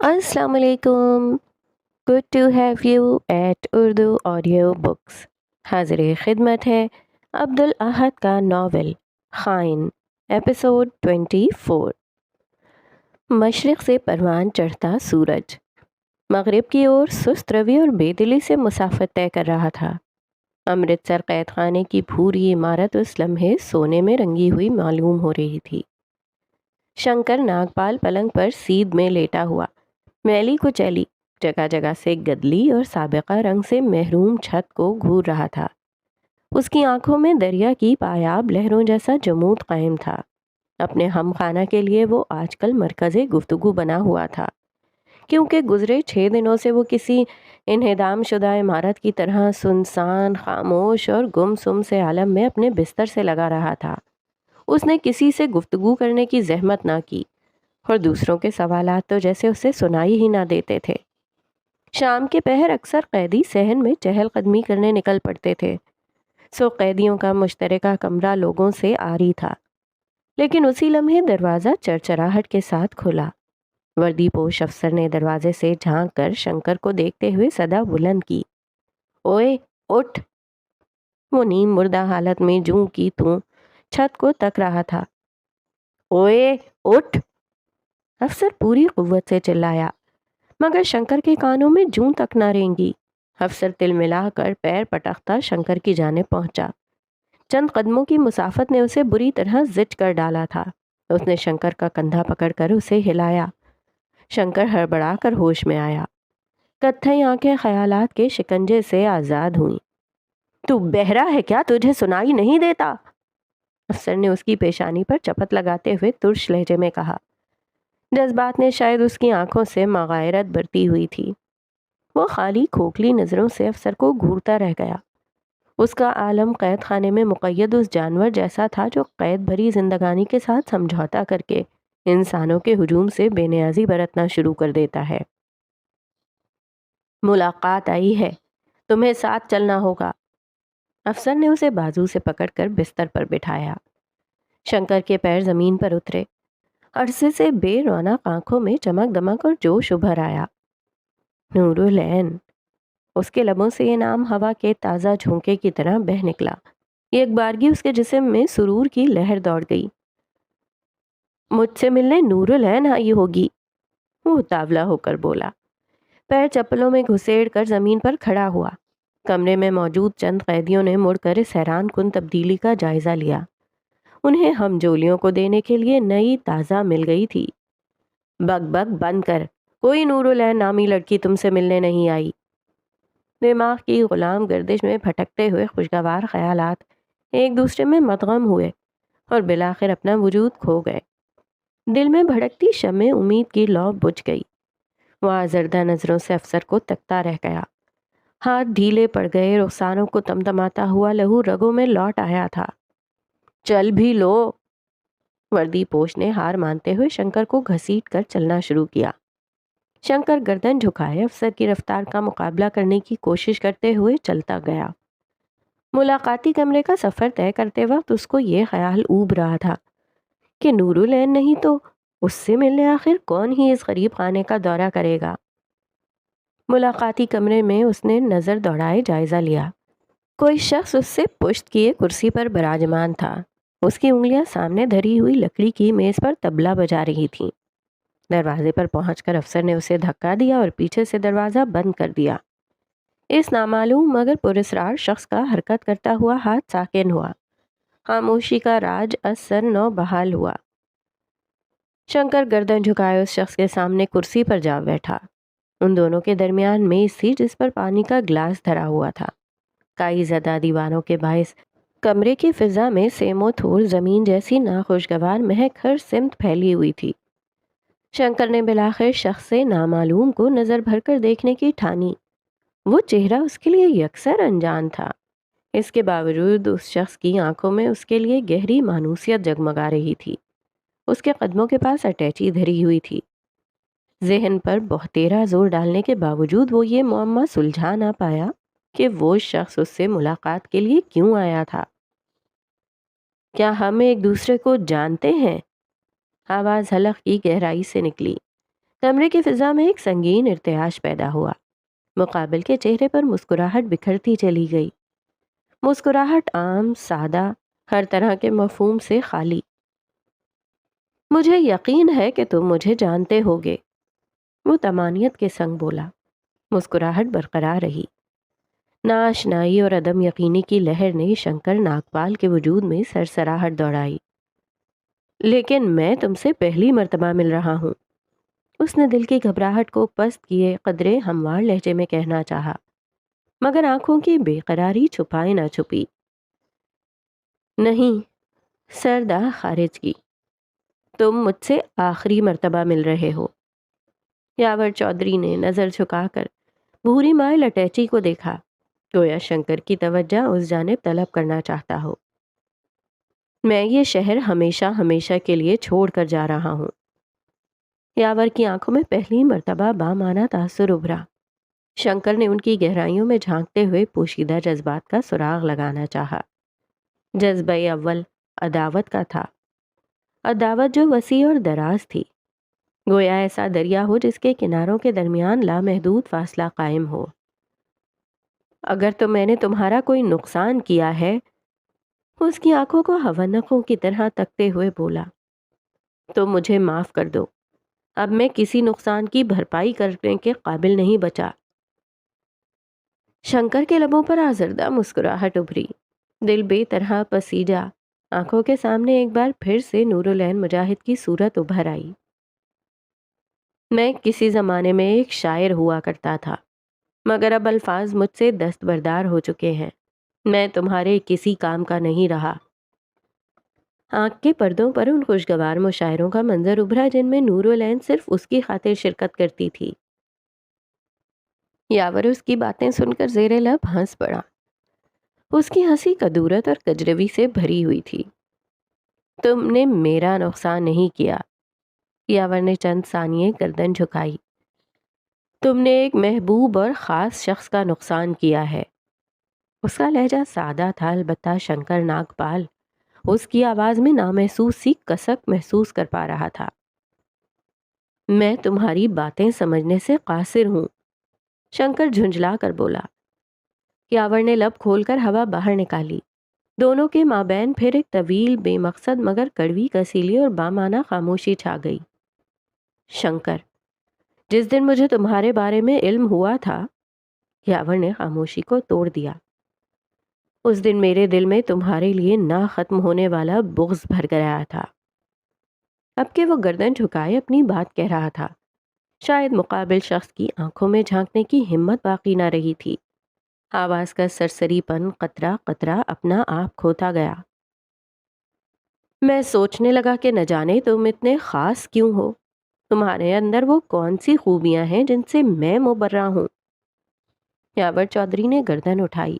السلام علیکم. Good to have you at Urdu audio books. حاضر خدمت ہے عبدالاحد کا ناول خائن، ایپیسوڈ 24. مشرق سے پروان چڑھتا سورج مغرب کی اور سست روی اور بے دلی سے مسافت طے کر رہا تھا. امرتسر قید خانے کی بھوری عمارت اس لمحے سونے میں رنگی ہوئی معلوم ہو رہی تھی. شنکر ناگپال پلنگ پر سیدھ میں لیٹا ہوا، میلی کچیلی، جگہ جگہ سے گدلی اور سابقہ رنگ سے محروم چھت کو گھور رہا تھا. اس کی آنکھوں میں دریا کی پایاب لہروں جیسا جمود قائم تھا. اپنے ہم خانہ کے لیے وہ آج کل مرکز گفتگو بنا ہوا تھا، کیونکہ گزرے 6 دنوں سے وہ کسی انہدام شدہ عمارت کی طرح سنسان، خاموش اور گم سم سے عالم میں اپنے بستر سے لگا رہا تھا. اس نے کسی سے گفتگو کرنے کی زحمت نہ کی اور دوسروں کے سوالات تو جیسے اسے سنائی ہی نہ دیتے تھے. شام کے پہر اکثر قیدی صحن میں چہل قدمی کرنے نکل پڑتے تھے، سو قیدیوں کا مشترکہ کمرہ لوگوں سے عاری تھا. لیکن اسی لمحے دروازہ چرچراہٹ کے ساتھ کھلا. وردی پوش افسر نے دروازے سے جھانک کر شنکر کو دیکھتے ہوئے صدا بلند کی، اوئے اٹھ. وہ نیم مردہ حالت میں جوں کی توں چھت کو تک رہا تھا. اوئے اٹھ. افسر پوری قوت سے چلایا، مگر شنکر کے کانوں میں جوں تک نہ رینگی. افسر تل ملا کر پیر پٹختا شنکر کی جانب پہنچا. چند قدموں کی مسافت نے اسے بری طرح زچ کر ڈالا تھا. اس نے شنکر کا کندھا پکڑ کر اسے ہلایا. شنکر ہڑبڑا کر ہوش میں آیا. کتھئی آنکھیں خیالات کے شکنجے سے آزاد ہوئیں. تو بہرا ہے کیا؟ تجھے سنائی نہیں دیتا؟ افسر نے اس کی پیشانی پر چپت لگاتے ہوئے ترش لہجے میں کہا. جذبات نے شاید اس کی آنکھوں سے مغائرت برتی ہوئی تھی. وہ خالی کھوکھلی نظروں سے افسر کو گھورتا رہ گیا. اس کا عالم قید خانے میں مقید اس جانور جیسا تھا جو قید بھری زندگانی کے ساتھ سمجھوتا کر کے انسانوں کے ہجوم سے بے نیازی برتنا شروع کر دیتا ہے. ملاقات آئی ہے، تمہیں ساتھ چلنا ہوگا. افسر نے اسے بازو سے پکڑ کر بستر پر بٹھایا. شنکر کے پیر زمین پر اترے. عرصے سے بے رونق آنکھوں میں چمک دمک اور جوش ابھر آیا. نورالعین. اس کے لبوں سے یہ نام ہوا کے تازہ جھونکے کی طرح بہہ نکلا. ایک بارگی اس کے جسم میں سرور کی لہر دوڑ گئی. مجھ سے ملنے نورالعین آئی ہوگی، وہ تاولا ہو کر بولا. پیر چپلوں میں گھسیڑ کر زمین پر کھڑا ہوا. کمرے میں موجود چند قیدیوں نے مڑ کر اس حیران کن تبدیلی کا جائزہ لیا. انہیں ہم جولیوں کو دینے کے لیے نئی تازہ مل گئی تھی. بگ بگ بند کر، کوئی نورالعین نامی لڑکی تم سے ملنے نہیں آئی. دماغ کی غلام گردش میں بھٹکتے ہوئے خوشگوار خیالات ایک دوسرے میں مدغم ہوئے اور بالآخر اپنا وجود کھو گئے. دل میں بھڑکتی شمع امید کی لو بجھ گئی. وہ آزردہ نظروں سے افسر کو تکتا رہ گیا. ہاتھ ڈھیلے پڑ گئے، رخساروں کو تمتماتا ہوا لہو رگوں میں لوٹ آیا تھا. چل بھی لو. وردی پوش نے ہار مانتے ہوئے شنکر کو گھسیٹ کر چلنا شروع کیا. شنکر گردن جھکائے افسر کی رفتار کا مقابلہ کرنے کی کوشش کرتے ہوئے چلتا گیا. ملاقاتی کمرے کا سفر طے کرتے وقت اس کو یہ خیال اوب رہا تھا کہ نورالعین نہیں تو اس سے ملنے آخر کون ہی اس غریب خانے کا دورہ کرے گا. ملاقاتی کمرے میں اس نے نظر دوڑائے جائزہ لیا. کوئی شخص اس سے پشت کیے کرسی پر براجمان تھا. اس کی انگلیاں سامنے دھری ہوئی لکڑی کی میز پر طبلہ بجا رہی تھیں. دروازے پر پہنچ کر افسر نے اسے دھکا دیا اور پیچھے سے دروازہ بند کر دیا. اس نامعلوم مگر پراسرار شخص کا حرکت کرتا ہوا ہاتھ ساکن ہوا. خاموشی کا راج از سر نو بحال ہوا. شنکر گردن جھکائے اس شخص کے سامنے کرسی پر جا بیٹھا. ان دونوں کے درمیان میز تھی جس پر پانی کا گلاس دھرا ہوا تھا. کائی زدہ دیواروں کے باعث کمرے کی فضا میں سیم و تھور زمین جیسی ناخوشگوار مہک ہر سمت پھیلی ہوئی تھی. شنکر نے بلاخر شخص سے نامعلوم کو نظر بھر کر دیکھنے کی ٹھانی. وہ چہرہ اس کے لیے یکسر انجان تھا. اس کے باوجود اس شخص کی آنکھوں میں اس کے لیے گہری مانوسیت جگمگا رہی تھی. اس کے قدموں کے پاس اٹیچی دھری ہوئی تھی. ذہن پر بہتیرا زور ڈالنے کے باوجود وہ یہ معمہ سلجھا نہ پایا کہ وہ شخص اس سے ملاقات کے لیے کیوں آیا تھا. کیا ہم ایک دوسرے کو جانتے ہیں؟ آواز حلق کی گہرائی سے نکلی. کمرے کی فضا میں ایک سنگین ارتعاش پیدا ہوا۔ مقابل کے چہرے پر مسکراہٹ بکھرتی چلی گئی، مسکراہٹ عام، سادہ، ہر طرح کے مفہوم سے خالی۔ مجھے یقین ہے کہ تم مجھے جانتے ہوگے، وہ طمانیت کے سنگ بولا۔ مسکراہٹ برقرار رہی۔ ناآشنائی اور عدم یقینی کی لہر نے شنکر ناگپال کے وجود میں سرسراہٹ دوڑائی۔ لیکن میں تم سے پہلی مرتبہ مل رہا ہوں، اس نے دل کی گھبراہٹ کو پست کیے قدرے ہموار لہجے میں کہنا چاہا، مگر آنکھوں کی بے قراری چھپائے نہ چھپی۔ نہیں، سردا خارج کی، تم مجھ سے آخری مرتبہ مل رہے ہو۔ یاور چودھری نے نظر جھکا کر بھوری مائل اٹیچی کو دیکھا، گویا شنکر کی توجہ اس جانب طلب کرنا چاہتا ہو۔ میں یہ شہر ہمیشہ ہمیشہ کے لیے چھوڑ کر جا رہا ہوں۔ یاور کی آنکھوں میں پہلی مرتبہ بامعنی تاثر ابھرا۔ شنکر نے ان کی گہرائیوں میں جھانکتے ہوئے پوشیدہ جذبات کا سراغ لگانا چاہا۔ جذبہ اول عداوت کا تھا، عداوت جو وسیع اور دراز تھی، گویا ایسا دریا ہو جس کے کناروں کے درمیان لامحدود فاصلہ قائم ہو۔ اگر تو میں نے تمہارا کوئی نقصان کیا ہے، اس کی آنکھوں کو ہونقوں کی طرح تکتے ہوئے بولا، تو مجھے معاف کر دو، اب میں کسی نقصان کی بھرپائی کرنے کے قابل نہیں بچا۔ شنکر کے لبوں پر آزردہ مسکراہٹ ابھری، دل بے طرح پسیجا، آنکھوں کے سامنے ایک بار پھر سے نورالعین مجاہد کی صورت ابھر آئی۔ میں کسی زمانے میں ایک شاعر ہوا کرتا تھا، مگر اب الفاظ مجھ سے دستبردار ہو چکے ہیں، میں تمہارے کسی کام کا نہیں رہا۔ آنکھ کے پردوں پر ان خوشگوار مشاعروں کا منظر ابھرا جن میں نورالعین صرف اس کی خاطر شرکت کرتی تھی۔ یاور اس کی باتیں سن کر زیر لب ہنس پڑا۔ اس کی ہنسی کدورت اور کجروی سے بھری ہوئی تھی۔ تم نے میرا نقصان نہیں کیا، یاور نے چند ثانیے گردن جھکائی، تم نے ایک محبوب اور خاص شخص کا نقصان کیا ہے۔ اس کا لہجہ سادہ تھا، البتہ شنکر ناگپال اس کی آواز میں نامحسوس سی کسک محسوس کر پا رہا تھا۔ میں تمہاری باتیں سمجھنے سے قاصر ہوں، شنکر جھنجھلا کر بولا۔ یاور نے لب کھول کر ہوا باہر نکالی۔ دونوں کے مابین پھر ایک طویل بے مقصد مگر کڑوی کسیلی اور بامعنی خاموشی چھا گئی۔ شنکر، جس دن مجھے تمہارے بارے میں علم ہوا تھا، یاور نے خاموشی کو توڑ دیا، اس دن میرے دل میں تمہارے لیے نہ ختم ہونے والا بغض بھر گیا تھا۔ اب کہ وہ گردن جھکائے اپنی بات کہہ رہا تھا، شاید مقابل شخص کی آنکھوں میں جھانکنے کی ہمت باقی نہ رہی تھی۔ آواز کا سرسری پن قطرہ قطرہ اپنا آپ کھوتا گیا۔ میں سوچنے لگا کہ نہ جانے تم اتنے خاص کیوں ہو، تمہارے اندر وہ کون سی خوبیاں ہیں جن سے میں مبرہ ہوں۔ یاور چودھری نے گردن اٹھائی۔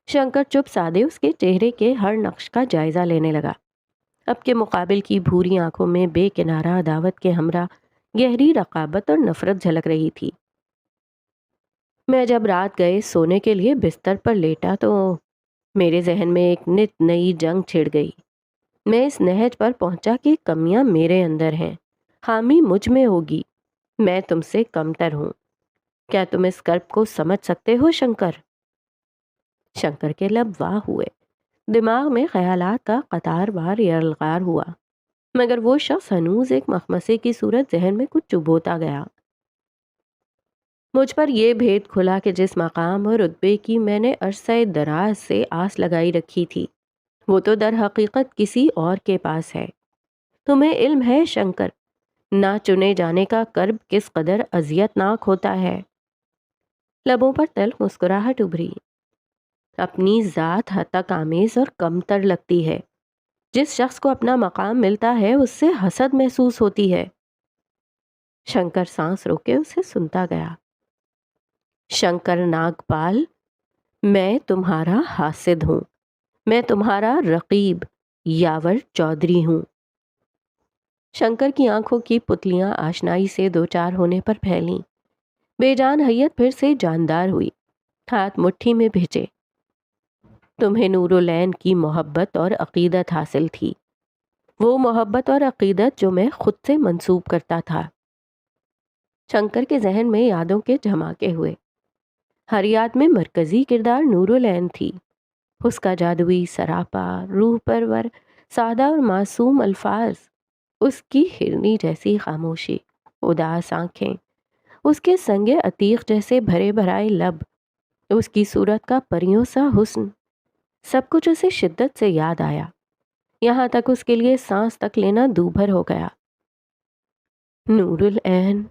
شنکر چپ سادے اس کے چہرے کے ہر نقش کا جائزہ لینے لگا۔ اب کے مقابل کی بھوری آنکھوں میں بے کنارہ عداوت کے ہمراہ گہری رقابت اور نفرت جھلک رہی تھی۔ میں جب رات گئے سونے کے لیے بستر پر لیٹا تو میرے ذہن میں ایک نت نئی جنگ چھڑ گئی۔ میں اس نہج پر پہنچا کہ کمیاں میرے اندر ہیں، خامی مجھ میں ہوگی، میں تم سے کمتر ہوں۔ کیا تم اس کرب کو سمجھ سکتے ہو شنکر؟ شنکر کے لب واہ ہوئے، دماغ میں خیالات کا قطار وار یلغار ہوا، مگر وہ شخص ہنوز ایک مخمصے کی صورت ذہن میں کچھ چبھوتا گیا۔ مجھ پر یہ بھید کھلا کہ جس مقام اور رتبے کی میں نے عرصہ دراز سے آس لگائی رکھی تھی، وہ تو در حقیقت کسی اور کے پاس ہے۔ تمہیں علم ہے شنکر، نہ چنے جانے کا کرب کس قدر اذیت ناک ہوتا ہے۔ لبوں پر تلخ مسکراہٹ ابھری۔ اپنی ذات ہتک آمیز اور کمتر لگتی ہے، جس شخص کو اپنا مقام ملتا ہے اس سے حسد محسوس ہوتی ہے۔ شنکر سانس روکے اسے سنتا گیا۔ شنکر ناگپال، میں تمہارا حاسد ہوں، میں تمہارا رقیب یاور چودھری ہوں۔ شنکر کی آنکھوں کی پتلیاں آشنائی سے دو چار ہونے پر پھیلیں، بے جان حیت پھر سے جاندار ہوئی، ہاتھ مٹھی میں بھیجے۔ تمہیں نورالعین کی محبت اور عقیدت حاصل تھی، وہ محبت اور عقیدت جو میں خود سے منسوب کرتا تھا۔ شنکر کے ذہن میں یادوں کے جھماکے ہوئے۔ ہر یاد میں مرکزی کردار نور العین تھی۔ اس کا جادوئی سراپا، روح پرور، سادہ اور معصوم الفاظ، اس کی ہرنی جیسی خاموشی، اداس آنکھیں، اس کے سنگ عتیق جیسے بھرے بھرائے لب، اس کی صورت کا پریوں سا حسن، سب کچھ اسے شدت سے یاد آیا، یہاں تک اس کے لیے سانس تک لینا دوبھر ہو گیا۔ نور العین،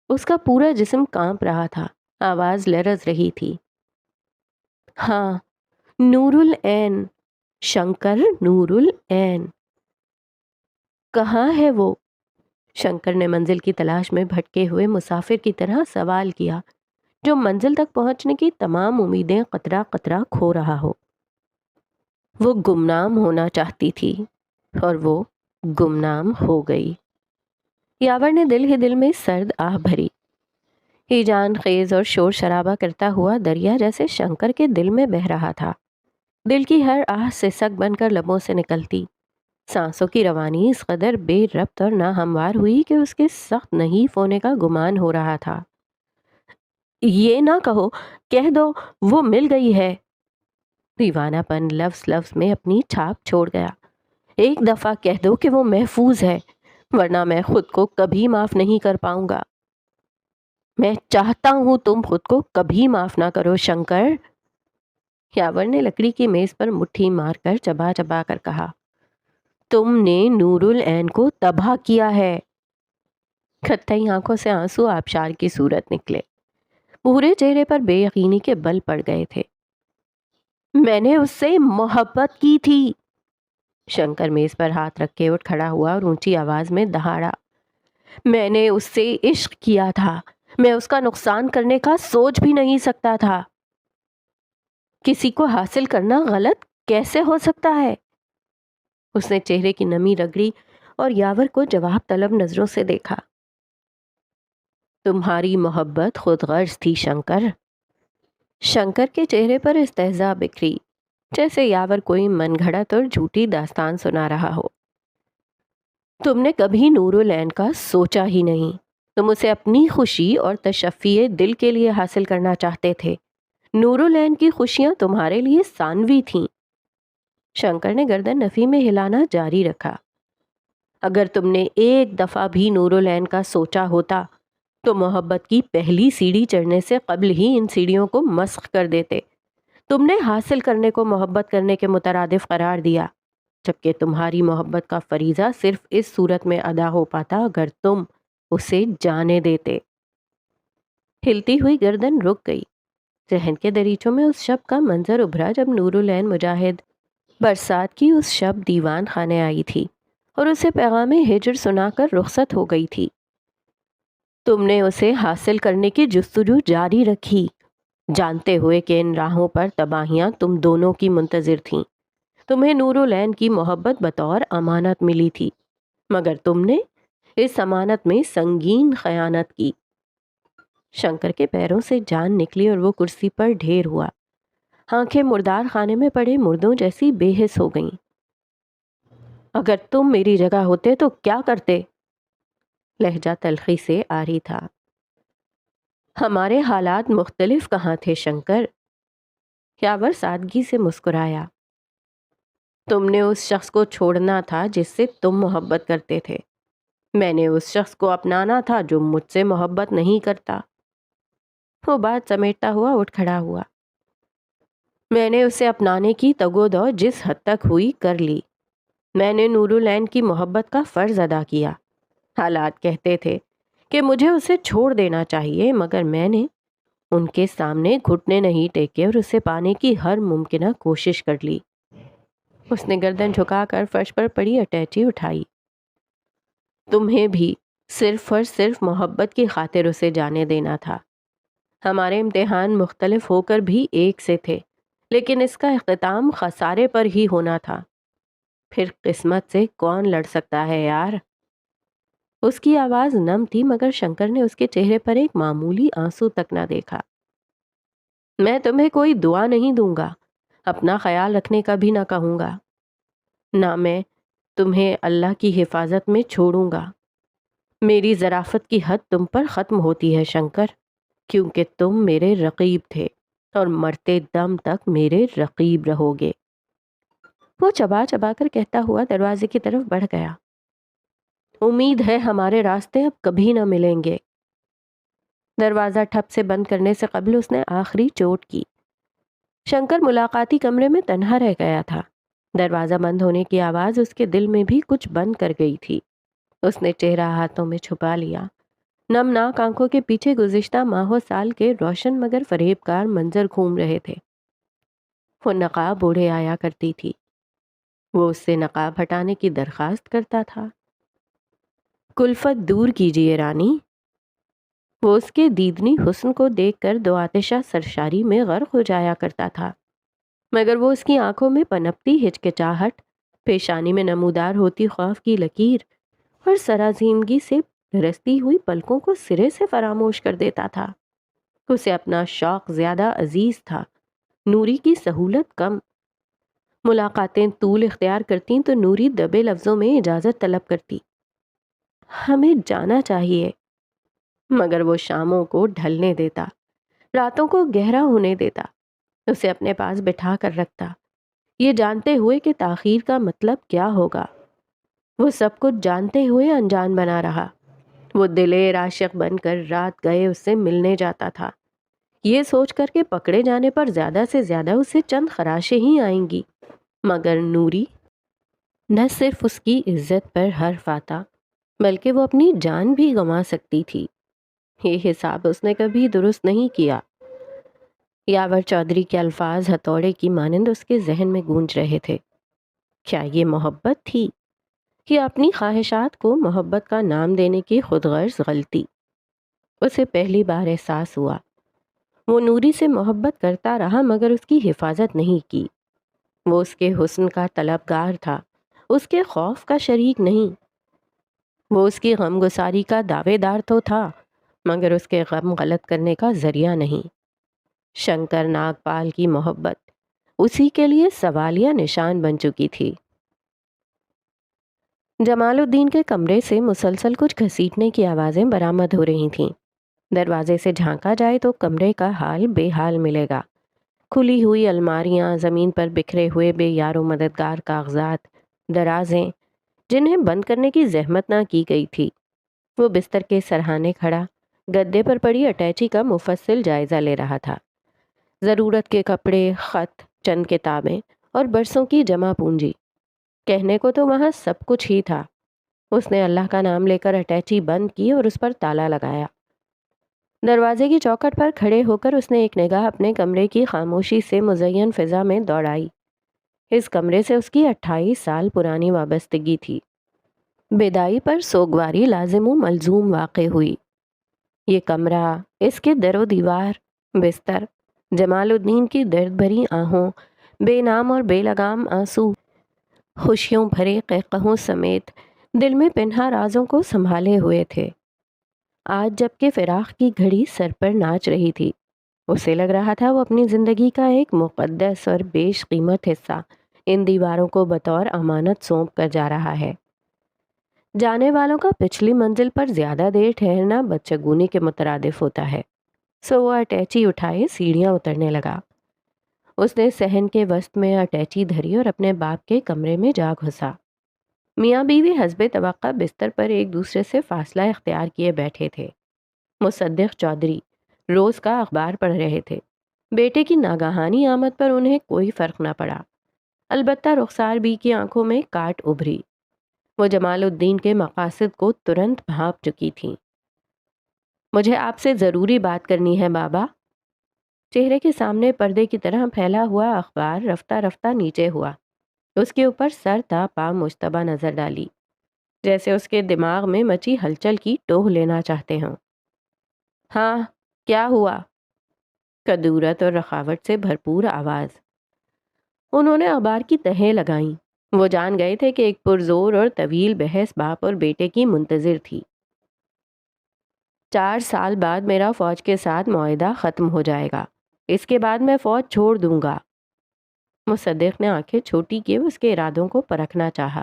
اس کا پورا جسم کانپ رہا تھا، آواز لرز رہی تھی۔ ہاں، نور العین، شنکر نور العین۔ کہاں ہے وہ؟ شنکر نے منزل کی تلاش میں بھٹکے ہوئے مسافر کی طرح سوال کیا، جو منزل تک پہنچنے کی تمام امیدیں قطرہ قطرہ کھو رہا ہو۔ وہ گمنام ہونا چاہتی تھی اور وہ گمنام ہو گئی۔ یاور نے دل ہی دل میں سرد آہ بھری۔ یہ جان خیز اور شور شرابہ کرتا ہوا دریا جیسے شنکر کے دل میں بہہ رہا تھا۔ دل کی ہر آہ سسک بن کر لبوں سے نکلتی، سانسوں کی روانی اس قدر بے ربط اور ناہموار ہوئی کہ اس کے سخت نحیف ہونے کا گمان ہو رہا تھا۔ یہ نہ کہو، کہہ دو وہ مل گئی ہے۔ دیوانہ پن لفظ لفظ میں اپنی چھاپ چھوڑ گیا۔ ایک دفعہ کہہ دو کہ وہ محفوظ ہے، ورنہ میں خود کو کبھی معاف نہیں کر پاؤں گا۔ میں چاہتا ہوں تم خود کو کبھی معاف نہ کرو شنکر۔ یاور نے لکڑی کی میز پر مٹھی مار کر چبا چبا کر کہا، تم نے نور العین کو تباہ کیا ہے۔ کھٹئی آنکھوں سے آنسو آبشار کی صورت نکلے، پورے چہرے پر بے یقینی کے بل پڑ گئے تھے۔ میں نے اس سے محبت کی تھی۔ شنکر میز پر ہاتھ رکھ کے اٹھ کھڑا ہوا اور اونچی آواز میں دہاڑا، میں نے اس سے عشق کیا تھا، میں اس کا نقصان کرنے کا سوچ بھی نہیں سکتا تھا۔ کسی کو حاصل کرنا غلط کیسے ہو سکتا ہے؟ اس نے چہرے کی نمی رگڑی اور یاور کو جواب طلب نظروں سے دیکھا۔ تمہاری محبت خود غرض تھی شنکر۔ شنکر کے چہرے پر استہزاء بکھری، جیسے یاور کوئی من گھڑت اور جھوٹی داستان سنا رہا ہو۔ تم نے کبھی نور العین کا سوچا ہی نہیں، تم اسے اپنی خوشی اور تشفی دل کے لیے حاصل کرنا چاہتے تھے۔ نور العین کی خوشیاں تمہارے لیے ثانوی تھیں۔ شنکر نے گردن نفی میں ہلانا جاری رکھا۔ اگر تم نے ایک دفعہ بھی نور العین کا سوچا ہوتا تو محبت کی پہلی سیڑھی چڑھنے سے قبل ہی ان سیڑھیوں کو مسخ کر دیتے۔ تم نے حاصل کرنے کو محبت کرنے کے مترادف قرار دیا، جبکہ تمہاری محبت کا فریضہ صرف اس صورت میں ادا ہو پاتا اگر تم اسے جانے دیتے۔ ہلتی ہوئی گردن رک گئی۔ ذہن کے دریچوں میں اس شب کا منظر ابھرا جب نور العین مجاہد برسات کی اس شب دیوان خانے آئی تھی اور اسے پیغام ہجر سنا کر رخصت ہو گئی تھی۔ تم نے اسے حاصل کرنے کی جستجو جاری رکھی، جانتے ہوئے کہ ان راہوں پر تباہیاں تم دونوں کی منتظر تھیں۔ تمہیں نور العین کی محبت بطور امانت ملی تھی، مگر تم نے اس امانت میں سنگین خیانت کی۔ شنکر کے پیروں سے جان نکلی اور وہ کرسی پر ڈھیر ہوا، آنکھیں مردار خانے میں پڑے مردوں جیسی بے حس ہو گئیں۔ اگر تم میری جگہ ہوتے تو کیا کرتے؟ لہجہ تلخی سے آری تھا۔ ہمارے حالات مختلف کہاں تھے شنکر؟ یاور سادگی سے مسکرایا۔ تم نے اس شخص کو چھوڑنا تھا جس سے تم محبت کرتے تھے، میں نے اس شخص کو اپنانا تھا جو مجھ سے محبت نہیں کرتا۔ وہ بات سمیٹتا ہوا اٹھ کھڑا ہوا۔ میں نے اسے اپنانے کی تگودو جس حد تک ہوئی کر لی۔ میں نے نور العین کی محبت کا فرض ادا کیا۔ حالات کہتے تھے کہ مجھے اسے چھوڑ دینا چاہیے، مگر میں نے ان کے سامنے گھٹنے نہیں ٹیکے اور اسے پانے کی ہر ممکنہ کوشش کر لی۔ اس نے گردن جھکا کر فرش پر پڑی اٹیچی اٹھائی۔ تمہیں بھی صرف اور صرف محبت کی خاطر اسے جانے دینا تھا۔ ہمارے امتحان مختلف ہو کر بھی ایک سے تھے، لیکن اس کا اختتام خسارے پر ہی ہونا تھا۔ پھر قسمت سے کون لڑ سکتا ہے یار؟ اس کی آواز نم تھی، مگر شنکر نے اس کے چہرے پر ایک معمولی آنسو تک نہ دیکھا۔ میں تمہیں کوئی دعا نہیں دوں گا، اپنا خیال رکھنے کا بھی نہ کہوں گا، نہ میں تمہیں اللہ کی حفاظت میں چھوڑوں گا۔ میری ظرافت کی حد تم پر ختم ہوتی ہے شنکر، کیونکہ تم میرے رقیب تھے اور مرتے دم تک میرے رقیب رہو گے۔ وہ چبا چبا کر کہتا ہوا دروازے کی طرف بڑھ گیا۔ امید ہے ہمارے راستے اب کبھی نہ ملیں گے۔ دروازہ ٹھپ سے بند کرنے سے قبل اس نے آخری چوٹ کی۔ شنکر ملاقاتی کمرے میں تنہا رہ گیا تھا۔ دروازہ بند ہونے کی آواز اس کے دل میں بھی کچھ بند کر گئی تھی۔ اس نے چہرہ ہاتھوں میں چھپا لیا۔ نمناک آنکھوں کے پیچھے گزشتہ ماہوں سال کے روشن مگر فریب کار منظر گھوم رہے تھے۔ وہ نقاب اوڑھے آیا کرتی تھی۔ وہ اس سے نقاب ہٹانے کی درخواست کرتا تھا۔ کلفت دور کیجیے رانی۔ وہ اس کے دیدنی حسن کو دیکھ کر دو آتشہ سرشاری میں غرق ہو جایا کرتا تھا، مگر وہ اس کی آنکھوں میں پنپتی ہچکچاہٹ، پیشانی میں نمودار ہوتی خوف کی لکیر اور سرازیمگی سے رستی ہوئی پلکوں کو سرے سے فراموش کر دیتا تھا۔ اسے اپنا شوق زیادہ عزیز تھا، نوری کی سہولت کم۔ ملاقاتیں طول اختیار کرتیں تو نوری دبے لفظوں میں اجازت طلب کرتی۔ ہمیں جانا چاہیے، مگر وہ شاموں کو ڈھلنے دیتا، راتوں کو گہرا ہونے دیتا، اسے اپنے پاس بٹھا کر رکھتا، یہ جانتے ہوئے کہ تاخیر کا مطلب کیا ہوگا۔ وہ سب کچھ جانتے ہوئے انجان بنا رہا۔ وہ دلیر عاشق بن کر رات گئے اس سے ملنے جاتا تھا، یہ سوچ کر کہ پکڑے جانے پر زیادہ سے زیادہ اسے چند خراشیں ہی آئیں گی، مگر نوری نہ صرف اس کی عزت پر حرف آتا بلکہ وہ اپنی جان بھی گنوا سکتی تھی۔ یہ حساب اس نے کبھی درست نہیں کیا۔ یاور چودھری کے الفاظ ہتھوڑے کی مانند اس کے ذہن میں گونج رہے تھے۔ کیا یہ محبت تھی یا اپنی خواہشات کو محبت کا نام دینے کی خود غرض غلطی؟ اسے پہلی بار احساس ہوا۔ وہ نوری سے محبت کرتا رہا مگر اس کی حفاظت نہیں کی۔ وہ اس کے حسن کا طلبگار تھا، اس کے خوف کا شریک نہیں۔ وہ اس کی غم گساری کا دعوے دار تو تھا مگر اس کے غم غلط کرنے کا ذریعہ نہیں۔ شنکر ناگپال کی محبت اسی کے لیے سوالیہ نشان بن چکی تھی۔ جمال الدین کے کمرے سے مسلسل کچھ گھسیٹنے کی آوازیں برآمد ہو رہی تھیں۔ دروازے سے جھانکا جائے تو کمرے کا حال بے حال ملے گا۔ کھلی ہوئی الماریاں، زمین پر بکھرے ہوئے بے یار و مددگار کاغذات، درازیں جنہیں بند کرنے کی زحمت نہ کی گئی تھی۔ وہ بستر کے سرہانے کھڑا گدے پر پڑی اٹیچی کا مفصل جائزہ لے رہا تھا۔ ضرورت کے کپڑے، خط، چند کتابیں اور برسوں کی جمع پونجی، کہنے کو تو وہاں سب کچھ ہی تھا۔ اس نے اللہ کا نام لے کر اٹیچی بند کی اور اس پر تالا لگایا۔ دروازے کی چوکھٹ پر کھڑے ہو کر اس نے ایک نگاہ اپنے کمرے کی خاموشی سے مزین فضا میں دوڑائی۔ اس کمرے سے اس کی 28 سال پرانی وابستگی تھی۔ بدائی پر سوگواری لازم و ملزوم واقع ہوئی۔ یہ کمرہ، اس کے در و دیوار، بستر، جمال الدین کی درد بھری آہوں، بے نام اور بے لگام آنسو، خوشیوں بھرے قہقہوں سمیت دل میں پنہا رازوں کو سنبھالے ہوئے تھے۔ آج جب کہ فراق کی گھڑی سر پر ناچ رہی تھی، اسے لگ رہا تھا وہ اپنی زندگی کا ایک مقدس اور بیش قیمت حصہ ان دیواروں کو بطور امانت سونپ کر جا رہا ہے۔ جانے والوں کا پچھلی منزل پر زیادہ دیر ٹھہرنا بدشگونی کے مترادف ہوتا ہے، سو وہ اٹیچی اٹھائے سیڑھیاں اترنے لگا۔ اس نے صحن کے وسط میں اٹیچی دھری اور اپنے باپ کے کمرے میں جا گھسا۔ میاں بیوی حسب توقع بستر پر ایک دوسرے سے فاصلہ اختیار کیے بیٹھے تھے۔ مصدق چودھری روز کا اخبار پڑھ رہے تھے۔ بیٹے کی ناگہانی آمد پر انہیں کوئی فرق نہ پڑا، البتہ رخسار بی کی آنکھوں میں کاٹ ابھری۔ وہ جمال الدین کے مقاصد کو ترنت بھانپ چکی تھیں۔ مجھے آپ سے ضروری بات کرنی ہے بابا۔ چہرے کے سامنے پردے کی طرح پھیلا ہوا اخبار رفتہ رفتہ نیچے ہوا۔ اس کے اوپر سر تا پا مشتبہ نظر ڈالی، جیسے اس کے دماغ میں مچی ہلچل کی ٹوہ لینا چاہتے ہوں۔ ہاں، کیا ہوا؟ کدورت اور رخاوٹ سے بھرپور آواز۔ انہوں نے اخبار کی تہیں لگائیں۔ وہ جان گئے تھے کہ ایک پرزور اور طویل بحث باپ اور بیٹے کی منتظر تھی۔ 4 سال بعد میرا فوج کے ساتھ معاہدہ ختم ہو جائے گا، اس کے بعد میں فوج چھوڑ دوں گا۔ مصدق نے آنکھیں چھوٹی کیے اس کے ارادوں کو پرکھنا چاہا۔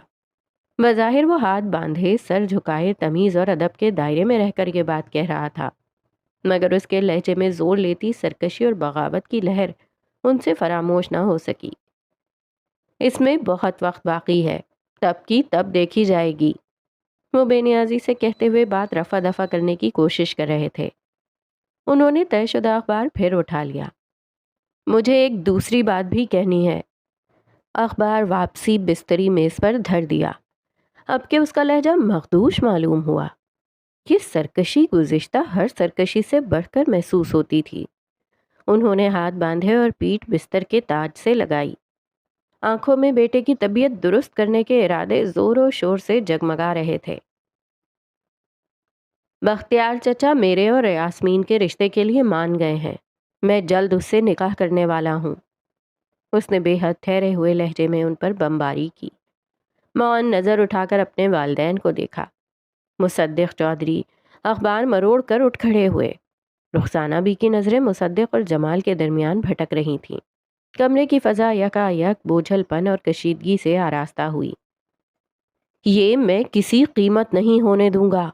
بظاہر وہ ہاتھ باندھے سر جھکائے تمیز اور ادب کے دائرے میں رہ کر یہ بات کہہ رہا تھا، مگر اس کے لہجے میں زور لیتی سرکشی اور بغاوت کی لہر ان سے فراموش نہ ہو سکی۔ اس میں بہت وقت باقی ہے، تب کی تب دیکھی جائے گی، وہ بے نیازی سے کہتے ہوئے بات رفع دفع کرنے کی کوشش کر رہے تھے۔ انہوں نے طے شدہ اخبار پھر اٹھا لیا۔ مجھے ایک دوسری بات بھی کہنی ہے۔ اخبار واپسی بستری میز پر دھر دیا، اب کہ اس کا لہجہ مخدوش معلوم ہوا۔ یہ سرکشی گزشتہ ہر سرکشی سے بڑھ کر محسوس ہوتی تھی۔ انہوں نے ہاتھ باندھے اور پیٹھ بستر کے تاج سے لگائی۔ آنکھوں میں بیٹے کی طبیعت درست کرنے کے ارادے زور و شور سے جگمگا رہے تھے۔ بختیار چچا میرے اور یاسمین کے رشتے کے لیے مان گئے ہیں، میں جلد اس سے نکاح کرنے والا ہوں۔ اس نے بے حد ٹھہرے ہوئے لہجے میں ان پر بمباری کی۔ معاون نظر اٹھا کر اپنے والدین کو دیکھا۔ مصدق چودھری اخبار مروڑ کر اٹھ کھڑے ہوئے۔ رخسانہ بی کی نظریں مصدق اور جمال کے درمیان بھٹک رہی تھیں۔ کمرے کی فضا یکا یک بوجھل پن اور کشیدگی سے آراستہ ہوئی۔ یہ میں کسی قیمت نہیں ہونے دوں گا۔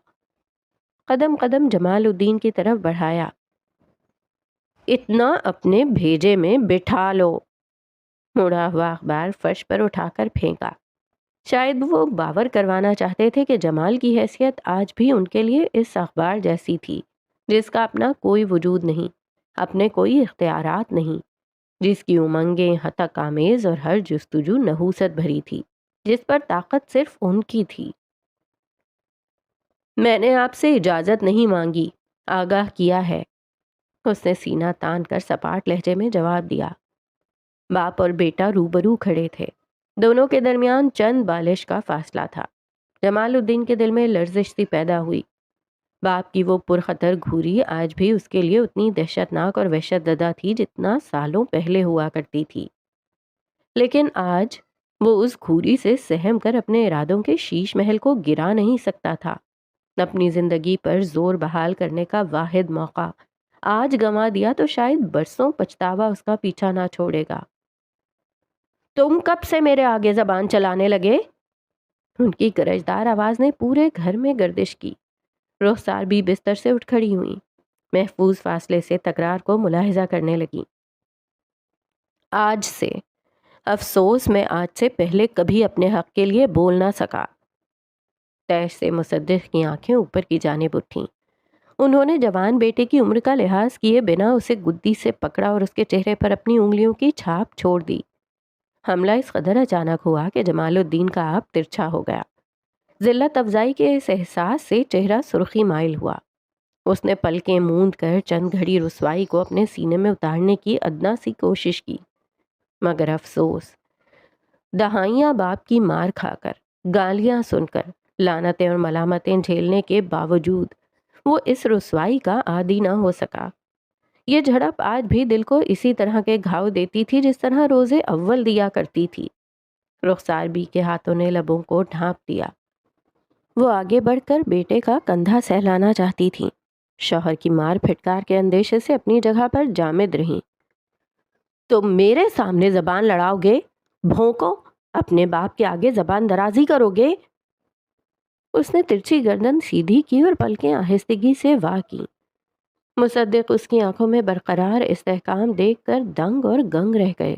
قدم قدم جمال الدین کی طرف بڑھایا۔ اتنا اپنے بھیجے میں بٹھا لو۔ مڑا ہوا اخبار فرش پر اٹھا کر پھینکا۔ شاید وہ باور کروانا چاہتے تھے کہ جمال کی حیثیت آج بھی ان کے لیے اس اخبار جیسی تھی، جس کا اپنا کوئی وجود نہیں، اپنے کوئی اختیارات نہیں، جس کی امنگیں ہتک آمیز اور ہر جستجو نحوست بھری تھی، جس پر طاقت صرف ان کی تھی۔ میں نے آپ سے اجازت نہیں مانگی، آگاہ کیا ہے، اس نے سینہ تان کر سپاٹ لہجے میں جواب دیا۔ باپ اور بیٹا روبرو کھڑے تھے، دونوں کے درمیان چند بالش کا فاصلہ تھا۔ جمال الدین کے دل میں لرزش سی پیدا ہوئی۔ باپ کی وہ پرخطر گھوری آج بھی اس کے لیے اتنی دہشتناک اور وحشت زدہ تھی جتنا سالوں پہلے ہوا کرتی تھی، لیکن آج وہ اس گھوری سے سہم کر اپنے ارادوں کے شیش محل کو گرا نہیں سکتا تھا۔ اپنی زندگی پر زور بحال کرنے کا واحد موقع آج گنوا دیا تو شاید برسوں پچھتاوا اس کا پیچھا نہ چھوڑے گا۔ تم کب سے میرے آگے زبان چلانے لگے؟ ان کی گرجدار آواز نے پورے گھر میں گردش کی۔ رخسار بھی بستر سے اٹھ کھڑی ہوئی، محفوظ فاصلے سے تکرار کو ملاحظہ کرنے لگی۔ آج سے، افسوس میں آج سے پہلے کبھی اپنے حق کے لیے بول نہ سکا۔ تیش سے مصدق کی آنکھیں اوپر کی جانب اٹھیں۔ انہوں نے جوان بیٹے کی عمر کا لحاظ کیے بنا اسے گدی سے پکڑا اور اس کے چہرے پر اپنی انگلیوں کی چھاپ چھوڑ دی۔ حملہ اس قدر اچانک ہوا کہ جمال الدین کا آپ ترچھا ہو گیا۔ ذلت افزائی کے اس احساس سے چہرہ سرخی مائل ہوا۔ اس نے پلکیں موند کر چند گھڑی رسوائی کو اپنے سینے میں اتارنے کی ادنا سی کوشش کی، مگر افسوس، دہائیاں باپ کی مار کھا کر، گالیاں سن کر، لعنتیں اور ملامتیں جھیلنے کے باوجود وہ اس رسوائی کا عادی نہ ہو سکا۔ یہ جھڑپ آج بھی دل کو اسی طرح کے گھاؤ دیتی تھی جس طرح روزے اول دیا کرتی تھی۔ رخسار بی کے ہاتھوں نے لبوں کو ڈھانپ دیا۔ وہ آگے بڑھ کر بیٹے کا کندھا سہلانا چاہتی تھیں، شوہر کی مار پھٹکار کے اندیشے سے اپنی جگہ پر جامد رہیں۔ تم میرے سامنے زبان لڑاؤ گے؟ بھونکو، اپنے باپ کے آگے زبان درازی کرو گے؟ اس نے ترچھی گردن سیدھی کی اور پلکیں آہستگی سے واہ کی۔ مصدق اس کی آنکھوں میں برقرار استحکام دیکھ کر دنگ اور گنگ رہ گئے۔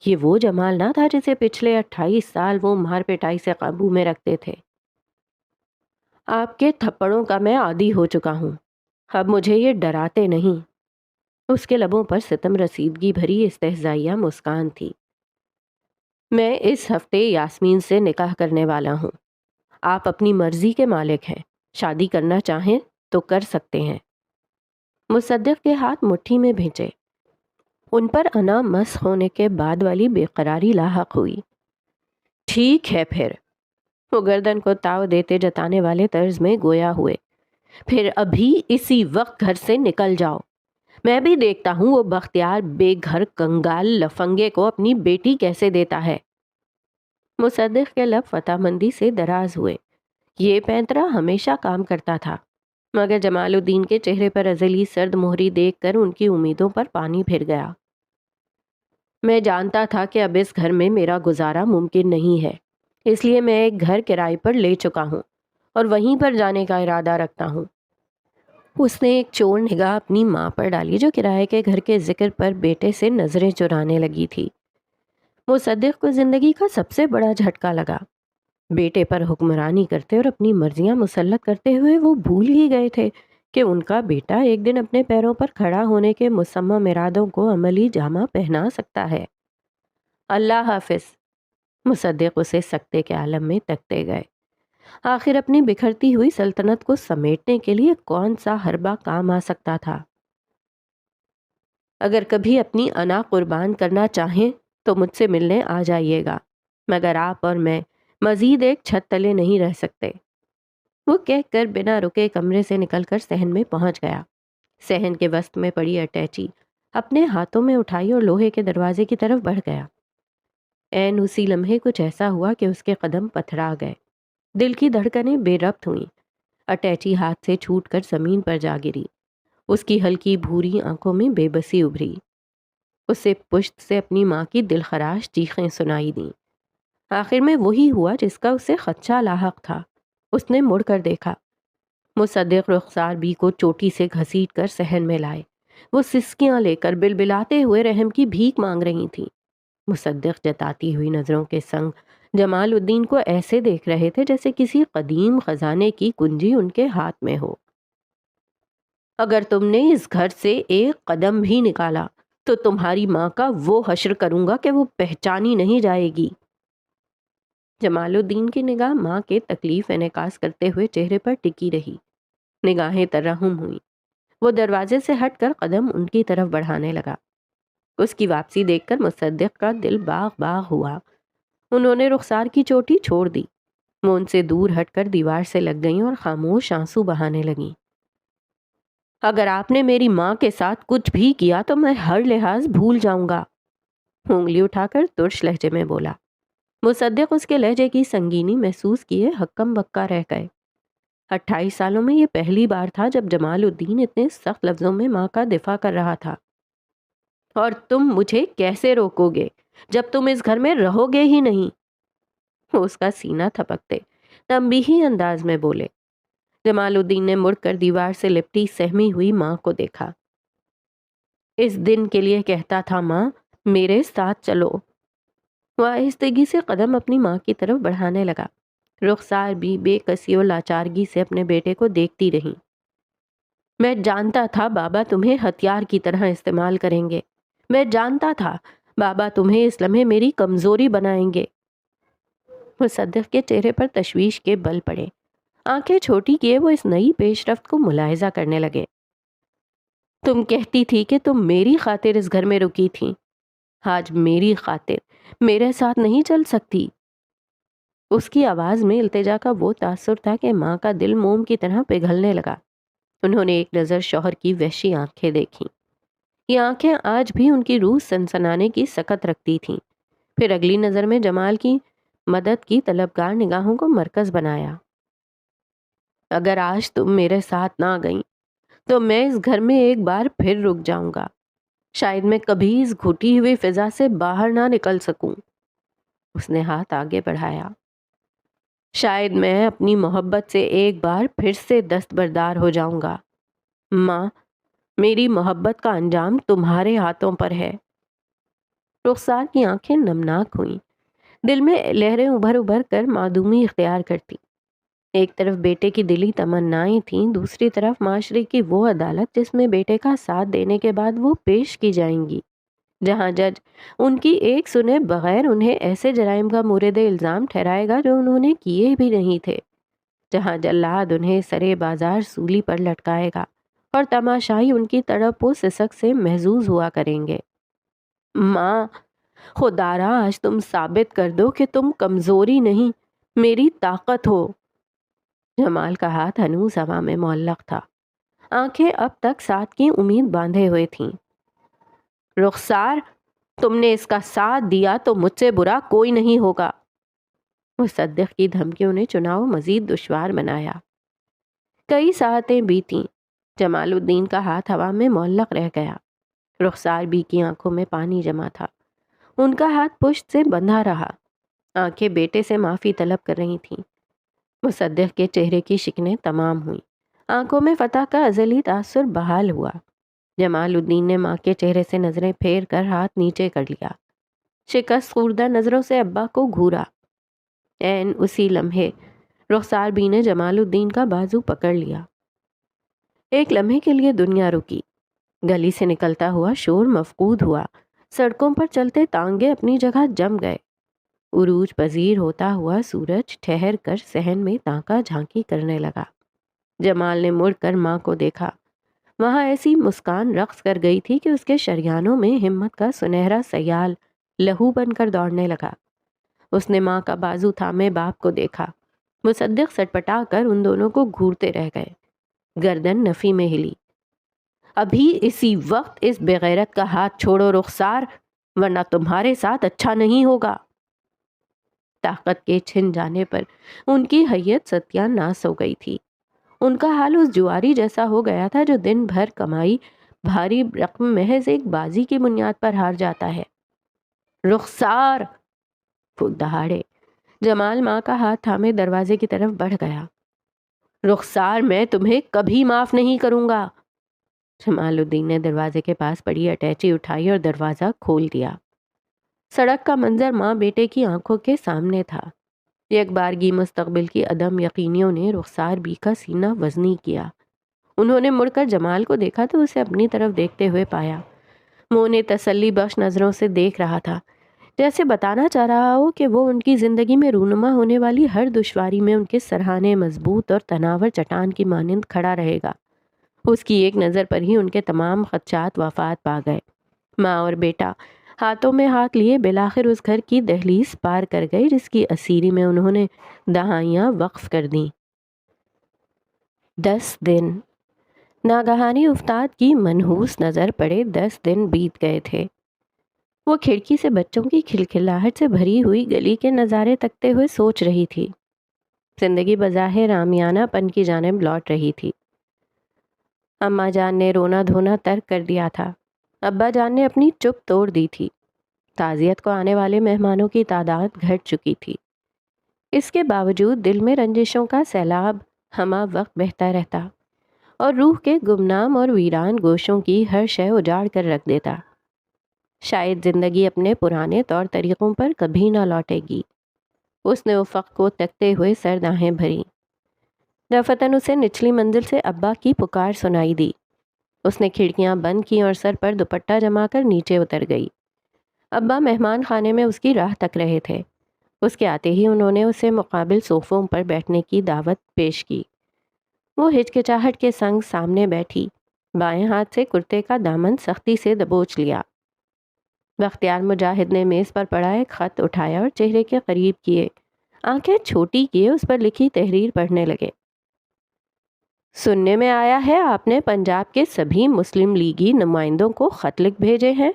یہ وہ جمال نہ تھا جسے پچھلے 28 سال وہ مار پٹائی سے قابو میں رکھتے تھے۔ آپ کے تھپڑوں کا میں عادی ہو چکا ہوں، اب مجھے یہ ڈراتے نہیں۔ اس کے لبوں پر ستم رسیدگی بھری استہزائیہ مسکان تھی۔ میں اس ہفتے یاسمین سے نکاح کرنے والا ہوں۔ آپ اپنی مرضی کے مالک ہیں، شادی کرنا چاہیں تو کر سکتے ہیں۔ مصدق کے ہاتھ مٹھی میں بھیجے۔ ان پر انا مسخ ہونے کے بعد والی بے قراری لاحق ہوئی۔ ٹھیک ہے پھر، وہ گردن کو تاؤ دیتے جتانے والے طرز میں گویا ہوئے، پھر ابھی اسی وقت گھر سے نکل جاؤ۔ میں بھی دیکھتا ہوں وہ بختیار بے گھر کنگال لفنگے کو اپنی بیٹی کیسے دیتا ہے۔ مصدق کے لب فتح مندی سے دراز ہوئے۔ یہ پینترا ہمیشہ کام کرتا تھا، مگر جمال الدین کے چہرے پر ازلی سرد مہری دیکھ کر ان کی امیدوں پر پانی پھر گیا۔ میں جانتا تھا کہ اب اس گھر میں میرا گزارا ممکن نہیں ہے، اس لیے میں ایک گھر کرائے پر لے چکا ہوں اور وہیں پر جانے کا ارادہ رکھتا ہوں۔ اس نے ایک چور نگاہ اپنی ماں پر ڈالی جو کرائے کے گھر کے ذکر پر بیٹے سے نظریں چرانے لگی تھی۔ مصدق کو زندگی کا سب سے بڑا جھٹکا لگا۔ بیٹے پر حکمرانی کرتے اور اپنی مرضیاں مسلط کرتے ہوئے وہ بھول ہی گئے تھے کہ ان کا بیٹا ایک دن اپنے پیروں پر کھڑا ہونے کے مصمم ارادوں کو عملی جامہ پہنا سکتا ہے۔ اللہ حافظ۔ مصدق اسے سکتے کے عالم میں تکتے گئے۔ آخر اپنی بکھرتی ہوئی سلطنت کو سمیٹنے کے لیے کون سا حربہ کام آ سکتا تھا؟ اگر کبھی اپنی انا قربان کرنا چاہیں تو مجھ سے ملنے آ جائیے گا، مگر آپ اور میں مزید ایک چھت تلے نہیں رہ سکتے۔ وہ کہہ کر بنا رکے کمرے سے نکل کر صحن میں پہنچ گیا۔ صحن کے وسط میں پڑی اٹیچی اپنے ہاتھوں میں اٹھائی اور لوہے کے دروازے کی طرف بڑھ گیا۔ عین اسی لمحے کچھ ایسا ہوا کہ اس کے قدم پتھرا گئے، دل کی دھڑکنیں بے ربط ہوئیں۔ اٹیچی ہاتھ سے چھوٹ کر زمین پر جا گری۔ اس کی ہلکی بھوری آنکھوں میں بے بسی ابھری۔ اسے پشت سے اپنی ماں کی دل خراش چیخیں سنائی دیں۔ آخر میں وہی ہوا جس کا اسے خدشہ لاحق تھا۔ اس نے مڑ کر دیکھا۔ مصدق رخسار بی کو چوٹی سے گھسیٹ کر صحن میں لائے۔ وہ سسکیاں لے کر بلبلاتے ہوئے رحم کی بھیک مانگ رہی تھیں۔ مصدق جتاتی ہوئی نظروں کے سنگ جمال الدین کو ایسے دیکھ رہے تھے جیسے کسی قدیم خزانے کی کنجی ان کے ہاتھ میں ہو۔ اگر تم نے اس گھر سے ایک قدم بھی نکالا تو تمہاری ماں کا وہ حشر کروں گا کہ وہ پہچانی نہیں جائے گی۔ جمال الدین کی نگاہ ماں کے تکلیف انعکاس کرتے ہوئے چہرے پر ٹکی رہی۔ نگاہیں ترحم ہوئیں۔ وہ دروازے سے ہٹ کر قدم ان کی طرف بڑھانے لگا۔ اس کی واپسی دیکھ کر مصدق کا دل باغ باغ ہوا۔ انہوں نے رخسار کی چوٹی چھوڑ دی۔ وہ ان سے دور ہٹ کر دیوار سے لگ گئیں اور خاموش آنسو بہانے لگیں۔ اگر آپ نے میری ماں کے ساتھ کچھ بھی کیا تو میں ہر لحاظ بھول جاؤں گا، انگلی اٹھا کر ترش لہجے میں بولا۔ مصدق اس کے لہجے کی سنگینی محسوس کیے ہکم بکا رہ گئے۔ 28 سالوں میں یہ پہلی بار تھا جب جمال الدین اتنے سخت لفظوں میں ماں کا دفاع کر رہا تھا۔ اور تم مجھے کیسے روکو گے جب تم اس گھر میں رہو گے ہی نہیں؟ وہ اس کا سینہ تھپکتے تنبیہی انداز میں بولے۔ جمال الدین نے مڑ کر دیوار سے لپٹی سہمی ہوئی ماں کو دیکھا۔ اس دن کے لیے کہتا تھا ماں، میرے ساتھ چلو۔ وہ آہستگی سے قدم اپنی ماں کی طرف بڑھانے لگا۔ رخسار بھی بے کسی و لاچارگی سے اپنے بیٹے کو دیکھتی رہی۔ میں جانتا تھا بابا تمہیں ہتھیار کی طرح استعمال کریں گے۔ میں جانتا تھا بابا تمہیں اس لمحے میری کمزوری بنائیں گے۔ مصدق کے چہرے پر تشویش کے بل پڑے۔ آنکھیں چھوٹی کیے وہ اس نئی پیش رفت کو ملاحظہ کرنے لگے۔ تم کہتی تھی کہ تم میری خاطر اس گھر میں رکی تھی، آج میری خاطر میرے ساتھ نہیں چل سکتی۔ اس کی آواز میں التجا کا وہ تاثر تھا کہ ماں کا دل موم کی طرح پگھلنے لگا۔ انہوں نے ایک نظر شوہر کی وحشی آنکھیں دیکھیں۔ یہ آنکھیں آج بھی ان کی روح سنسنانے کی سکت رکھتی تھیں۔ پھر اگلی نظر میں جمال کی مدد کی طلبگار نگاہوں کو مرکز بنایا۔ اگر آج تم میرے ساتھ نہ گئیں تو میں اس گھر میں ایک بار پھر رک جاؤں گا۔ شاید میں کبھی اس گھٹی ہوئی فضا سے باہر نہ نکل سکوں۔ اس نے ہاتھ آگے بڑھایا۔ شاید میں اپنی محبت سے ایک بار پھر سے دستبردار ہو جاؤں گا۔ ماں، میری محبت کا انجام تمہارے ہاتھوں پر ہے۔ رخسار کی آنکھیں نمناک ہوئیں۔ دل میں لہریں ابھر ابھر کر معدومی اختیار کرتی۔ ایک طرف بیٹے کی دلی تمنائیں تھیں، دوسری طرف معاشرے کی وہ عدالت جس میں بیٹے کا ساتھ دینے کے بعد وہ پیش کی جائیں گی، جہاں جج ان کی ایک سنے بغیر انہیں ایسے جرائم کا مورد الزام ٹھہرائے گا جو انہوں نے کیے بھی نہیں تھے، جہاں جلاد انہیں سرے بازار سولی پر لٹکائے گا اور تماشائی ان کی تڑپ و سسک سے محظوظ ہوا کریں گے۔ ماں، خدارا آج تم ثابت کر دو کہ تم کمزوری نہیں، میری طاقت ہو۔ جمال کا ہاتھ ہنوز ہوا میں معلق تھا۔ آنکھیں اب تک ساتھ کی امید باندھے ہوئے تھیں۔ رخسار، تم نے اس کا ساتھ دیا تو مجھ سے برا کوئی نہیں ہوگا۔ مصدق کی دھمکیوں نے چناؤ مزید دشوار بنایا۔ کئی ساعتیں بیتیں۔ جمال الدین کا ہاتھ ہوا میں معلق رہ گیا۔ رخسار بی کی آنکھوں میں پانی جمع تھا۔ ان کا ہاتھ پشت سے بندھا رہا۔ آنکھیں بیٹے سے معافی طلب کر رہی تھیں۔ مصدق کے چہرے کی شکنیں تمام ہوئیں، آنکھوں میں فتح کا ازلی تاثر بحال ہوا۔ جمال الدین نے ماں کے چہرے سے نظریں پھیر کر ہاتھ نیچے کر لیا، شکست خوردہ نظروں سے ابا کو گھورا۔ عین اسی لمحے رخسار بی نے جمال الدین کا بازو پکڑ لیا۔ ایک لمحے کے لیے دنیا رکی، گلی سے نکلتا ہوا شور مفقود ہوا، سڑکوں پر چلتے تانگے اپنی جگہ جم گئے۔ عروج پذیر ہوتا ہوا سورج ٹھہر کر صحن میں تانکا جھانکی کرنے لگا۔ جمال نے مڑ کر ماں کو دیکھا، وہاں ایسی مسکان رقص کر گئی تھی کہ اس کے شریانوں میں ہمت کا سنہرا سیال لہو بن کر دوڑنے لگا۔ اس نے ماں کا بازو تھامے باپ کو دیکھا، مصدق سٹپٹا کر ان دونوں کو گھورتے رہ گئے۔ گردن نفی میں ہلی۔ ابھی اسی وقت اس بغیرت کا ہاتھ چھوڑو رخسار، ورنہ تمہارے ساتھ اچھا نہیں ہوگا۔ طاقت کے چھن جانے پر ان کی حیت ستیہ ناس ہو گئی تھی۔ ان کا حال اس جواری جیسا ہو گیا تھا جو دن بھر کمائی بھاری رقم محض ایک بازی کی بنیاد پر ہار جاتا ہے۔ رخسار! پھوٹ دہاڑے جمال ماں کا ہاتھ تھامے دروازے کی طرف بڑھ گیا۔ رخسار، میں تمہیں کبھی معاف نہیں کروں گا۔ جمال الدین نے دروازے کے پاس پڑی اٹیچی اٹھائی اور دروازہ کھول دیا۔ سڑک کا منظر ماں بیٹے کی آنکھوں کے سامنے تھا۔ یک بارگی مستقبل کی عدم یقینیوں نے رخسار بی کا سینہ وزنی کیا۔ انہوں نے مڑ کر جمال کو دیکھا تو اسے اپنی طرف دیکھتے ہوئے پایا۔ وہ انہیں تسلی بخش نظروں سے دیکھ رہا تھا، جیسے بتانا چاہ رہا ہو کہ وہ ان کی زندگی میں رونما ہونے والی ہر دشواری میں ان کے سرہانے مضبوط اور تناور چٹان کی مانند کھڑا رہے گا۔ اس کی ایک نظر پر ہی ان کے تمام خدشات وفات پا گئے۔ ماں اور بیٹا ہاتھوں میں ہاتھ لیے بالآخر اس گھر کی دہلیز پار کر گئے جس کی اسیری میں انہوں نے دہائیاں وقف کر دیں۔ 10 دن ناگہانی افتاد کی منحوس نظر پڑے 10 دن بیت گئے تھے۔ وہ کھڑکی سے بچوں کی کھلکھلاہٹ سے بھری ہوئی گلی کے نظارے تکتے ہوئے سوچ رہی تھی۔ زندگی بظاہر عامیانہ پن کی جانب لوٹ رہی تھی۔ اماں جان نے رونا دھونا ترک کر دیا تھا، ابا جان نے اپنی چپ توڑ دی تھی، تعزیت کو آنے والے مہمانوں کی تعداد گھٹ چکی تھی۔ اس کے باوجود دل میں رنجشوں کا سیلاب ہمہ وقت بہتا رہتا اور روح کے گمنام اور ویران گوشوں کی ہر شے اجاڑ کر رکھ دیتا۔ شاید زندگی اپنے پرانے طور طریقوں پر کبھی نہ لوٹے گی۔ اس نے افق کو تکتے ہوئے سرد آہیں بھری۔ رفتاً اسے نچلی منزل سے ابا کی پکار سنائی دی۔ اس نے کھڑکیاں بند کی اور سر پر دوپٹہ جما کر نیچے اتر گئی۔ ابا مہمان خانے میں اس کی راہ تک رہے تھے۔ اس کے آتے ہی انہوں نے اسے مقابل صوفوں پر بیٹھنے کی دعوت پیش کی۔ وہ ہچکچاہٹ کے سنگ سامنے بیٹھی، بائیں ہاتھ سے کرتے کا دامن سختی سے دبوچ لیا۔ بختیار مجاہد نے میز پر پڑا ایک خط اٹھایا اور چہرے کے قریب کیے، آنکھیں چھوٹی کیے اس پر لکھی تحریر پڑھنے لگے۔ سننے میں آیا ہے آپ نے پنجاب کے سبھی مسلم لیگی نمائندوں کو خط لکھ بھیجے ہیں۔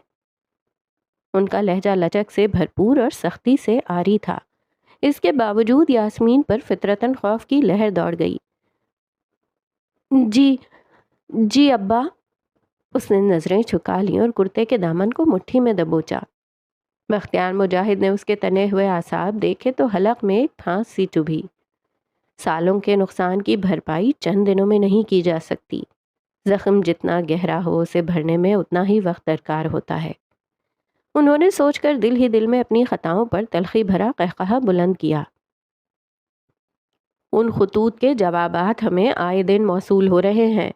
ان کا لہجہ لچک سے بھرپور اور سختی سے عاری تھا۔ اس کے باوجود یاسمین پر فطرتاً خوف کی لہر دوڑ گئی۔ جی ابا۔ اس نے نظریں جھکا لیں اور کرتے کے دامن کو مٹھی میں دبوچا۔ بختیار مجاہد نے اس کے تنے ہوئے اعصاب دیکھے تو حلق میں ایک پھانس سی چبھی۔ سالوں کے نقصان کی بھرپائی چند دنوں میں نہیں کی جا سکتی۔ زخم جتنا گہرا ہو اسے بھرنے میں اتنا ہی وقت درکار ہوتا ہے۔ انہوں نے سوچ کر دل ہی دل میں اپنی خطاؤں پر تلخی بھرا قہقہہ بلند کیا۔ ان خطوط کے جوابات ہمیں آئے دن موصول ہو رہے ہیں۔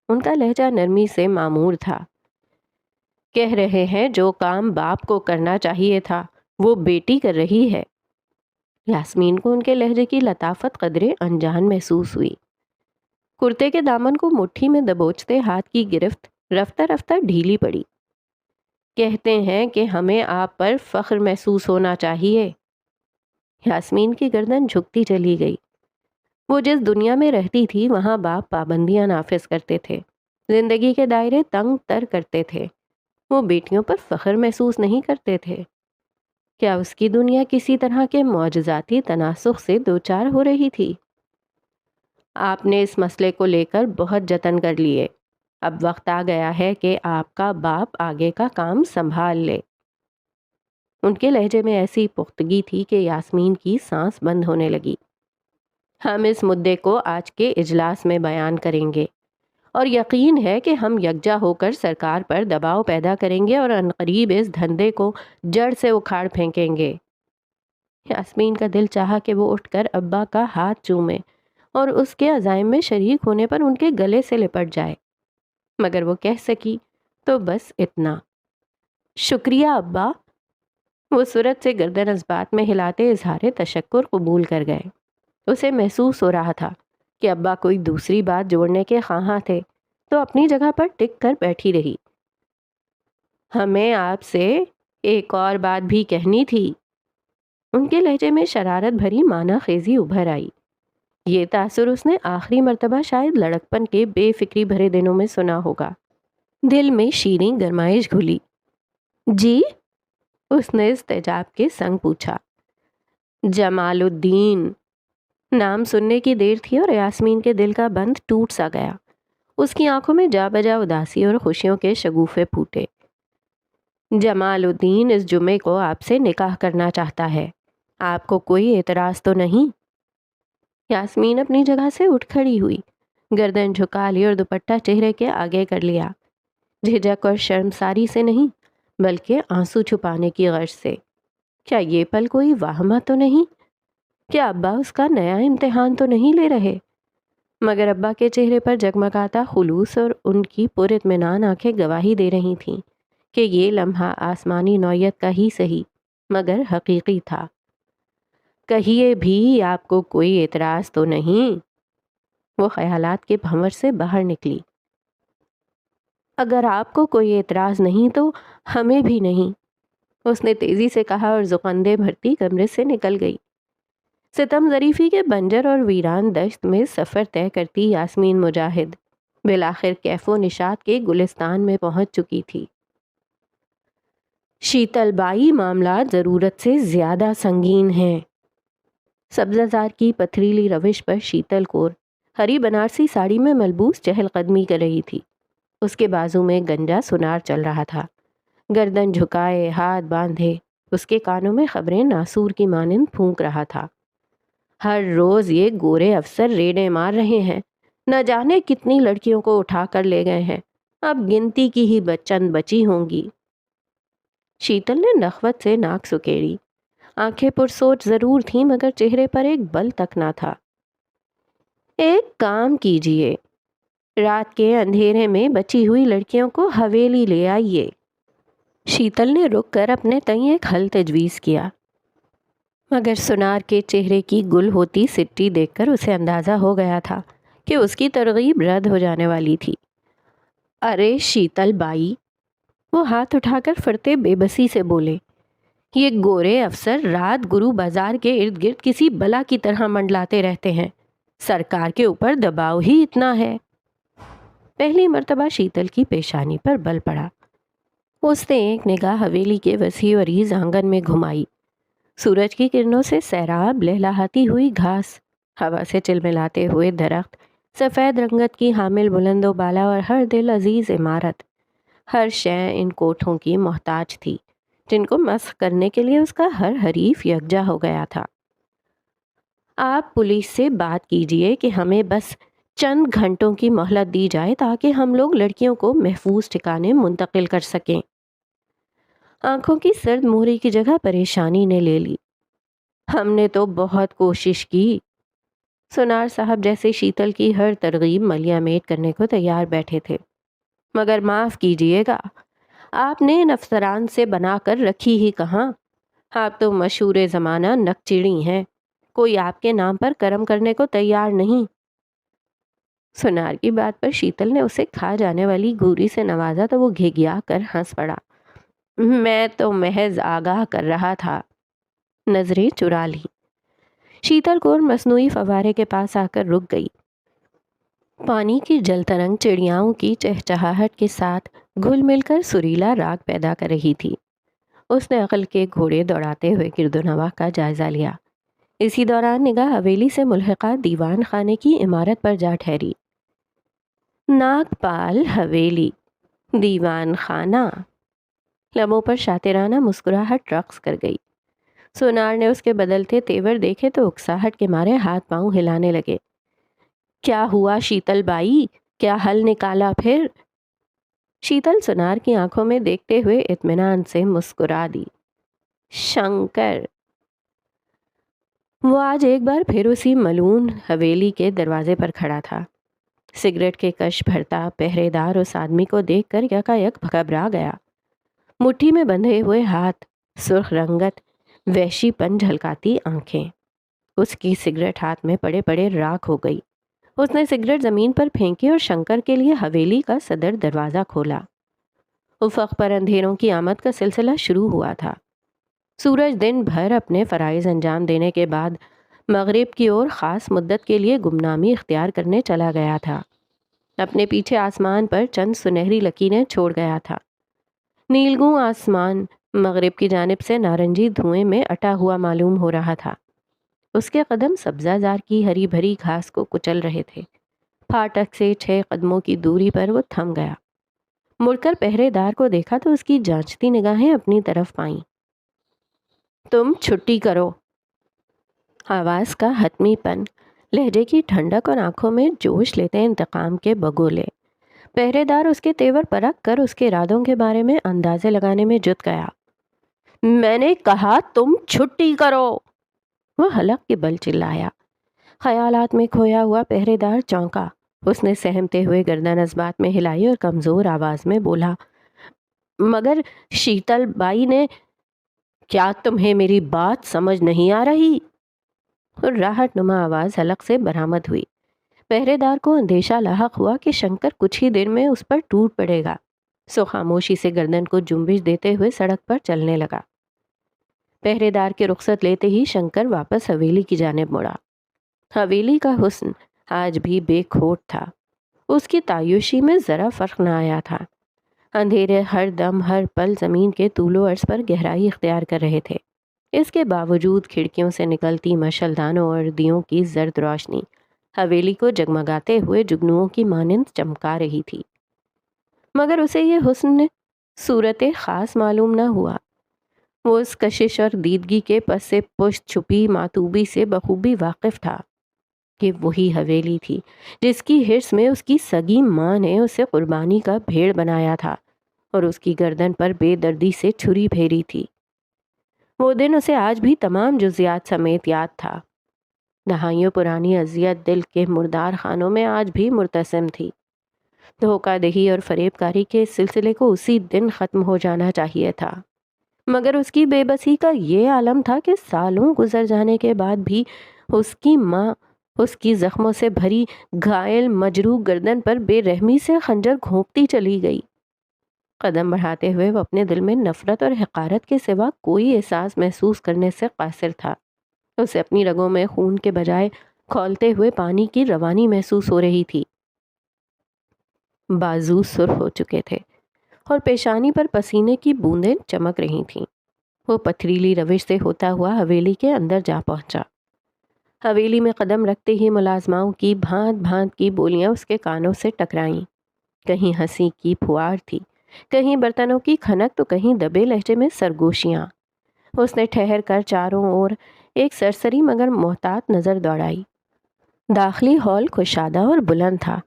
ان کا لہجہ نرمی سے معمور تھا۔ کہہ رہے ہیں جو کام باپ کو کرنا چاہیے تھا وہ بیٹی کر رہی ہے۔ یاسمین کو ان کے لہجے کی لطافت قدرے انجان محسوس ہوئی۔ کرتے کے دامن کو مٹھی میں دبوچتے ہاتھ کی گرفت رفتہ رفتہ ڈھیلی پڑی۔ کہتے ہیں کہ ہمیں آپ پر فخر محسوس ہونا چاہیے۔ یاسمین کی گردن جھکتی چلی گئی۔ وہ جس دنیا میں رہتی تھی وہاں باپ پابندیاں نافذ کرتے تھے، زندگی کے دائرے تنگ تر کرتے تھے۔ وہ بیٹیوں پر فخر محسوس نہیں کرتے تھے۔ کیا اس کی دنیا کسی طرح کے معجزاتی تناسخ سے دوچار ہو رہی تھی؟ آپ نے اس مسئلے کو لے کر بہت جتن کر لیے، اب وقت آ گیا ہے کہ آپ کا باپ آگے کا کام سنبھال لے۔ ان کے لہجے میں ایسی پختگی تھی کہ یاسمین کی سانس بند ہونے لگی۔ ہم اس مدعے کو آج کے اجلاس میں بیان کریں گے اور یقین ہے کہ ہم یکجا ہو کر سرکار پر دباؤ پیدا کریں گے اور عنقریب اس دھندے کو جڑ سے اکھاڑ پھینکیں گے۔ یاسمین کا دل چاہا کہ وہ اٹھ کر ابا کا ہاتھ چومے اور اس کے عزائم میں شریک ہونے پر ان کے گلے سے لپٹ جائے، مگر وہ کہہ سکی تو بس اتنا، شکریہ ابا۔ وہ سرعت سے گردن اس بات میں ہلاتے اظہار تشکر قبول کر گئے۔ اسے محسوس ہو رہا تھا کہ ابا کوئی دوسری بات جوڑنے کے خواہاں تھے تو اپنی جگہ پر ٹک کر بیٹھی رہی۔ ہمیں آپ سے ایک اور بات بھی کہنی تھی۔ ان کے لہجے میں شرارت بھری معنی خیزی ابھر آئی۔ یہ تاثر اس نے آخری مرتبہ شاید لڑکپن کے بے فکری بھرے دنوں میں سنا ہوگا۔ دل میں شیریں گرمائش گھلی۔ جی؟ اس نے استعجاب کے سنگ پوچھا۔ جمال الدین۔ نام سننے کی دیر تھی اور یاسمین کے دل کا بند ٹوٹ سا گیا۔ اس کی آنکھوں میں جا بجا اداسی اور خوشیوں کے شگوفے پھوٹے۔ جمال الدین اس جمعے کو آپ سے نکاح کرنا چاہتا ہے، آپ کو کوئی اعتراض تو نہیں؟ یاسمین اپنی جگہ سے اٹھ کھڑی ہوئی، گردن جھکا لی اور دوپٹہ چہرے کے آگے کر لیا، جھجک اور شرمساری سے نہیں بلکہ آنسو چھپانے کی غرض سے۔ کیا یہ پل کوئی واہمہ تو نہیں؟ کیا ابا اس کا نیا امتحان تو نہیں لے رہے؟ مگر ابا کے چہرے پر جگمگاتا خلوص اور ان کی پر اطمینان آنکھیں گواہی دے رہی تھیں کہ یہ لمحہ آسمانی نوعیت کا ہی صحیح مگر حقیقی تھا۔ کہیے بھی، آپ کو کوئی اعتراض تو نہیں؟ وہ خیالات کے بھنور سے باہر نکلی۔ اگر آپ کو کوئی اعتراض نہیں تو ہمیں بھی نہیں، اس نے تیزی سے کہا اور زقندے بھرتی کمرے سے نکل گئی۔ ستم ظریفی کے بنجر اور ویران دشت میں سفر طے کرتی یاسمین مجاہد بالآخر کیف و نشاط کے گلستان میں پہنچ چکی تھی۔ شیتل بائی، معاملات ضرورت سے زیادہ سنگین ہیں۔ سبزہ زار کی پتھریلی روش پر شیتل کور ہری بنارسی ساڑی میں ملبوس چہل قدمی کر رہی تھی۔ اس کے بازو میں گنجا سنار چل رہا تھا، گردن جھکائے، ہاتھ باندھے، اس کے کانوں میں خبریں ناسور کی مانند پھونک رہا تھا۔ ہر روز یہ گورے افسر ریڈیں مار رہے ہیں، نہ جانے کتنی لڑکیوں کو اٹھا کر لے گئے ہیں، اب گنتی کی ہی چند بچی ہوں گی۔ شیتل نے نخوت سے ناک سکیڑی، آنکھیں پرسوچ ضرور تھیں مگر چہرے پر ایک بل تک نہ تھا۔ ایک کام کیجئے، رات کے اندھیرے میں بچی ہوئی لڑکیوں کو حویلی لے آئیے۔ شیتل نے رک کر اپنے تئیں ایک حل تجویز کیا، مگر سنار کے چہرے کی گل ہوتی سٹی دیکھ کر اسے اندازہ ہو گیا تھا کہ اس کی ترغیب رد ہو جانے والی تھی۔ ارے شیتل بائی، وہ ہاتھ اٹھا کر فرتے بے بسی سے بولے، یہ گورے افسر رات گرو بازار کے ارد گرد کسی بلا کی طرح منڈلاتے رہتے ہیں، سرکار کے اوپر دباؤ ہی اتنا ہے۔ پہلی مرتبہ شیتل کی پیشانی پر بل پڑا۔ اس نے ایک نگاہ حویلی کے وسیع و عریض آنگن میں گھمائی۔ سورج کی کرنوں سے سیراب لہلہاتی ہوئی گھاس، ہوا سے چلملاتے ہوئے درخت، سفید رنگت کی حامل بلند و بالا اور ہر دل عزیز عمارت، ہر شے ان کوٹھوں کی محتاج تھی جن کو مسخ کرنے کے لیے اس کا ہر حریف یکجا ہو گیا تھا۔ آپ پولیس سے بات کیجئے کہ ہمیں بس چند گھنٹوں کی مہلت دی جائے تاکہ ہم لوگ لڑکیوں کو محفوظ ٹھکانے منتقل کر سکیں۔ آنکھوں کی سرد مہری کی جگہ پریشانی نے لے لی۔ ہم نے تو بہت کوشش کی۔ سنار صاحب جیسے شیتل کی ہر ترغیب ملیا میٹ کرنے کو تیار بیٹھے تھے، مگر معاف کیجئے گا، آپ نے ان افسران سے بنا کر رکھی ہی کہاں؟ آپ تو مشہور زمانہ نکچڑی ہیں، کوئی آپ کے نام پر کرم کرنے کو تیار نہیں۔ سنار کی بات پر شیتل نے اسے کھا جانے والی گوری سے نوازا تو وہ گھگیا کر ہنس پڑا۔ میں تو محض آگاہ کر رہا تھا۔ نظریں چرا لی۔ شیتل کور مصنوعی فوارے کے پاس آ کر رک گئی۔ پانی کی جل ترنگ چڑیاؤں کی چہچہاہٹ کے ساتھ گھل مل کر سریلا راگ پیدا کر رہی تھی۔ اس نے عقل کے گھوڑے دوڑاتے ہوئے گرد و نواح کا جائزہ لیا۔ اسی دوران نگاہ حویلی سے ملحقہ دیوان خانے کی عمارت پر جا ٹھہری۔ ناگپال حویلی، دیوان خانہ، لبوں پر شاطرانہ مسکراہٹ رقص کر گئی۔ سونار نے اس کے بدلتے تیور دیکھے تو اکساہٹ کے مارے ہاتھ پاؤں ہلانے لگے۔ کیا ہوا شیتل بائی؟ کیا حل نکالا پھر؟ شیتل سونار کی آنکھوں میں دیکھتے ہوئے اطمینان سے مسکرا دی۔ شنکر۔ وہ آج ایک بار پھر اسی ملعون حویلی کے دروازے پر کھڑا تھا۔ سگریٹ کے کش بھرتا پہرے دار اس آدمی کو دیکھ کر یکایک گھبرا گیا۔ مٹھی میں بندھے ہوئے ہاتھ، سرخ رنگت، وحشی پن جھلکاتی آنکھیں۔ اس کی سگریٹ ہاتھ میں پڑے پڑے راکھ ہو گئی۔ اس نے سگریٹ زمین پر پھینکی اور شنکر کے لیے حویلی کا صدر دروازہ کھولا۔ افق پر اندھیروں کی آمد کا سلسلہ شروع ہوا تھا۔ سورج دن بھر اپنے فرائض انجام دینے کے بعد مغرب کی اور خاص مدت کے لیے گمنامی اختیار کرنے چلا گیا تھا۔ اپنے پیچھے آسمان پر چند سنہری لکیریں چھوڑ گیا تھا۔ نیلگوں آسمان مغرب کی جانب سے نارنجی دھوئیں میں اٹا ہوا معلوم ہو رہا تھا۔ اس کے قدم سبزہ زار کی ہری بھری گھاس کو کچل رہے تھے۔ پھاٹک سے 6 قدموں کی دوری پر وہ تھم گیا۔ مڑ کر پہرے دار کو دیکھا تو اس کی جانچتی نگاہیں اپنی طرف پائیں۔ تم چھٹی کرو۔ آواز کا حتمی پن، لہجے کی ٹھنڈک اور آنکھوں میں جوش لیتے انتقام کے بگولے۔ پہرے دار اس کے تیور پرکھ کر اس کے ارادوں کے بارے میں اندازے لگانے میں جت گیا۔ میں نے کہا تم چھٹی کرو، وہ حلق کے بل چلایا۔ خیالات میں کھویا ہوا پہرے دار چونکا۔ اس نے سہمتے ہوئے گردن اس بات میں ہلائی اور کمزور آواز میں بولا، مگر شیتل بائی نے… کیا تمہیں میری بات سمجھ نہیں آ رہی؟ اور راہٹ نما آواز حلق سے برآمد ہوئی۔ پہرے دار کو اندیشہ لاحق ہوا کہ شنکر کچھ ہی دیر میں اس پر ٹوٹ پڑے گا، سو خاموشی سے گردن کو جنبش دیتے ہوئے سڑک پر چلنے لگا۔ پہرے دار کے رخصت لیتے ہی شنکر واپس حویلی کی جانب مڑا۔ حویلی کا حسن آج بھی بے کھوٹ تھا۔ اس کی تعیشی میں ذرا فرق نہ آیا تھا۔ اندھیرے ہر دم ہر پل زمین کے طول و عرض پر گہرائی اختیار کر رہے تھے۔ اس کے باوجود کھڑکیوں سے نکلتی مشعل دانوں اور دیوں کی زرد روشنی حویلی کو جگمگاتے ہوئے جگنوؤں کی مانند چمکا رہی تھی۔ مگر اسے یہ حسن صورت خاص معلوم نہ ہوا۔ وہ اس کشش اور دیدگی کے پس سے پشت چھپی ماتوبی سے بخوبی واقف تھا کہ وہی حویلی تھی جس کی حرص میں اس کی سگی ماں نے اسے قربانی کا بھیڑ بنایا تھا اور اس کی گردن پر بے دردی سے چھری پھیری تھی۔ وہ دن اسے آج بھی تمام جزیات سمیت یاد تھا۔ دہائیوں پرانی اذیت دل کے مردار خانوں میں آج بھی مرتسم تھی۔ دھوکہ دہی اور فریب کاری کے سلسلے کو اسی دن ختم ہو جانا چاہیے تھا، مگر اس کی بے بسی کا یہ عالم تھا کہ سالوں گزر جانے کے بعد بھی اس کی ماں اس کی زخموں سے بھری گھائل مجروح گردن پر بے رحمی سے خنجر گھونپتی چلی گئی۔ قدم بڑھاتے ہوئے وہ اپنے دل میں نفرت اور حقارت کے سوا کوئی احساس محسوس کرنے سے قاصر تھا۔ اسے اپنی رگوں میں خون کے بجائے کھولتے ہوئے پانی کی روانی محسوس ہو رہی تھی۔ بازو سرخ ہو چکے تھے اور پیشانی پر پسینے کی بوندیں چمک رہی تھیں۔ وہ پتھریلی روش سے ہوتا ہوا حویلی کے اندر جا پہنچا۔ حویلی میں قدم رکھتے ہی ملازماؤں کی بھانت بھانت کی بولیاں اس کے کانوں سے ٹکرائیں۔ کہیں ہنسی کی پھوار تھی، کہیں برتنوں کی کھنک تو کہیں دبے لہجے میں سرگوشیاں۔ اس نے ٹھہر کر چاروں اور ایک سرسری مگر محتاط نظر دوڑائی۔ داخلی ہال کشادہ اور بلند تھا۔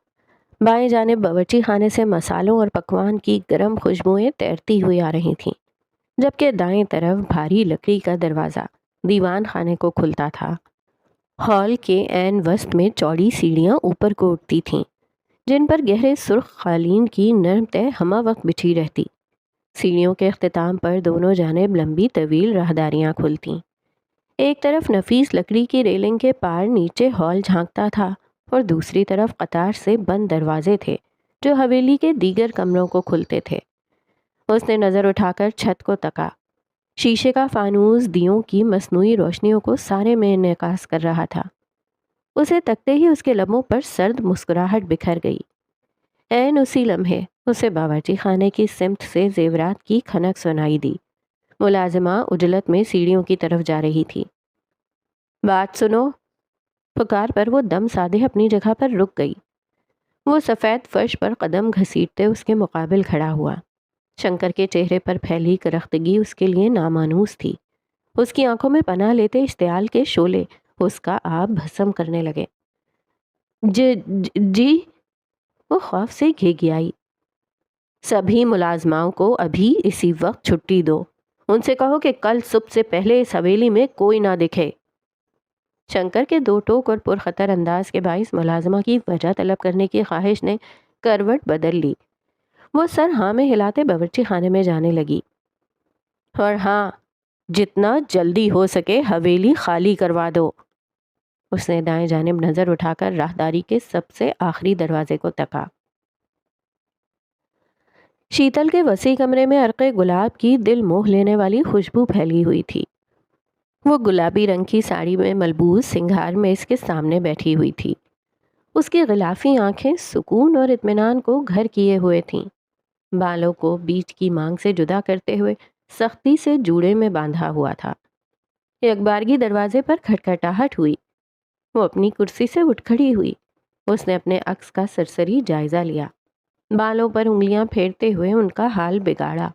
بائیں جانب باورچی خانے سے مسالوں اور پکوان کی گرم خوشبوئیں تیرتی ہوئی آ رہی تھیں، جبکہ دائیں طرف بھاری لکڑی کا دروازہ دیوان خانے کو کھلتا تھا۔ ہال کے عین وسط میں چوڑی سیڑھیاں اوپر کو اٹھتی تھیں، جن پر گہرے سرخ قالین کی نرم تہ ہمہ وقت بچھی رہتی۔ سیڑھیوں کے اختتام پر دونوں جانب لمبی طویل راہداریاں کھلتیں۔ ایک طرف نفیس لکڑی کی ریلنگ کے پار نیچے ہال جھانکتا تھا اور دوسری طرف قطار سے بند دروازے تھے جو حویلی کے دیگر کمروں کو کھلتے تھے۔ اس نے نظر اٹھا کر چھت کو تکا۔ شیشے کا فانوس دیوں کی مصنوعی روشنیوں کو سارے میں انعکاس کر رہا تھا۔ اسے تکتے ہی اس کے لبوں پر سرد مسکراہٹ بکھر گئی۔ عین اسی لمحے اسے باورچی خانے کی سمت سے زیورات کی کھنک سنائی دی۔ ملازمہ عجلت میں سیڑھیوں کی طرف جا رہی تھی۔ بات سنو، پکار پر وہ دم سادے اپنی جگہ پر رک گئی۔ وہ سفید فرش پر قدم گھسیٹتے اس کے مقابل کھڑا ہوا۔ شنکر کے چہرے پر پھیلی کرختگی اس کے لیے نامانوس تھی۔ اس کی آنکھوں میں پناہ لیتے اشتعال کے شعلے اس کا آپ بھسم کرنے لگے۔ جی وہ خوف سے گھگیائی۔ سبھی ملازماؤں کو ابھی اسی وقت چھٹی دو۔ ان سے کہو کہ کل صبح سے پہلے اس حویلی میں کوئی نہ دکھے۔ شنکر کے دو ٹوک اور پرخطر انداز کے باعث ملازمہ کی وجہ طلب کرنے کی خواہش نے کروٹ بدل لی۔ وہ سر ہاں میں ہلاتے باورچی خانے میں جانے لگی۔ اور ہاں، جتنا جلدی ہو سکے حویلی خالی کروا دو۔ اس نے دائیں جانب نظر اٹھا کر راہداری کے سب سے آخری دروازے کو تکا۔ شیتل کے وسیع کمرے میں عرق گلاب کی دل موہ لینے والی خوشبو پھیلی ہوئی تھی۔ وہ گلابی رنگ کی ساڑی میں ملبوس سنگھار میں اس کے سامنے بیٹھی ہوئی تھی۔ اس کی غلافی آنکھیں سکون اور اطمینان کو گھر کیے ہوئے تھیں۔ بالوں کو بیچ کی مانگ سے جدا کرتے ہوئے سختی سے جوڑے میں باندھا ہوا تھا۔ یکبارگی دروازے پر کھٹکھٹاہٹ ہوئی۔ وہ اپنی کرسی سے اٹھ کھڑی ہوئی۔ اس نے اپنے عکس کا سرسری جائزہ لیا۔ بالوں پر انگلیاں پھیرتے ہوئے ان کا حال بگاڑا۔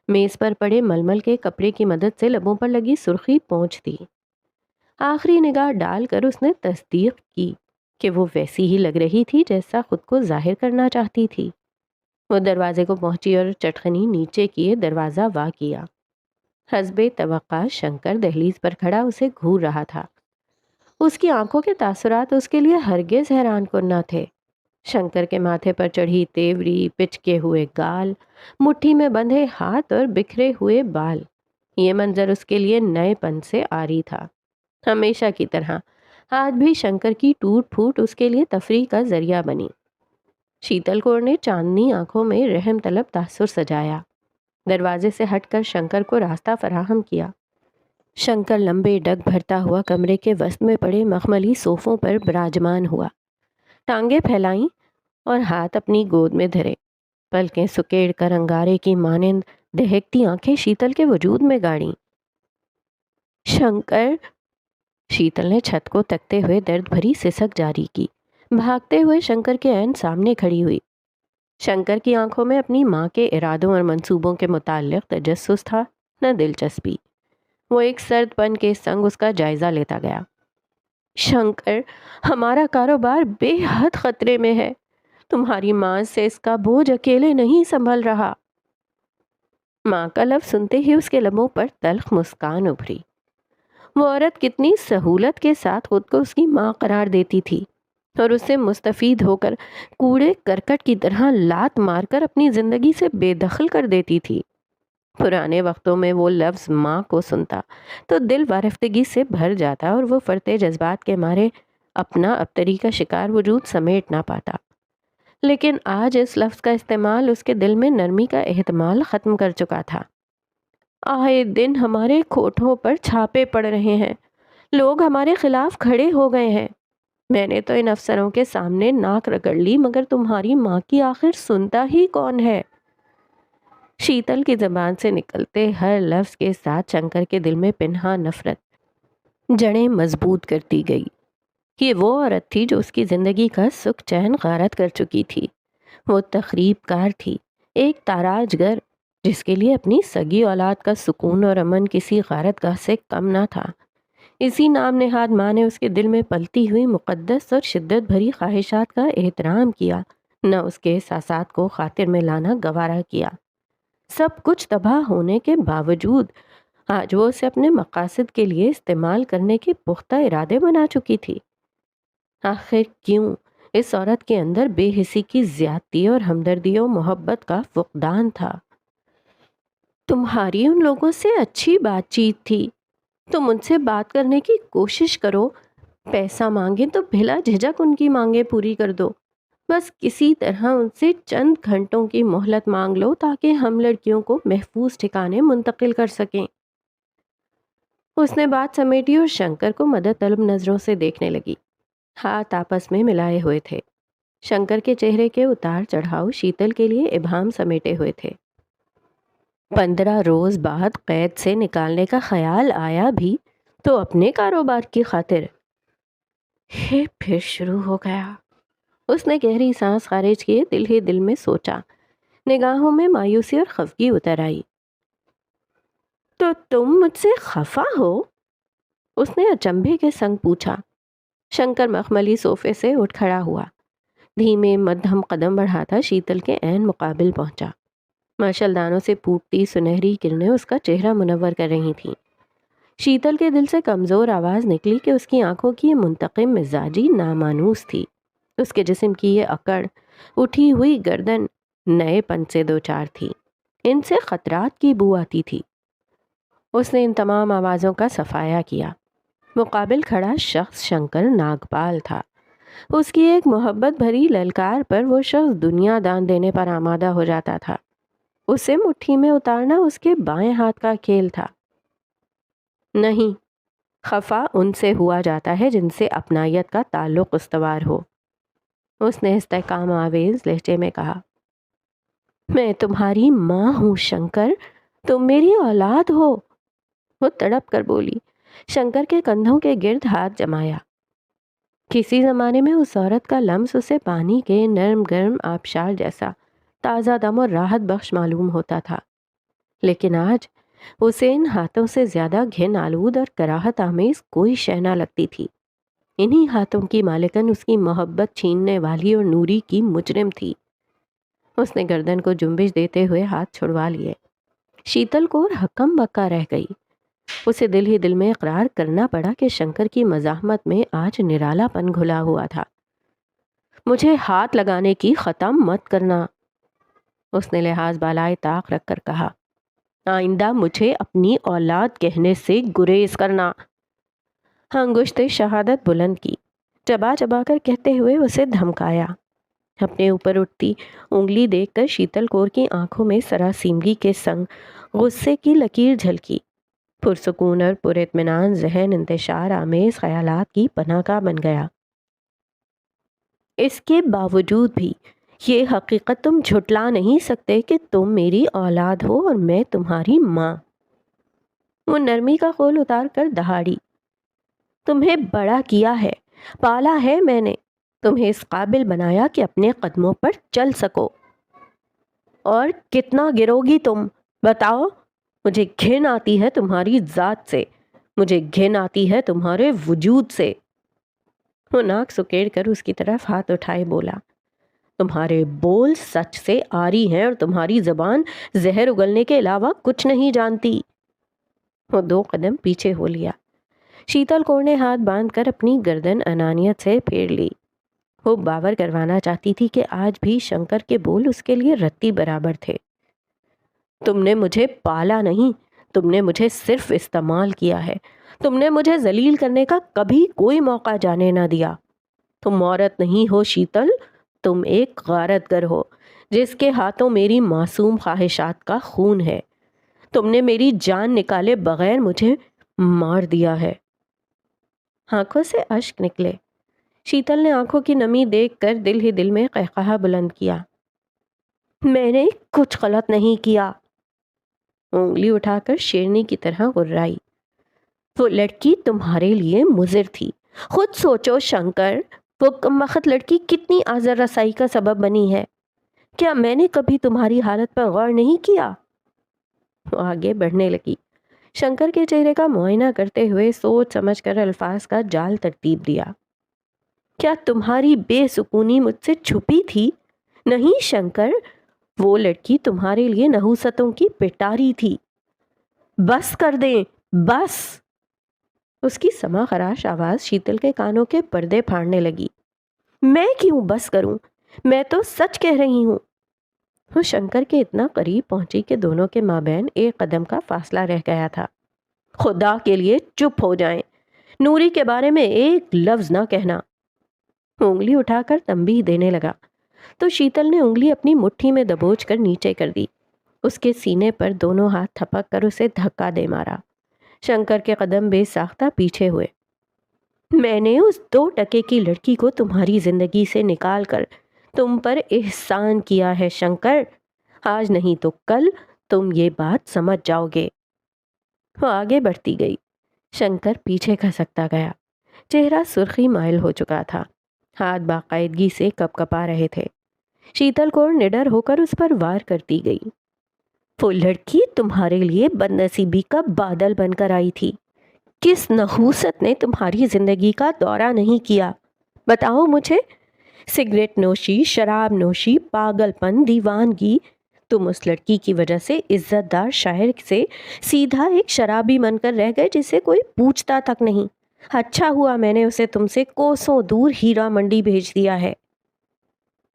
میز پر پڑے ململ کے کپڑے کی مدد سے لبوں پر لگی سرخی پونچھ دی۔ آخری نگاہ ڈال کر اس نے تصدیق کی کہ وہ ویسی ہی لگ رہی تھی جیسا خود کو ظاہر کرنا چاہتی تھی۔ وہ دروازے کو پہنچی اور چٹخنی نیچے کیے دروازہ وا کیا۔ حسب توقع شنکر دہلیز پر کھڑا اسے گھور رہا تھا۔ اس کی آنکھوں کے تاثرات اس کے لیے ہرگز حیران کن نہ تھے۔ شنکر کے ماتھے پر چڑھی تیوری، پچکے ہوئے گال، مٹھی میں بندھے ہاتھ اور بکھرے ہوئے بال، یہ منظر اس کے لیے نئے پن سے عاری تھا۔ ہمیشہ کی طرح آج بھی شنکر کی ٹوٹ پھوٹ اس کے لیے تفریح کا ذریعہ بنی۔ شیتل کور نے چاندنی آنکھوں میں رحم طلب تاثر سجایا، دروازے سے ہٹ کر شنکر کو راستہ فراہم کیا۔ شنکر لمبے ڈگ بھرتا ہوا کمرے کے وسط میں پڑے مخملی صوفوں پر براجمان ہوا، ٹانگیں پھیلائیں اور ہاتھ اپنی گود میں دھرے، پلکیں سکیڑ کر انگارے کی مانند دہکتی آنکھیں شیتل کے وجود میں گاڑیں۔ شنکر، شیتل نے چھت کو تکتے ہوئے درد بھری سسک جاری کی، بھاگتے ہوئے شنکر کے عین سامنے کھڑی ہوئی۔ شنکر کی آنکھوں میں اپنی ماں کے ارادوں اور منصوبوں کے متعلق تجسس تھا، نہ دلچسپی۔ وہ ایک سرد پن کے سنگ اس کا جائزہ لیتا گیا۔ شنکر، ہمارا کاروبار بے حد خطرے میں ہے۔ تمہاری ماں سے اس کا بوجھ اکیلے نہیں سنبھل رہا۔ ماں کا لفظ سنتے ہی اس کے لبوں پر تلخ مسکان ابھری۔ وہ عورت کتنی سہولت کے ساتھ خود کو اس کی ماں قرار دیتی تھی اور اس سے مستفید ہو کر کوڑے کرکٹ کی طرح لات مار کر اپنی زندگی سے بے دخل کر دیتی تھی۔ پرانے وقتوں میں وہ لفظ ماں کو سنتا تو دل وارفتگی سے بھر جاتا اور وہ فرتے جذبات کے مارے اپنا ابتری کا شکار وجود سمیٹ نہ پاتا۔ لیکن آج اس لفظ کا استعمال اس کے دل میں نرمی کا احتمال ختم کر چکا تھا۔ آئے دن ہمارے کھوٹوں پر چھاپے پڑ رہے ہیں، لوگ ہمارے خلاف کھڑے ہو گئے ہیں۔ میں نے تو ان افسروں کے سامنے ناک رگڑ لی، مگر تمہاری ماں کی آخر سنتا ہی کون ہے؟ شیتل کی زبان سے نکلتے ہر لفظ کے ساتھ شنکر کے دل میں پنہاں نفرت جڑیں مضبوط کرتی گئی۔ یہ وہ عورت تھی جو اس کی زندگی کا سکھ چین غارت کر چکی تھی۔ وہ تخریب کار تھی، ایک تاراج گر، جس کے لیے اپنی سگی اولاد کا سکون اور امن کسی غارت گاہ سے کم نہ تھا۔ اسی نام نہاد ماں نے اس کے دل میں پلتی ہوئی مقدس اور شدت بھری خواہشات کا احترام کیا، نہ اس کے احساسات کو خاطر میں لانا گوارا کیا۔ سب کچھ تباہ ہونے کے باوجود آج وہ اسے اپنے مقاصد کے لیے استعمال کرنے کے پختہ ارادے بنا چکی تھی۔ آخر کیوں اس عورت کے اندر بے حسی کی زیادتی اور ہمدردی و محبت کا فقدان تھا؟ تمہاری ان لوگوں سے اچھی بات چیت تھی، تم ان سے بات کرنے کی کوشش کرو، پیسہ مانگے تو بھلا جھجک ان کی مانگیں پوری کر دو، بس کسی طرح ان سے چند گھنٹوں کی مہلت مانگ لو تاکہ ہم لڑکیوں کو محفوظ ٹھکانے منتقل کر سکیں۔ اس نے بات سمیٹی اور شنکر کو مدد طلب نظروں سے دیکھنے لگی۔ ہاتھ آپس میں ملائے ہوئے تھے۔ شنکر کے چہرے کے اتار چڑھاؤ شیتل کے لیے ابہام سمیٹے ہوئے تھے۔ 15 روز بعد قید سے نکالنے کا خیال آیا بھی تو اپنے کاروبار کی خاطر۔ پھر شروع ہو گیا۔ اس نے گہری سانس خارج کیے دل ہی دل میں سوچا، نگاہوں میں مایوسی اور خفگی اتر آئی۔ تو تم مجھ سے خفا ہو؟ اس نے اچنبھے کے سنگ پوچھا۔ شنکر مخملی صوفے سے اٹھ کھڑا ہوا، دھیمے مدھم قدم بڑھاتا شیتل کے عین مقابل پہنچا۔ مشعل دانوں سے پھوٹتی سنہری کرنیں اس کا چہرہ منور کر رہی تھیں۔ شیتل کے دل سے کمزور آواز نکلی کہ اس کی آنکھوں کی یہ منتقم مزاجی نامانوس تھی۔ اس کے جسم کی یہ اکڑ اٹھی ہوئی گردن نئے پن سے دوچار تھی، ان سے خطرات کی بو آتی تھی۔ اس نے ان تمام آوازوں کا صفایا کیا۔ مقابل کھڑا شخص شنکر ناگپال تھا۔ اس کی ایک محبت بھری للکار پر وہ شخص دنیا دان دینے پر آمادہ ہو جاتا تھا۔ اسے مٹھی میں اتارنا اس کے بائیں ہاتھ کا کھیل تھا۔ نہیں، خفا ان سے ہوا جاتا ہے جن سے اپنائیت کا تعلق استوار ہو۔ اس نے استحکام آویز لہجے میں کہا۔ میں تمہاری ماں ہوں شنکر، تم میری اولاد ہو، وہ تڑپ کر بولی۔ شنکر کے کندھوں کے گرد ہاتھ جمایا۔ کسی زمانے میں اس عورت کا لمس اسے پانی کے نرم گرم آبشار جیسا تازہ دم اور راحت بخش معلوم ہوتا تھا، لیکن آج اسے ان ہاتھوں سے زیادہ گھن آلود اور کراہت آمیز کوئی شے نہ لگتی تھی۔ انہی ہاتھوں کی مالکن اس کی محبت چھیننے والی اور نوری کی مجرم تھی۔ اس نے گردن کو جنبش دیتے ہوئے ہاتھ چھڑوا لیے۔ شیتل کور ہکم بکا رہ گئی۔ اسے دل ہی دل میں اقرار کرنا پڑا کہ شنکر کی مزاحمت میں آج نرالا پن گھلا ہوا تھا۔ مجھے ہاتھ لگانے کی ختم مت کرنا، اس نے لحاظ بالائے طاق رکھ کر کہا۔ آئندہ مجھے اپنی اولاد کہنے سے گریز کرنا۔ انگشت شہادت بلند کی، چبا چبا کر کہتے ہوئے اسے دھمکایا۔ اپنے اوپر اٹھتی انگلی دیکھ کر شیتل کور کی آنکھوں میں سراسیمگی کے سنگ غصے کی لکیر جھلکی۔ پرسکون اور پر اطمینان ذہن انتشار آمیز خیالات کی پناہ گاہ بن گیا۔ اس کے باوجود بھی یہ حقیقت تم جھٹلا نہیں سکتے کہ تم میری اولاد ہو اور میں تمہاری ماں۔ وہ نرمی کا خول اتار کر دہاڑی۔ تمہیں بڑا کیا ہے، پالا ہے میں نے، تمہیں اس قابل بنایا کہ اپنے قدموں پر چل سکو۔ اور کتنا گروگی تم، بتاؤ؟ مجھے گھن آتی ہے تمہاری ذات سے، مجھے گھن آتی ہے تمہارے وجود سے۔ وہ ناک سکیڑ کر اس کی طرف ہاتھ اٹھائے بولا۔ تمہارے بول سچ سے آری ہیں اور تمہاری زبان زہر اگلنے کے علاوہ کچھ نہیں جانتی۔ وہ 2 قدم پیچھے ہو لیا۔ شیتل کور نے ہاتھ باندھ کر اپنی گردن انانیت سے پھیر لی۔ وہ باور کروانا چاہتی تھی کہ آج بھی شنکر کے بول اس کے لیے رتی برابر تھے۔ تم نے مجھے پالا نہیں، تم نے مجھے صرف استعمال کیا ہے۔ تم نے مجھے ذلیل کرنے کا کبھی کوئی موقع جانے نہ دیا۔ تم عورت نہیں ہو شیتل، تم ایک غارت گر ہو جس کے ہاتھوں میری معصوم خواہشات کا خون ہے۔ تم نے میری جان نکالے بغیر مجھے مار دیا ہے۔ آنکھوں سے اشک نکلے۔ شیتل نے آنکھوں کی نمی دیکھ کر دل ہی دل میں قہقہا بلند کیا۔ میں نے کچھ غلط نہیں کیا، انگلی اٹھا کر شیرنی کی طرح غرائی۔ وہ لڑکی تمہارے لیے مضر تھی۔ خود سوچو شنکر، وہ کمبخت لڑکی کتنی آزر رسائی کا سبب بنی ہے۔ کیا میں نے کبھی تمہاری حالت پر غور نہیں کیا؟ وہ آگے بڑھنے لگی، شنکر کے چہرے کا معائنہ کرتے ہوئے سوچ سمجھ کر الفاظ کا جال ترتیب دیا۔ کیا تمہاری بے سکونی مجھ سے چھپی تھی؟ نہیں شنکر، وہ لڑکی تمہارے لیے نحوستوں کی پٹاری تھی۔ بس کر دیں، بس۔ اس کی سما خراش آواز شیتل کے کانوں کے پردے پھاڑنے لگی۔ میں کیوں بس کروں؟ میں تو سچ کہہ رہی ہوں۔ وہ شنکر کے اتنا قریب پہنچی کہ دونوں کے مابین 1 قدم کا فاصلہ رہ گیا تھا۔ خدا کے لیے چپ ہو جائیں، نوری کے بارے میں ایک لفظ نہ کہنا۔ انگلی اٹھا کر تنبیہ دینے لگا تو شیتل نے انگلی اپنی مٹھی میں دبوچ کر نیچے کر دی۔ اس کے سینے پر دونوں ہاتھ تھپک کر اسے دھکا دے مارا۔ شنکر کے قدم بے ساختہ پیچھے ہوئے۔ میں نے اس 2 ٹکے کی لڑکی کو تمہاری زندگی سے نکال کر تم پر احسان کیا ہے شنکر، آج نہیں تو کل تم یہ بات سمجھ جاؤ گے۔ وہ آگے بڑھتی گئی۔ شنکر پیچھے کھسکتا گیا۔ چہرہ سرخی مائل ہو چکا تھا، ہاتھ باقاعدگی سے کپ کپا رہے تھے۔ شیتل کور نڈر ہو کر اس پر وار کرتی گئی۔ وہ لڑکی تمہارے لیے بدنصیبی کا بادل بن کر آئی تھی۔ کس نحوست نے تمہاری زندگی کا دورہ نہیں کیا؟ بتاؤ مجھے۔ سگریٹ نوشی، شراب نوشی، پاگل پن، دیوانگی، تم اس لڑکی کی وجہ سے عزت دار شاعر سے سیدھا ایک شرابی بن کر رہ گئے جسے کوئی پوچھتا تک نہیں۔ اچھا ہوا میں نے اسے تم سے کوسوں دور ہیرا منڈی بھیج دیا ہے۔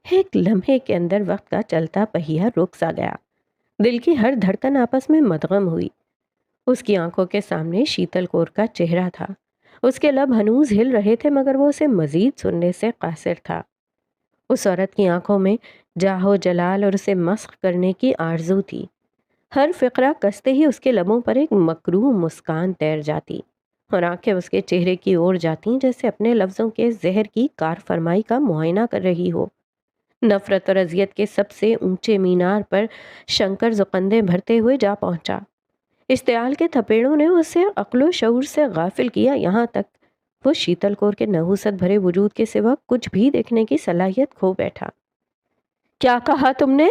ایک لمحے کے اندر وقت کا چلتا پہیہ رک سا گیا۔ دل کی ہر دھڑکن آپس میں مدغم ہوئی۔ اس کی آنکھوں کے سامنے شیتل کور کا چہرہ تھا۔ اس کے لب ہنوز ہل رہے تھے مگر وہ اسے مزید سننے سے قاصر تھا۔ اس عورت کی آنکھوں میں جاہ و جلال اور اسے مسخ کرنے کی آرزو تھی۔ ہر فقرہ کستے ہی اس کے لبوں پر ایک مکروہ مسکان تیر جاتی اور آنکھیں اس کے چہرے کی اور جاتی جیسے اپنے لفظوں کے زہر کی کار فرمائی کا معائنہ کر رہی ہو۔ نفرت اور اذیت کے سب سے اونچے مینار پر شنکر زقندے بھرتے ہوئے جا پہنچا۔ اشتعال کے تھپیڑوں نے اسے عقل و شعور سے غافل کیا، یہاں تک وہ شیتل کور کے نحوست بھرے وجود کے سوا کچھ بھی دیکھنے کی صلاحیت کھو بیٹھا۔ کیا کہا تم نے؟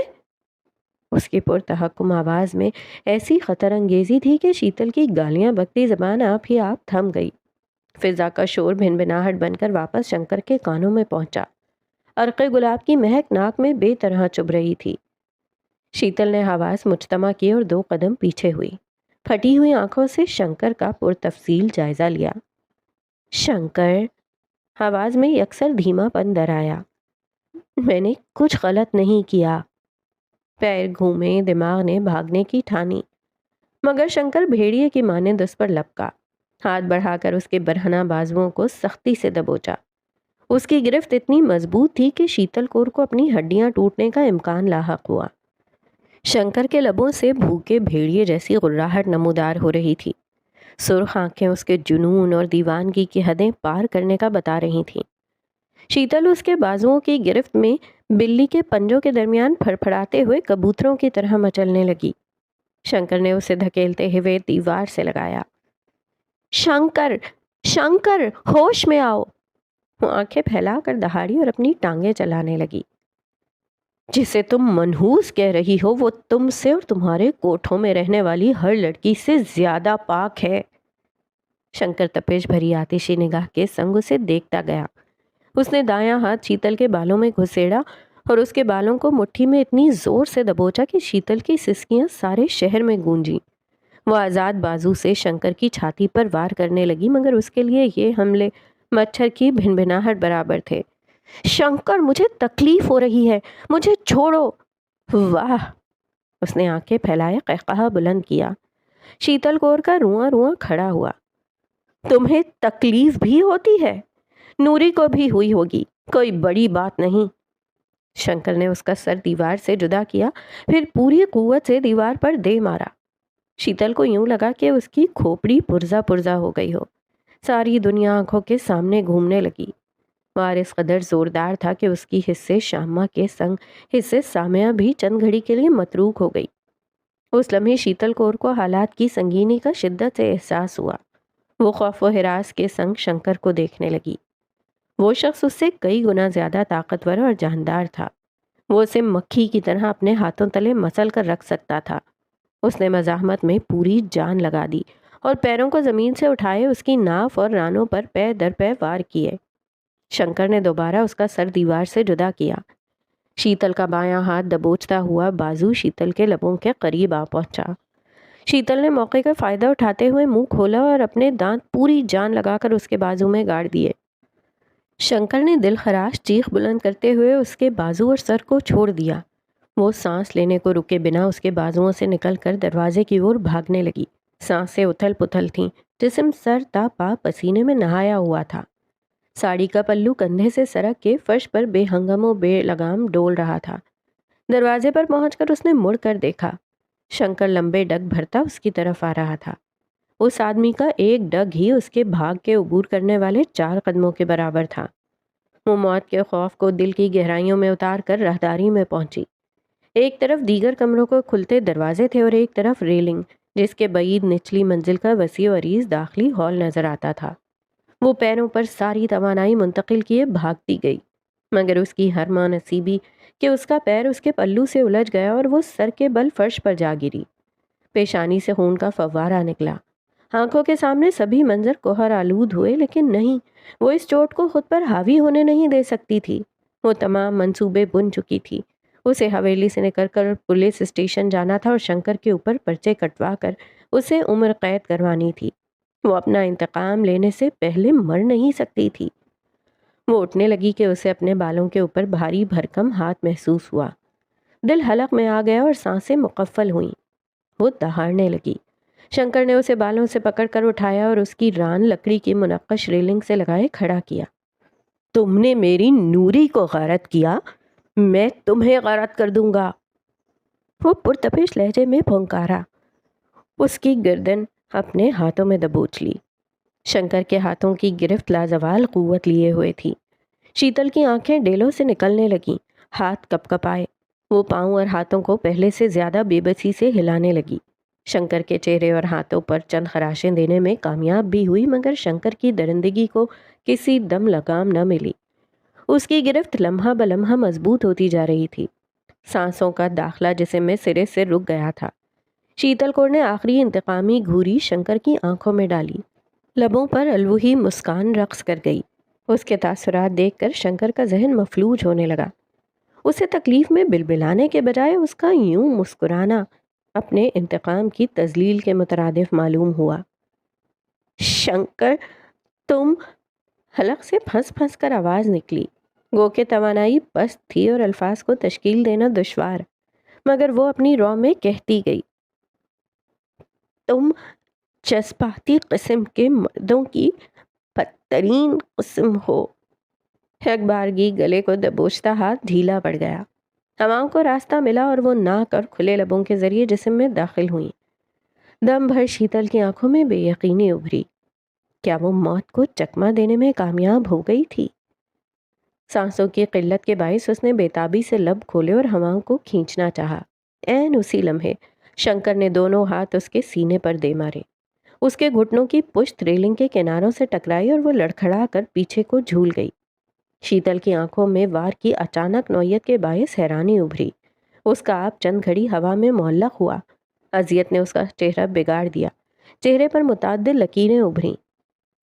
اس کی پرتحکم آواز میں ایسی خطر انگیزی تھی کہ شیتل کی گالیاں بکتی زبان آپ ہی آپ تھم گئی۔ فضا کا شور بھن بھناہٹ بن کر واپس شنکر کے کانوں میں پہنچا۔ عرق گلاب کی مہک ناک میں بے طرح چبھ رہی تھی۔ شیتل نے حواس مجتمع کی اور 2 قدم پیچھے ہوئی۔ پھٹی ہوئی آنکھوں سے شنکر کا پرتفصیل جائزہ لیا۔ شنکر، آواز میں یکسر دھیما پن در آیا۔ میں نے کچھ غلط نہیں کیا۔ پیر گھومے، دماغ نے بھاگنے کی ٹھانی، مگر شنکر بھیڑیے کی مانند اس پر لپکا، ہاتھ بڑھا کر اس کے برہنہ بازوؤں کو سختی سے دبوچا۔ اس کی گرفت اتنی مضبوط تھی کہ شیتل کور کو اپنی ہڈیاں ٹوٹنے کا امکان لاحق ہوا۔ شنکر کے لبوں سے بھوکے بھیڑیے جیسی غراہٹ نمودار ہو رہی تھی۔ سرخ آنکھیں اس کے جنون اور دیوانگی کی حدیں پار کرنے کا بتا رہی تھیں۔ شیتل اس کے بازوؤں کی گرفت میں بلی کے پنجوں کے درمیان پھڑپھڑاتے ہوئے کبوتروں کی طرح مچلنے لگی۔ شنکر نے اسے دھکیلتے ہوئے دیوار سے لگایا۔ شنکر، شنکر، ہوش میں آؤ! وہ آنکھیں پھیلا کر دہاڑی اور اپنی ٹانگیں چلانے لگی۔ جسے تم منحوس کہہ رہی ہو وہ تم سے اور تمہارے کوٹھوں میں رہنے والی ہر لڑکی سے زیادہ پاک ہے۔ شنکر تپش بھری آتشی نگاہ کے سنگ اسے دیکھتا گیا۔ اس نے دایاں ہاتھ شیتل کے بالوں میں گھسیڑا اور اس کے بالوں کو مٹھی میں اتنی زور سے دبوچا کہ شیتل کی سسکیاں سارے شہر میں گونجیں۔ وہ آزاد بازو سے شنکر کی چھاتی پر وار کرنے لگی مگر اس کے لیے یہ حملے مچھر کی بھنبھناہٹ برابر تھے۔ شنکر، مجھے تکلیف ہو رہی ہے، مجھے چھوڑو۔ واہ! اس نے آنکھیں پھیلائے قہقہہ بلند کیا۔ شیتل کور کا رواں رواں کھڑا ہوا۔ تمہیں تکلیف بھی ہوتی ہے؟ نوری کو بھی ہوئی ہوگی، کوئی بڑی بات نہیں۔ شنکر نے اس کا سر دیوار سے جدا کیا، پھر پوری قوت سے دیوار پر دے مارا۔ شیتل کو یوں لگا کہ اس کی کھوپڑی پرزا پرزا ہو گئی ہو۔ ساری دنیا آنکھوں کے سامنے گھومنے لگی۔ وار اس قدر زوردار تھا کہ اس کی حصے شامہ کے سنگ حصے سامعہ بھی چند گھڑی کے لیے متروک ہو گئی۔ اس لمحے شیتل کور کو حالات کی سنگینی کا شدت سے احساس ہوا۔ وہ خوف و ہراس کے سنگ شنکر کو دیکھنے لگی۔ وہ شخص اس سے کئی گنا زیادہ طاقتور اور جاندار تھا۔ وہ اسے مکھی کی طرح اپنے ہاتھوں تلے مسل کر رکھ سکتا تھا۔ اس نے مزاحمت میں پوری جان لگا دی اور پیروں کو زمین سے اٹھائے اس کی ناف اور رانوں پر پے در پے وار کیے۔ شنکر نے دوبارہ اس کا سر دیوار سے جدا کیا۔ شیتل کا بایاں ہاتھ دبوچتا ہوا بازو شیتل کے لبوں کے قریب آ پہنچا۔ شیتل نے موقع کا فائدہ اٹھاتے ہوئے منہ کھولا اور اپنے دانت پوری جان لگا کر اس کے بازو میں گاڑ دیے۔ شنکر نے دل خراش چیخ بلند کرتے ہوئے اس کے بازو اور سر کو چھوڑ دیا۔ وہ سانس لینے کو رکے بنا اس کے بازوؤں سے نکل کر دروازے کی اور بھاگنے لگی۔ سانسیں اتھل پتھل تھیں، جسم سر تا پا پسینے میں نہایا ہوا تھا۔ ساڑی کا پلو کندھے سے سرک کے فرش پر بے ہنگم و بے لگام ڈول رہا تھا۔ دروازے پر پہنچ کر اس نے مڑ کر دیکھا۔ شنکر لمبے ڈگ بھرتا اس کی طرف آ رہا تھا۔ اس آدمی کا ایک ڈگ ہی اس کے بھاگ کے عبور کرنے والے 4 قدموں کے برابر تھا۔ وہ موت کے خوف کو دل کی گہرائیوں میں اتار کر راہداری میں پہنچی۔ ایک طرف دیگر کمروں کو کھلتے دروازے تھے اور ایک طرف ریلنگ جس کے بعید نچلی منزل کا وسیع و عریض داخلی ہال نظر آتا تھا۔ وہ پیروں پر ساری توانائی منتقل کیے بھاگتی گئی مگر اس کی ہر ماں نصیبی کہ اس کا پیر اس کے پلو سے الجھ گیا اور وہ سر کے بل فرش پر جا گری۔ پیشانی سے خون کا فوارہ نکلا۔ آنکھوں کے سامنے سبھی منظر کوہر آلود ہوئے، لیکن نہیں، وہ اس چوٹ کو خود پر حاوی ہونے نہیں دے سکتی تھی۔ وہ تمام منصوبے بن چکی تھی۔ اسے حویلی سے نکل کر پولیس اسٹیشن جانا تھا اور شنکر کے اوپر پرچے کٹوا کر اسے عمر قید کروانی تھی۔ وہ اپنا انتقام لینے سے پہلے مر نہیں سکتی تھی۔ وہ اٹھنے لگی کہ اسے اپنے بالوں کے اوپر بھاری بھرکم ہاتھ محسوس ہوا۔ دل حلق میں آ گیا اور سانسیں مقفل ہوئیں۔ وہ دہاڑنے لگی۔ شنکر نے اسے بالوں سے پکڑ کر اٹھایا اور اس کی ران لکڑی کی منقش ریلنگ سے لگائے کھڑا کیا۔ تم نے میری نوری کو غارت کیا، میں تمہیں غارت کر دوں گا، وہ پرتپش لہجے میں پھنکارا۔ اس کی گردن اپنے ہاتھوں میں دبوچ لی۔ شنکر کے ہاتھوں کی گرفت لازوال قوت لیے ہوئے تھی۔ شیتل کی آنکھیں ڈیلوں سے نکلنے لگیں، ہاتھ کپ کپائے۔ وہ پاؤں اور ہاتھوں کو پہلے سے زیادہ بے بسی سے ہلانے لگی۔ شنکر کے چہرے اور ہاتھوں پر چند خراشیں دینے میں کامیاب بھی ہوئی، مگر شنکر کی درندگی کو کسی دم لگام نہ ملی۔ اس کی گرفت لمحہ بلمحہ مضبوط ہوتی جا رہی تھی۔ سانسوں کا داخلہ جسم میں سرے سے رک گیا تھا۔ شیتل کور نے آخری انتقامی گھوری شنکر کی آنکھوں میں ڈالی۔ لبوں پر الوہی مسکان رقص کر گئی۔ اس کے تاثرات دیکھ کر شنکر کا ذہن مفلوج ہونے لگا۔ اسے تکلیف میں بلبلانے کے بجائے اس کا یوں مسکرانا اپنے انتقام کی تذلیل کے مترادف معلوم ہوا۔ شنکر، تم، حلق سے پھنس پھنس کر آواز نکلی۔ گو کہ توانائی پست تھی اور الفاظ کو تشکیل دینا دشوار، مگر وہ اپنی رو میں کہتی گئی، تم جذباتی قسم کے مردوں کی بدترین قسم ہو۔ ایک بارگی گلے کو دبوچتا ہاتھ ڈھیلا پڑ گیا۔ ہواؤں کو راستہ ملا اور وہ ناک اور کھلے لبوں کے ذریعے جسم میں داخل ہوئیں۔ دم بھر شیتل کی آنکھوں میں بے یقینی ابھری۔ کیا وہ موت کو چکمہ دینے میں کامیاب ہو گئی تھی؟ سانسوں کی قلت کے باعث اس نے بےتابی سے لب کھولے اور ہواؤں کو کھینچنا چاہا۔ عین اسی لمحے شنکر نے دونوں ہاتھ اس کے سینے پر دے مارے۔ اس کے گھٹنوں کی پشت ریلنگ کے کناروں سے ٹکرائی اور وہ لڑکھڑا کر پیچھے کو جھول گئی۔ شیتل کی آنکھوں میں وار کی اچانک نوعیت کے باعث حیرانی ابھری۔ اس کا آپ چند گھڑی ہوا میں معلق ہوا۔ اذیت نے اس کا چہرہ بگاڑ دیا۔ چہرے پر متعدد لکیریں ابھریں۔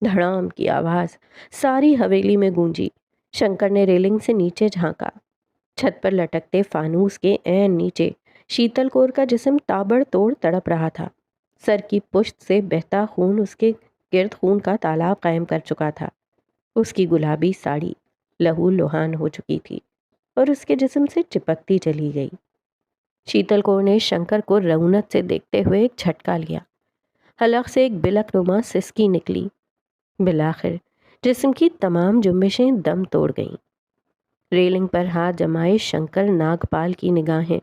دھڑام کی آواز ساری حویلی میں گونجی۔ شنکر نے ریلنگ سے نیچے جھانکا۔ چھت پر لٹکتے فانوس کے عین نیچے شیتل کور کا جسم تابڑ توڑ تڑپ رہا تھا۔ سر کی پشت سے بہتا خون اس کے گرد خون کا تالاب قائم کر چکا تھا۔ اس کی گلابی ساڑی لہو لہان ہو چکی تھی اور اس کے جسم سے چپکتی چلی گئی۔ شیتل کور نے شنکر کو رعونت سے دیکھتے ہوئے ایک جھٹکا لیا۔ حلق سے ایک بلک نما سسکی نکلی۔ بالآخر جسم کی تمام جنبشیں دم توڑ گئیں۔ ریلنگ پر ہاتھ جمائے شنکر ناگپال کی نگاہیں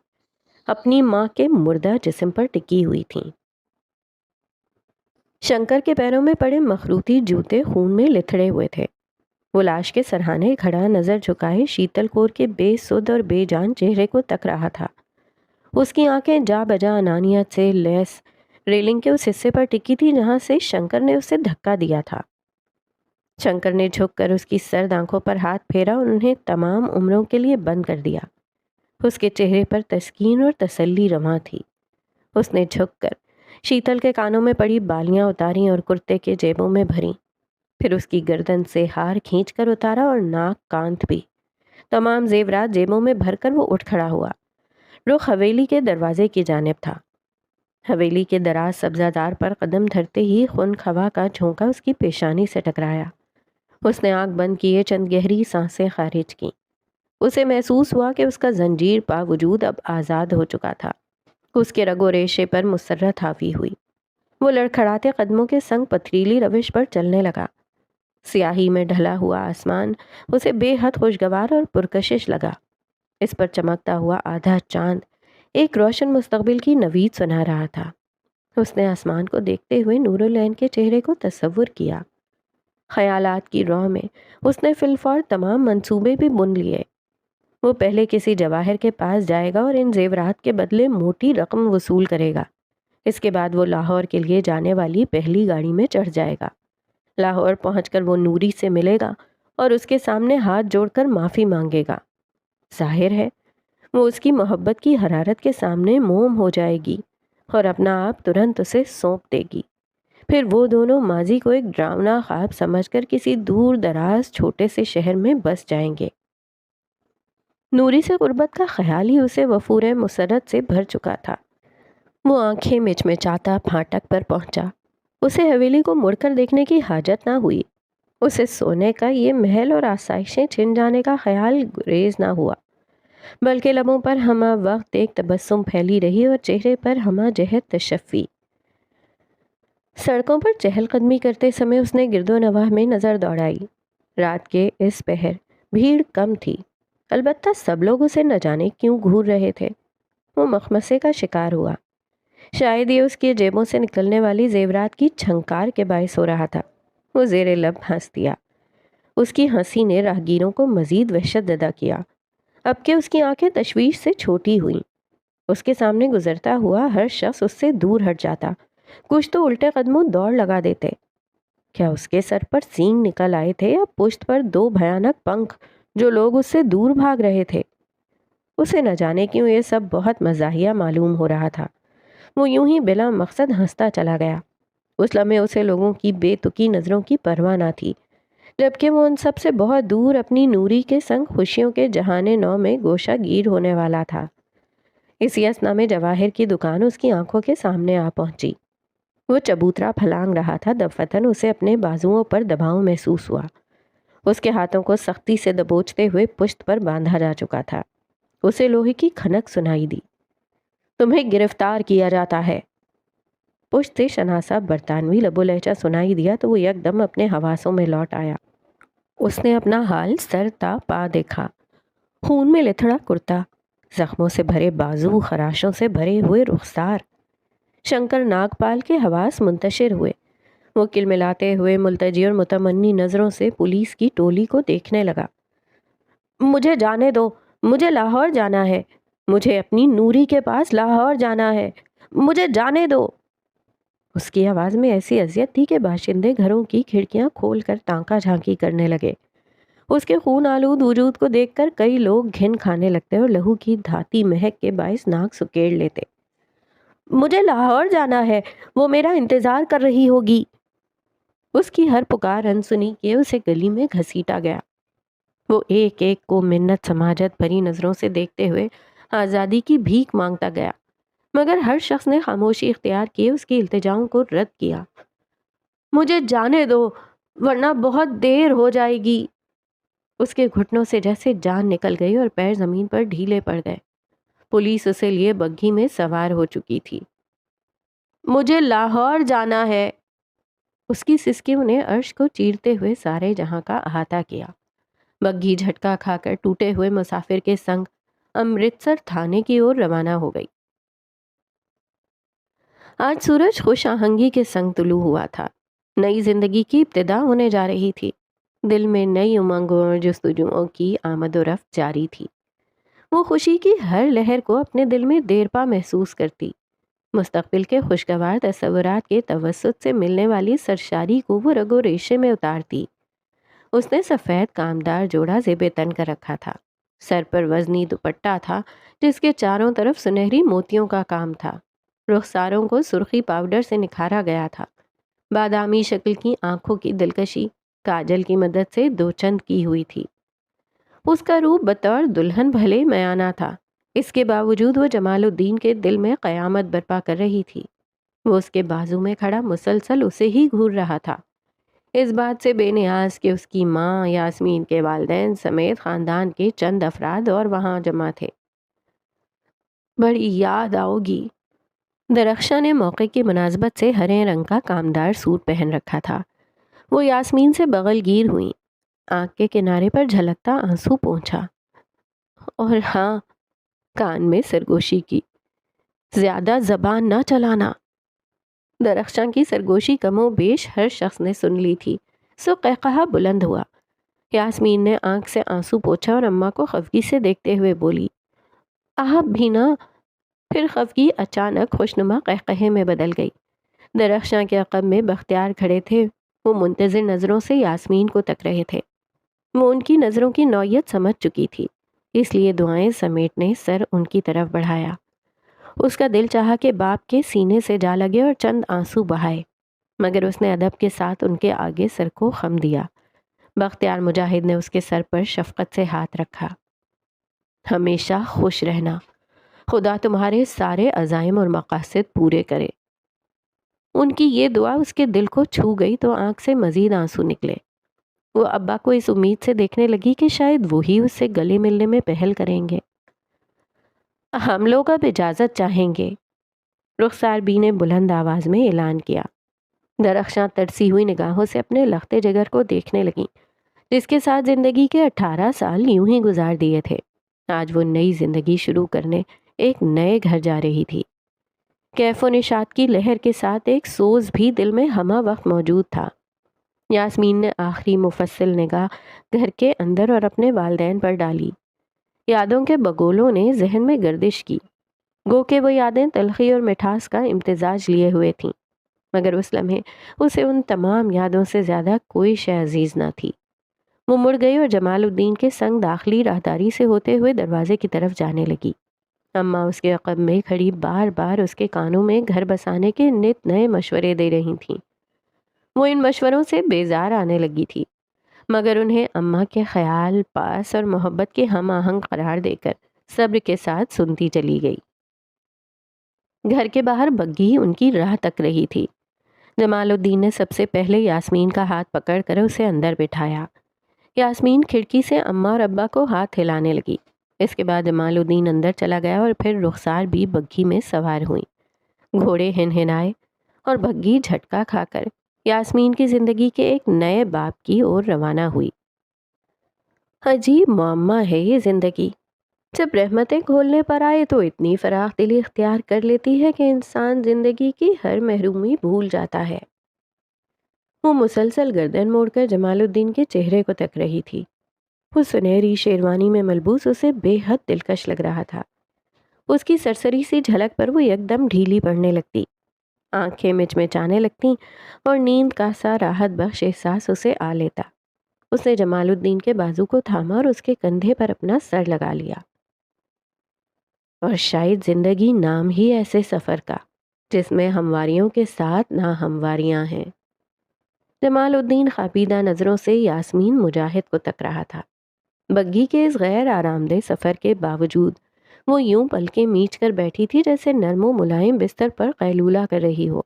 اپنی ماں کے مردہ جسم پر ٹکی ہوئی تھیں۔ شنکر کے پیروں میں پڑے مخروطی جوتے خون میں لتھڑے ہوئے تھے۔ وہ لاش کے سرہانے کھڑا نظر جھکائے شیتل کور کے بے سدھ اور بے جان چہرے کو تک رہا تھا۔ اس کی آنکھیں جا بجا انانیت سے لیس ریلنگ کے اس حصے پر ٹکی تھی جہاں سے شنکر نے اسے دھکا دیا تھا۔ شنکر نے جھک کر اس کی سرد آنکھوں پر ہاتھ پھیرا اور انہیں تمام عمروں کے لیے بند کر دیا۔ اس کے چہرے پر تسکین اور تسلی رواں تھی۔ اس نے جھک کر شیتل کے کانوں میں پڑی بالیاں اتاریں اور کرتے کے جیبوں میں بھریں۔ پھر اس کی گردن سے ہار کھینچ کر اتارا اور ناک کانت بھی۔ تمام زیورات جیبوں میں بھر کر وہ اٹھ کھڑا ہوا۔ رخ حویلی کے دروازے کی جانب تھا۔ حویلی کے دراز سبزہ دار پر قدم دھرتے ہی خنک ہوا کا جھونکا اس کی پیشانی سے ٹکرایا۔ اس نے آنکھ بند کیے چند گہری سانسیں خارج کیں۔ اسے محسوس ہوا کہ اس کا زنجیر پا وجود اب آزاد ہو چکا تھا۔ اس کے رگ و ریشے پر مسرت حاوی ہوئی۔ وہ لڑکھڑاتے قدموں کے سنگ پتھریلی روش پر چلنے لگا۔ سیاہی میں ڈھلا ہوا آسمان اسے بے حد خوشگوار اور پرکشش لگا۔ اس پر چمکتا ہوا آدھا چاند ایک روشن مستقبل کی نوید سنا رہا تھا۔ اس نے آسمان کو دیکھتے ہوئے نور العین کے چہرے کو تصور کیا۔ خیالات کی رو میں اس نے فی الفور تمام منصوبے بھی بن لیے۔ وہ پہلے کسی جواہر کے پاس جائے گا اور ان زیورات کے بدلے موٹی رقم وصول کرے گا۔ اس کے بعد وہ لاہور کے لیے جانے والی پہلی گاڑی میں چڑھ جائے گا۔ لاہور پہنچ کر وہ نوری سے ملے گا اور اس کے سامنے ہاتھ جوڑ کر معافی مانگے گا۔ ظاہر ہے وہ اس کی محبت کی حرارت کے سامنے موم ہو جائے گی اور اپنا آپ ترنت اسے سونپ دے گی۔ پھر وہ دونوں ماضی کو ایک ڈراؤنا خواب سمجھ کر کسی دور دراز چھوٹے سے شہر میں بس جائیں گے۔ نوری سے غربت کا خیال ہی اسے وفور مسرت سے بھر چکا تھا۔ وہ آنکھیں مچمچاتا پھاٹک پر پہنچا۔ اسے حویلی کو مڑ کر دیکھنے کی حاجت نہ ہوئی۔ اسے سونے کا یہ محل اور آسائشیں چھن جانے کا خیال گریز نہ ہوا، بلکہ لبوں پر ہمہ وقت ایک تبسم پھیلی رہی اور چہرے پر ہمہ جہت تشفی۔ سڑکوں پر چہل قدمی کرتے سمے اس نے گرد و نواح میں نظر دوڑائی۔ رات کے اس پہر بھیڑ کم تھی، البتہ سب لوگ اسے نہ جانے کیوں گھور رہے تھے۔ وہ مخمصے کا شکار ہوا۔ شاید یہ اس کی جیبوں سے نکلنے والی زیورات کی چھنکار کے باعث ہو رہا تھا۔ وہ زیر لب ہنس دیا۔ اس کی ہنسی نے راہگیروں کو مزید وحشت زدہ کیا، اب کہ اس کی آنکھیں تشویش سے چھوٹی ہوئیں۔ اس کے سامنے گزرتا ہوا ہر شخص اس سے دور ہٹ جاتا، کچھ تو الٹے قدموں دوڑ لگا دیتے۔ کیا اس کے سر پر سینگ نکل آئے تھے یا پشت پر دو بھیانک پنکھ جو لوگ اس سے دور بھاگ رہے تھے؟ اسے نہ جانے کیوں یہ سب بہت مزاحیہ معلوم ہو رہا تھا۔ وہ یوں ہی بلا مقصد ہنستا چلا گیا۔ اس لمحے اسے لوگوں کی بے تکی نظروں کی پرواہ نہ تھی، جبکہ وہ ان سب سے بہت دور اپنی نوری کے سنگ خوشیوں کے جہان نو میں گوشہ گیر ہونے والا تھا۔ اسی اثنا میں جواہر کی دکان اس کی آنکھوں کے سامنے آ پہنچی۔ وہ چبوترا پھلانگ رہا تھا، دفتن اسے اپنے بازوؤں پر دباؤ محسوس ہوا۔ اس کے ہاتھوں کو سختی سے دبوچتے ہوئے پشت پر باندھا جا چکا تھا۔ اسے لوہے کی کھنک سنائی دی۔ تمہیں گرفتار کیا جاتا ہے۔ پشت سے شناسا برطانوی لب و لہجہ سنائی دیا تو وہ یکدم اپنے حواسوں میں لوٹ آیا۔ اس نے اپنا حال سر تا پا دیکھا۔ خون میں لتھڑا کرتا، زخموں سے بھرے بازو، خراشوں سے بھرے ہوئے رخسار۔ شنکر ناگپال کے حواس منتشر ہوئے۔ وہ کلملاتے ہوئے ملتجی اور متمنی نظروں سے پولیس کی ٹولی کو دیکھنے لگا۔ مجھے جانے دو، مجھے لاہور جانا ہے، مجھے اپنی نوری کے پاس لاہور جانا ہے، مجھے جانے دو۔ اس کی آواز میں ایسی اذیت تھی کہ باشندے گھروں کی کھڑکیاں کھول کر تانکا جھانکی کرنے لگے۔ اس کے خون آلود وجود کو دیکھ کر کئی لوگ گھن کھانے لگتے اور لہو کی دھاتی مہک کے باعث ناک سکیڑ لیتے۔ مجھے لاہور جانا ہے، وہ میرا انتظار کر رہی ہوگی۔ اس کی ہر پکار انسنی کے اسے گلی میں گھسیٹا گیا۔ وہ ایک ایک کو منت سماجت بھری نظروں سے دیکھتے ہوئے آزادی کی بھیک مانگتا گیا، مگر ہر شخص نے خاموشی اختیار کیے اس کی التجاؤں کو رد کیا۔ مجھے جانے دو ورنہ بہت دیر ہو جائے گی۔ اس کے گھٹنوں سے جیسے جان نکل گئی اور پیر زمین پر ڈھیلے پڑ گئے۔ پولیس اسے لیے بگھی میں سوار ہو چکی تھی۔ مجھے لاہور جانا ہے۔ اس کی سسکیوں نے عرش کو چیرتے ہوئے سارے جہاں کا احاطہ کیا۔ بگھی جھٹکا کھا کر ٹوٹے ہوئے مسافر کے سنگ امرتسر تھانے کی اور روانہ ہو گئی۔ آج سورج خوش آہنگی کے سنگ طلوع ہوا تھا۔ نئی زندگی کی ابتدا ہونے جا رہی تھی۔ دل میں نئی امنگوں اور جستجوؤں کی آمد و رفت جاری تھی۔ وہ خوشی کی ہر لہر کو اپنے دل میں دیر پا محسوس کرتی۔ مستقبل کے خوشگوار تصورات کے توسط سے ملنے والی سرشاری کو وہ رگ و ریشے میں اتارتی۔ اس نے سفید کامدار جوڑا زیب تن کر رکھا تھا۔ سر پر وزنی دوپٹہ تھا جس کے چاروں طرف سنہری موتیوں کا کام تھا۔ رخساروں کو سرخی پاؤڈر سے نکھارا گیا تھا۔ بادامی شکل کی آنکھوں کی دلکشی کاجل کی مدد سے دو چند کی ہوئی تھی۔ اس کا روپ بطور دلہن بھلے میانہ تھا، اس کے باوجود وہ جمال الدین کے دل میں قیامت برپا کر رہی تھی۔ وہ اس کے بازو میں کھڑا مسلسل اسے ہی گھور رہا تھا، اس بات سے بے نیاز کہ اس کی ماں یاسمین کے والدین سمیت خاندان کے چند افراد اور وہاں جمع تھے۔ بڑی یاد آؤ گی۔ درخشاں نے موقع کی مناسبت سے ہرے رنگ کا کامدار سوٹ پہن رکھا تھا۔ وہ یاسمین سے بغل گیر ہوئیں، آنکھ کے کنارے پر جھلکتا آنسو پہنچا۔ اور ہاں، کان میں سرگوشی کی، زیادہ زبان نہ چلانا۔ درخشاں کی سرگوشی کم و بیش ہر شخص نے سن لی تھی، سو قہقہا بلند ہوا۔ یاسمین نے آنکھ سے آنسو پوچھا اور اماں کو خفگی سے دیکھتے ہوئے بولی، آپ بھی نہ۔ پھر خفگی اچانک خوشنما قہقہے میں بدل گئی۔ درخشاں کے عقب میں بختیار کھڑے تھے۔ وہ منتظر نظروں سے یاسمین کو تک رہے تھے۔ وہ ان کی نظروں کی نوعیت سمجھ چکی تھی۔ اس لیے دعائیں سمیٹنے سر ان کی طرف بڑھایا۔ اس کا دل چاہا کہ باپ کے سینے سے جا لگے اور چند آنسو بہائے، مگر اس نے ادب کے ساتھ ان کے آگے سر کو خم دیا۔ بختیار مجاہد نے اس کے سر پر شفقت سے ہاتھ رکھا۔ ہمیشہ خوش رہنا، خدا تمہارے سارے عزائم اور مقاصد پورے کرے۔ ان کی یہ دعا اس کے دل کو چھو گئی تو آنکھ سے مزید آنسو نکلے۔ وہ ابا کو اس امید سے دیکھنے لگی کہ شاید وہی اس سے گلے ملنے میں پہل کریں گے۔ ہم لوگ اب اجازت چاہیں گے، رخسار بی نے بلند آواز میں اعلان کیا۔ درخشاں ترسی ہوئی نگاہوں سے اپنے لختے جگر کو دیکھنے لگیں، جس کے ساتھ زندگی کے 18 سال یوں ہی گزار دیے تھے۔ آج وہ نئی زندگی شروع کرنے ایک نئے گھر جا رہی تھی۔ کیف و نشاط کی لہر کے ساتھ ایک سوز بھی دل میں ہمہ وقت موجود تھا۔ یاسمین نے آخری مفصل نگاہ گھر کے اندر اور اپنے والدین پر ڈالی۔ یادوں کے بگولوں نے ذہن میں گردش کی، گو کہ وہ یادیں تلخی اور مٹھاس کا امتزاج لیے ہوئے تھیں، مگر اس لمحے اسے ان تمام یادوں سے زیادہ کوئی شے عزیز نہ تھی۔ وہ مڑ گئی اور جمال الدین کے سنگ داخلی راہداری سے ہوتے ہوئے دروازے کی طرف جانے لگی۔ اماں اس کے عقب میں کھڑی بار بار اس کے کانوں میں گھر بسانے کے نت نئے مشورے دے رہی تھیں۔ وہ ان مشوروں سے بیزار آنے لگی تھی، مگر انہیں اماں کے خیال، پاس اور محبت کے ہم آہنگ قرار دے کر صبر کے ساتھ سنتی چلی گئی۔ گھر کے باہر بگھی ان کی راہ تک رہی تھی۔ جمال الدین نے سب سے پہلے یاسمین کا ہاتھ پکڑ کر اسے اندر بٹھایا۔ یاسمین کھڑکی سے اماں اور ابا کو ہاتھ ہلانے لگی۔ اس کے بعد جمال الدین اندر چلا گیا اور پھر رخسار بھی بگھی میں سوار ہوئیں۔ گھوڑے ہنہنائے اور بگھی جھٹکا کھا کر یاسمین کی زندگی کے ایک نئے باب کی اور روانہ ہوئی۔ عجیب معمہ ہے یہ زندگی، جب رحمتیں کھولنے پر آئے تو اتنی فراخ دلی اختیار کر لیتی ہے کہ انسان زندگی کی ہر محرومی بھول جاتا ہے۔ وہ مسلسل گردن موڑ کر جمال الدین کے چہرے کو تک رہی تھی۔ وہ سنہری شیروانی میں ملبوس اسے بے حد دلکش لگ رہا تھا۔ اس کی سرسری سی جھلک پر وہ یکدم ڈھیلی پڑنے لگتی، آنکھیں مچمچانے لگتیں اور نیند کا سا راحت بخش احساس اسے آ لیتا۔ اس نے جمال الدین کے بازو کو تھاما اور اس کے کندھے پر اپنا سر لگا لیا۔ اور شاید زندگی نام ہی ایسے سفر کا جس میں ہمواریوں کے ساتھ ناہمواریاں ہیں۔ جمال الدین خاپیدہ نظروں سے یاسمین مجاہد کو تک رہا تھا۔ بگھی کے اس غیر آرام دہ سفر کے باوجود وہ یوں پلکیں میچ کر بیٹھی تھی جیسے نرم و ملائم بستر پر قیلولہ کر رہی ہو۔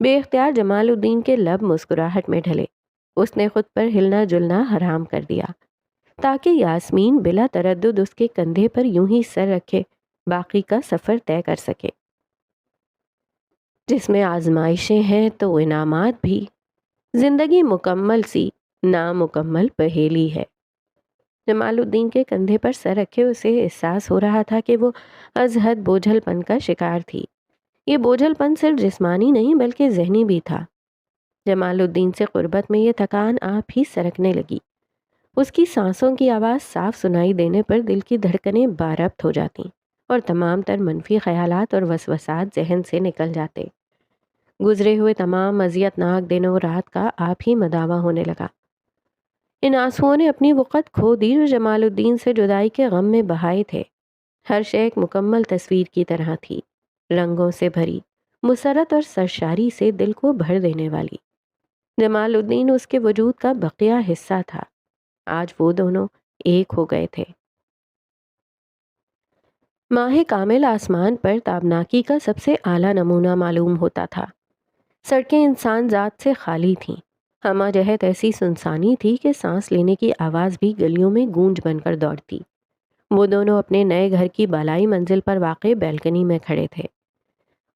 بے اختیار جمال الدین کے لب مسکراہٹ میں ڈھلے۔ اس نے خود پر ہلنا جلنا حرام کر دیا تاکہ یاسمین بلا تردد اس کے کندھے پر یوں ہی سر رکھے باقی کا سفر طے کر سکے۔ جس میں آزمائشیں ہیں تو انعامات بھی، زندگی مکمل سی نامکمل پہیلی ہے۔ جمال الدین کے کندھے پر سر رکھے اسے احساس ہو رہا تھا کہ وہ از حد بوجھل پن کا شکار تھی۔ یہ بوجھل پن صرف جسمانی نہیں بلکہ ذہنی بھی تھا۔ جمال الدین سے قربت میں یہ تھکان آپ ہی سرکنے لگی۔ اس کی سانسوں کی آواز صاف سنائی دینے پر دل کی دھڑکنیں باربط ہو جاتی اور تمام تر منفی خیالات اور وسوسات ذہن سے نکل جاتے۔ گزرے ہوئے تمام اذیت ناک دن و رات کا آپ ہی مداوع ہونے لگا۔ ان آنسوؤں نے اپنی وقت کھو دی جو جمال الدین سے جدائی کے غم میں بہائے تھے۔ ہر شے ایک مکمل تصویر کی طرح تھی، رنگوں سے بھری، مسرت اور سرشاری سے دل کو بھر دینے والی۔ جمال الدین اس کے وجود کا بقیہ حصہ تھا۔ آج وہ دونوں ایک ہو گئے تھے۔ ماہ کامل آسمان پر تابناکی کا سب سے اعلیٰ نمونہ معلوم ہوتا تھا۔ سڑکیں انسان ذات سے خالی تھیں۔ ہمہ جہت ایسی سنسانی تھی کہ سانس لینے کی آواز بھی گلیوں میں گونج بن کر دوڑتی۔ وہ دونوں اپنے نئے گھر کی بالائی منزل پر واقع بیلکنی میں کھڑے تھے۔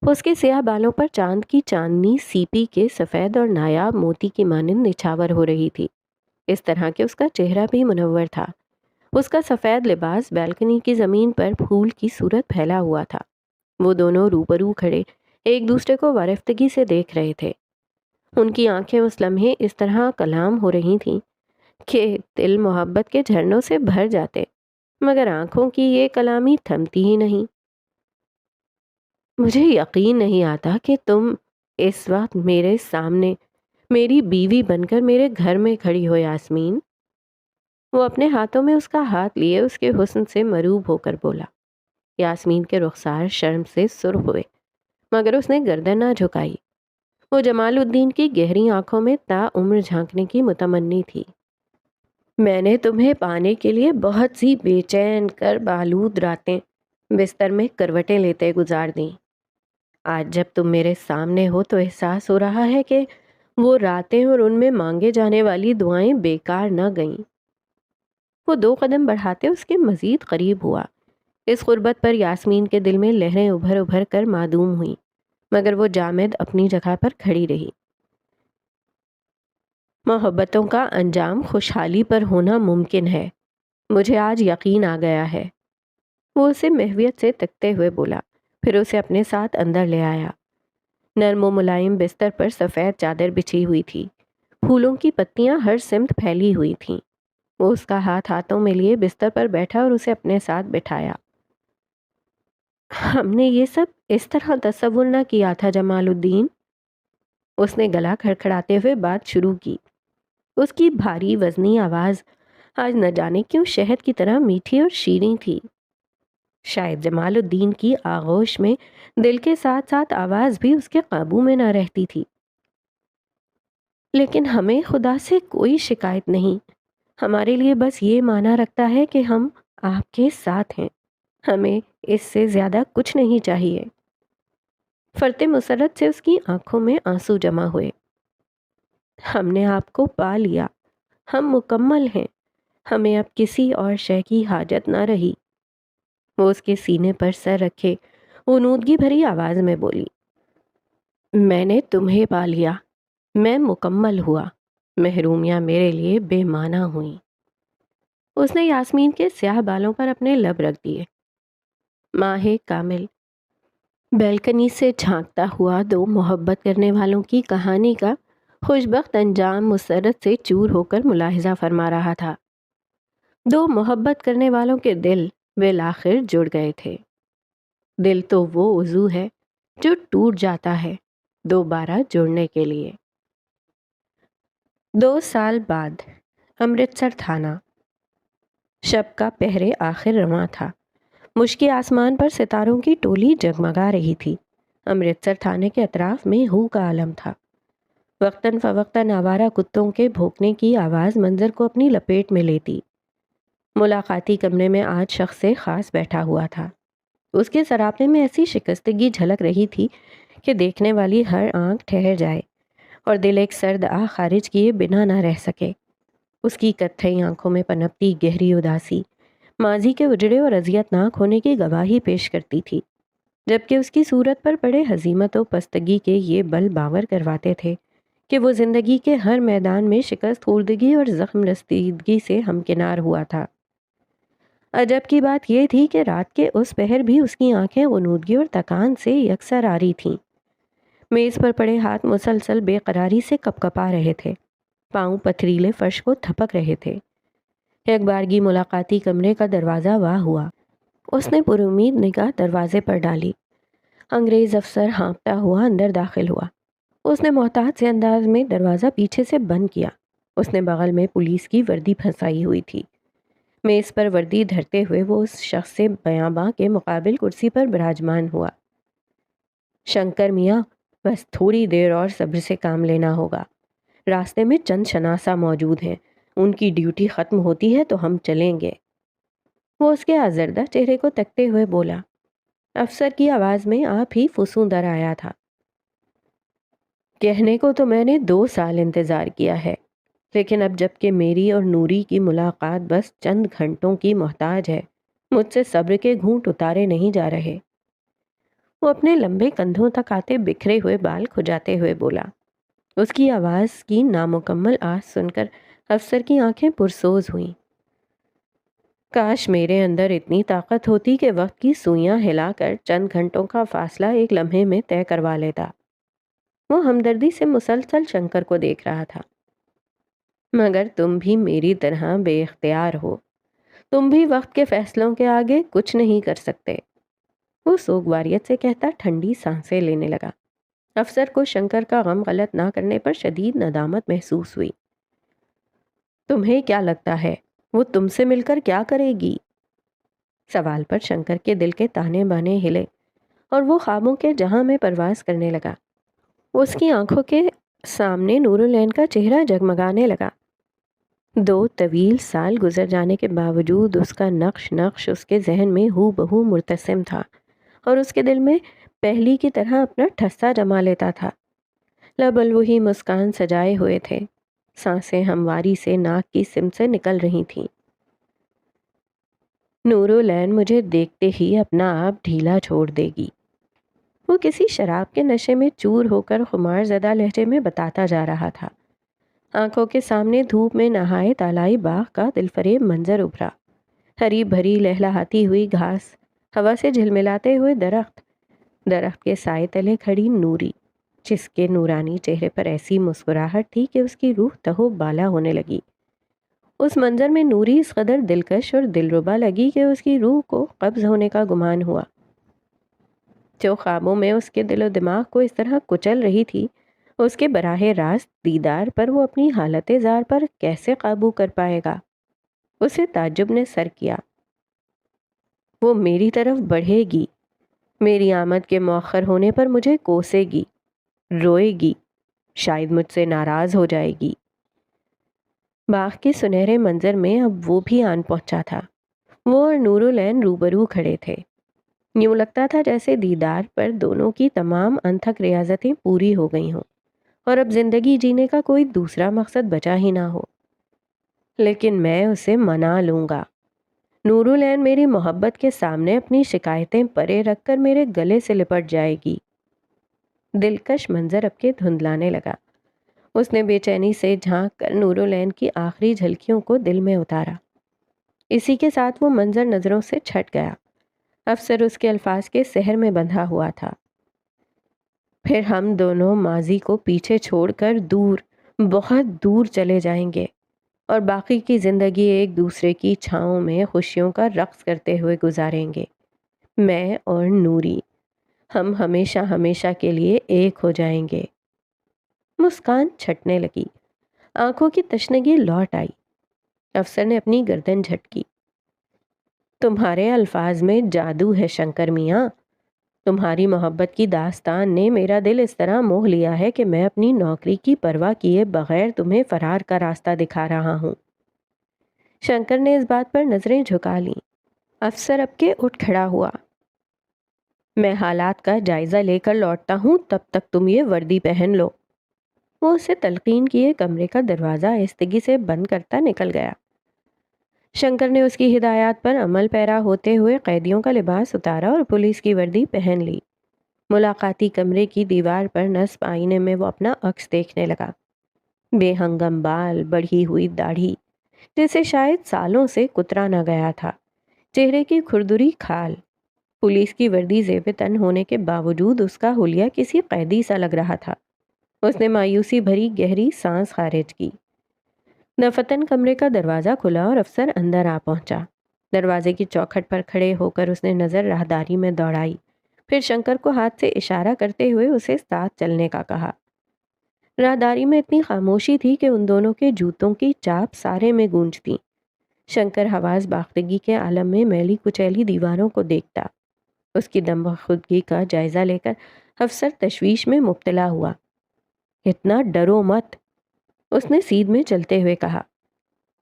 اس کے سیاہ بالوں پر چاند کی چاندنی سیپی کے سفید اور نایاب موتی کی مانند نچھاور ہو رہی تھی، اس طرح کہ اس کا چہرہ بھی منور تھا۔ اس کا سفید لباس بیلکنی کی زمین پر پھول کی صورت پھیلا ہوا تھا۔ وہ دونوں روبرو کھڑے ایک دوسرے کو وارفتگی سے دیکھ رہے تھے۔ ان کی آنکھیں اس لمحے اس طرح کلام ہو رہی تھیں کہ دل محبت کے جھرنوں سے بھر جاتے، مگر آنکھوں کی یہ کلامی تھمتی ہی نہیں۔ مجھے یقین نہیں آتا کہ تم اس وقت میرے سامنے میری بیوی بن کر میرے گھر میں کھڑی ہو یاسمین۔ وہ اپنے ہاتھوں میں اس کا ہاتھ لیے اس کے حسن سے مروب ہو کر بولا۔ یاسمین کے رخسار شرم سے سرخ ہوئے، مگر اس نے گردن نہ جھکائی۔ وہ جمال الدین کی گہری آنکھوں میں تا عمر جھانکنے کی متمنی تھی۔ میں نے تمہیں پانے کے لیے بہت سی بے چین کر آلود راتیں بستر میں کروٹیں لیتے گزار دیں۔ آج جب تم میرے سامنے ہو تو احساس ہو رہا ہے کہ وہ راتیں اور ان میں مانگے جانے والی دعائیں بیکار نہ گئیں۔ وہ 2 قدم بڑھاتے اس کے مزید قریب ہوا۔ اس قربت پر یاسمین کے دل میں لہریں ابھر ابھر کر معدوم ہوئیں، مگر وہ جامد اپنی جگہ پر کھڑی رہی۔ محبتوں کا انجام خوشحالی پر ہونا ممکن ہے، مجھے آج یقین آ گیا ہے۔ وہ اسے محویت سے تکتے ہوئے بولا، پھر اسے اپنے ساتھ اندر لے آیا۔ نرم و ملائم بستر پر سفید چادر بچھی ہوئی تھی، پھولوں کی پتیاں ہر سمت پھیلی ہوئی تھیں۔ وہ اس کا ہاتھ ہاتھوں میں لیے بستر پر بیٹھا اور اسے اپنے ساتھ بٹھایا۔ ہم نے یہ سب اس طرح تصور نہ کیا تھا جمال الدین، اس نے گلا کھڑکھڑاتے ہوئے بات شروع کی۔ اس کی بھاری وزنی آواز آج نہ جانے کیوں شہد کی طرح میٹھی اور شیریں تھی۔ شاید جمال الدین کی آغوش میں دل کے ساتھ ساتھ آواز بھی اس کے قابو میں نہ رہتی تھی۔ لیکن ہمیں خدا سے کوئی شکایت نہیں، ہمارے لیے بس یہ معنی رکھتا ہے کہ ہم آپ کے ساتھ ہیں، ہمیں اس سے زیادہ کچھ نہیں چاہیے۔ فرط مسرت سے اس کی آنکھوں میں آنسو جمع ہوئے۔ ہم نے آپ کو پا لیا، ہم مکمل ہیں، ہمیں اب کسی اور شے کی حاجت نہ رہی۔ وہ اس کے سینے پر سر رکھے غنودگی بھری آواز میں بولی، میں نے تمہیں پا لیا، میں مکمل ہوا، محرومیاں میرے لیے بے معنی ہوئیں۔ اس نے یاسمین کے سیاہ بالوں پر اپنے لب رکھ دیے۔ ماہ کامل بیلکنی سے جھانکتا ہوا 2 محبت کرنے والوں کی کہانی کا خوشبخت انجام مسرت سے چور ہو کر ملاحظہ فرما رہا تھا۔ 2 محبت کرنے والوں کے دل بالآخر جڑ گئے تھے۔ دل تو وہ عضو ہے جو ٹوٹ جاتا ہے دوبارہ جڑنے کے لیے۔ 2 سال بعد امرتسر تھانہ۔ شب کا پہرے آخر رواں تھا۔ مشکی آسمان پر ستاروں کی ٹولی جگمگا رہی تھی۔ امرتسر تھانے کے اطراف میں ہو کا عالم تھا۔ وقتاً فوقتاً آوارہ کتوں کے بھونکنے کی آواز منظر کو اپنی لپیٹ میں لیتی۔ ملاقاتی کمرے میں آج شخص خاص بیٹھا ہوا تھا۔ اس کے سراپے میں ایسی شکستگی جھلک رہی تھی کہ دیکھنے والی ہر آنکھ ٹھہر جائے اور دل ایک سرد آہ خارج کیے بنا نہ رہ سکے۔ اس کی کتھئی آنکھوں میں پنپتی گہری اداسی ماضی کے اجڑے اور اذیت ناک ہونے کی گواہی پیش کرتی تھی، جبکہ اس کی صورت پر پڑے ہزیمت و پستگی کے یہ بل باور کرواتے تھے کہ وہ زندگی کے ہر میدان میں شکست خوردگی اور زخم رسیدگی سے ہمکنار ہوا تھا۔ عجب کی بات یہ تھی کہ رات کے اس پہر بھی اس کی آنکھیں غنودگی اور تکان سے یکسر آ رہی تھیں۔ میز پر پڑے ہاتھ مسلسل بے قراری سے کپکپا رہے تھے، پاؤں پتھریلے فرش کو تھپک رہے تھے۔ ایک بارگی ملاقاتی کمرے کا دروازہ واہ ہوا۔ اس نے پر امید نگاہ دروازے پر ڈالی۔ انگریز افسر ہانپتا ہوا اندر داخل ہوا۔ اس نے محتاط سے انداز میں دروازہ پیچھے سے بند کیا۔ اس نے بغل میں پولیس کی وردی پھنسائی ہوئی تھی۔ میز پر وردی دھرتے ہوئے وہ اس شخص سے بیاباں کے مقابل کرسی پر براجمان ہوا۔ شنکر میاں، بس تھوڑی دیر اور صبر سے کام لینا ہوگا۔ راستے میں چند شناسہ موجود ہیں، ان کی ڈیوٹی ختم ہوتی ہے تو ہم چلیں گے۔ وہ اس کے آزردہ چہرے کو تکتے ہوئے بولا۔ افسر کی آواز میں آپ ہی فسوں در آیا تھا۔ کہنے کو تو میں نے 2 سال انتظار کیا ہے، لیکن اب جب کہ میری اور نوری کی ملاقات بس چند گھنٹوں کی محتاج ہے، مجھ سے صبر کے گھونٹ اتارے نہیں جا رہے۔ وہ اپنے لمبے کندھوں تک آتے بکھرے ہوئے بال کھجاتے ہوئے بولا۔ اس کی آواز کی نامکمل آواز سن کر افسر کی آنکھیں پرسوز ہوئیں۔ کاش میرے اندر اتنی طاقت ہوتی کہ وقت کی سوئیاں ہلا کر چند گھنٹوں کا فاصلہ ایک لمحے میں طے کروا لیتا۔ وہ ہمدردی سے مسلسل شنکر کو دیکھ رہا تھا۔ مگر تم بھی میری طرح بے اختیار ہو، تم بھی وقت کے فیصلوں کے آگے کچھ نہیں کر سکتے۔ وہ سوگواریت سے کہتا ٹھنڈی سانسیں لینے لگا۔ افسر کو شنکر کا غم غلط نہ کرنے پر شدید ندامت محسوس ہوئی۔ تمہیں کیا لگتا ہے وہ تم سے مل کر کیا کرے گی؟ سوال پر شنکر کے دل کے تانے بانے ہلے اور وہ خوابوں کے جہاں میں پرواز کرنے لگا۔ اس کی آنکھوں کے سامنے نور العین کا چہرہ جگمگانے لگا۔ 2 طویل سال گزر جانے کے باوجود اس کا نقش نقش اس کے ذہن میں ہو بہو مرتسم تھا اور اس کے دل میں پہلی کی طرح اپنا ٹھسا جما لیتا تھا۔ لب وہی مسکان سجائے ہوئے تھے، سانسیں ہمواری سے ناک کی سم سے نکل رہی تھیں۔ نور العین مجھے دیکھتے ہی اپنا آپ ڈھیلا چھوڑ دے گی، وہ کسی شراب کے نشے میں چور ہو کر خمار زدہ لہجے میں بتاتا جا رہا تھا۔ آنکھوں کے سامنے دھوپ میں نہائے تالائی باغ کا دلفریب منظر ابھرا۔ ہری بھری لہلہاتی ہوئی گھاس، ہوا سے جھلملاتے ہوئے درخت، درخت کے سائے تلے کھڑی نوری، جس کے نورانی چہرے پر ایسی مسکراہٹ تھی کہ اس کی روح تہو بالا ہونے لگی۔ اس منظر میں نوری اس قدر دلکش اور دلربا لگی کہ اس کی روح کو قبض ہونے کا گمان ہوا۔ جو خوابوں میں اس کے دل و دماغ کو اس طرح کچل رہی تھی، اس کے براہ راست دیدار پر وہ اپنی حالت زار پر کیسے قابو کر پائے گا؟ اسے تعجب نے سر کیا۔ وہ میری طرف بڑھے گی، میری آمد کے مؤخر ہونے پر مجھے کوسے گی، روئے گی، شاید مجھ سے ناراض ہو جائے گی۔ باغ کے سنہرے منظر میں اب وہ بھی آن پہنچا تھا۔ وہ اور نور العین روبرو کھڑے تھے۔ یوں لگتا تھا جیسے دیدار پر دونوں کی تمام انتھک ریاضتیں پوری ہو گئی ہوں اور اب زندگی جینے کا کوئی دوسرا مقصد بچا ہی نہ ہو۔ لیکن میں اسے منا لوں گا۔ نور العین میری محبت کے سامنے اپنی شکایتیں پرے رکھ کر میرے گلے سے لپٹ جائے گی۔ دلکش منظر اب کے دھندلانے لگا۔ اس نے بے چینی سے جھانک کر نور العین کی آخری جھلکیوں کو دل میں اتارا۔ اسی کے ساتھ وہ منظر نظروں سے چھٹ گیا۔ افسر اس کے الفاظ کے سحر میں بندھا ہوا تھا۔ پھر ہم دونوں ماضی کو پیچھے چھوڑ کر دور، بہت دور چلے جائیں گے اور باقی کی زندگی ایک دوسرے کی چھاؤں میں خوشیوں کا رقص کرتے ہوئے گزاریں گے۔ میں اور نوری، ہم ہمیشہ ہمیشہ کے لیے ایک ہو جائیں گے۔ مسکان چھٹنے لگی، آنکھوں کی تشنگی لوٹ آئی۔ افسر نے اپنی گردن جھٹکی۔ تمہارے الفاظ میں جادو ہے شنکر میاں۔ تمہاری محبت کی داستان نے میرا دل اس طرح موہ لیا ہے کہ میں اپنی نوکری کی پرواہ کیے بغیر تمہیں فرار کا راستہ دکھا رہا ہوں۔ شنکر نے اس بات پر نظریں جھکا لیں۔ افسر اب کے اٹھ کھڑا ہوا۔ میں حالات کا جائزہ لے کر لوٹتا ہوں، تب تک تم یہ وردی پہن لو۔ وہ اسے تلقین کیے کمرے کا دروازہ آہستگی سے بند کرتا نکل گیا۔ شنکر نے اس کی ہدایات پر عمل پیرا ہوتے ہوئے قیدیوں کا لباس اتارا اور پولیس کی وردی پہن لی۔ ملاقاتی کمرے کی دیوار پر نصب آئینے میں وہ اپنا عکس دیکھنے لگا۔ بے ہنگم بال، بڑھی ہوئی داڑھی جسے شاید سالوں سے کترا نہ گیا تھا، چہرے کی کھردری کھال۔ پولیس کی وردی زیب تن ہونے کے باوجود اس کا حلیہ کسی قیدی سا لگ رہا تھا۔ اس نے مایوسی بھری گہری سانس خارج کی۔ دفتن کمرے کا دروازہ کھلا اور افسر اندر آ پہنچا۔ دروازے کی چوکھٹ پر کھڑے ہو کر اس نے نظر راہداری میں دوڑائی، پھر شنکر کو ہاتھ سے اشارہ کرتے ہوئے اسے ساتھ چلنے کا کہا۔ راہداری میں اتنی خاموشی تھی کہ ان دونوں کے جوتوں کی چاپ سارے میں گونجتی۔ شنکر حواس باختگی کے عالم میں میلی کچیلی دیواروں کو دیکھتا۔ اس کی دم خودگی کا جائزہ لے کر افسر تشویش میں مبتلا ہوا۔ اتنا ڈرو مت، اس نے سیدھ میں چلتے ہوئے کہا۔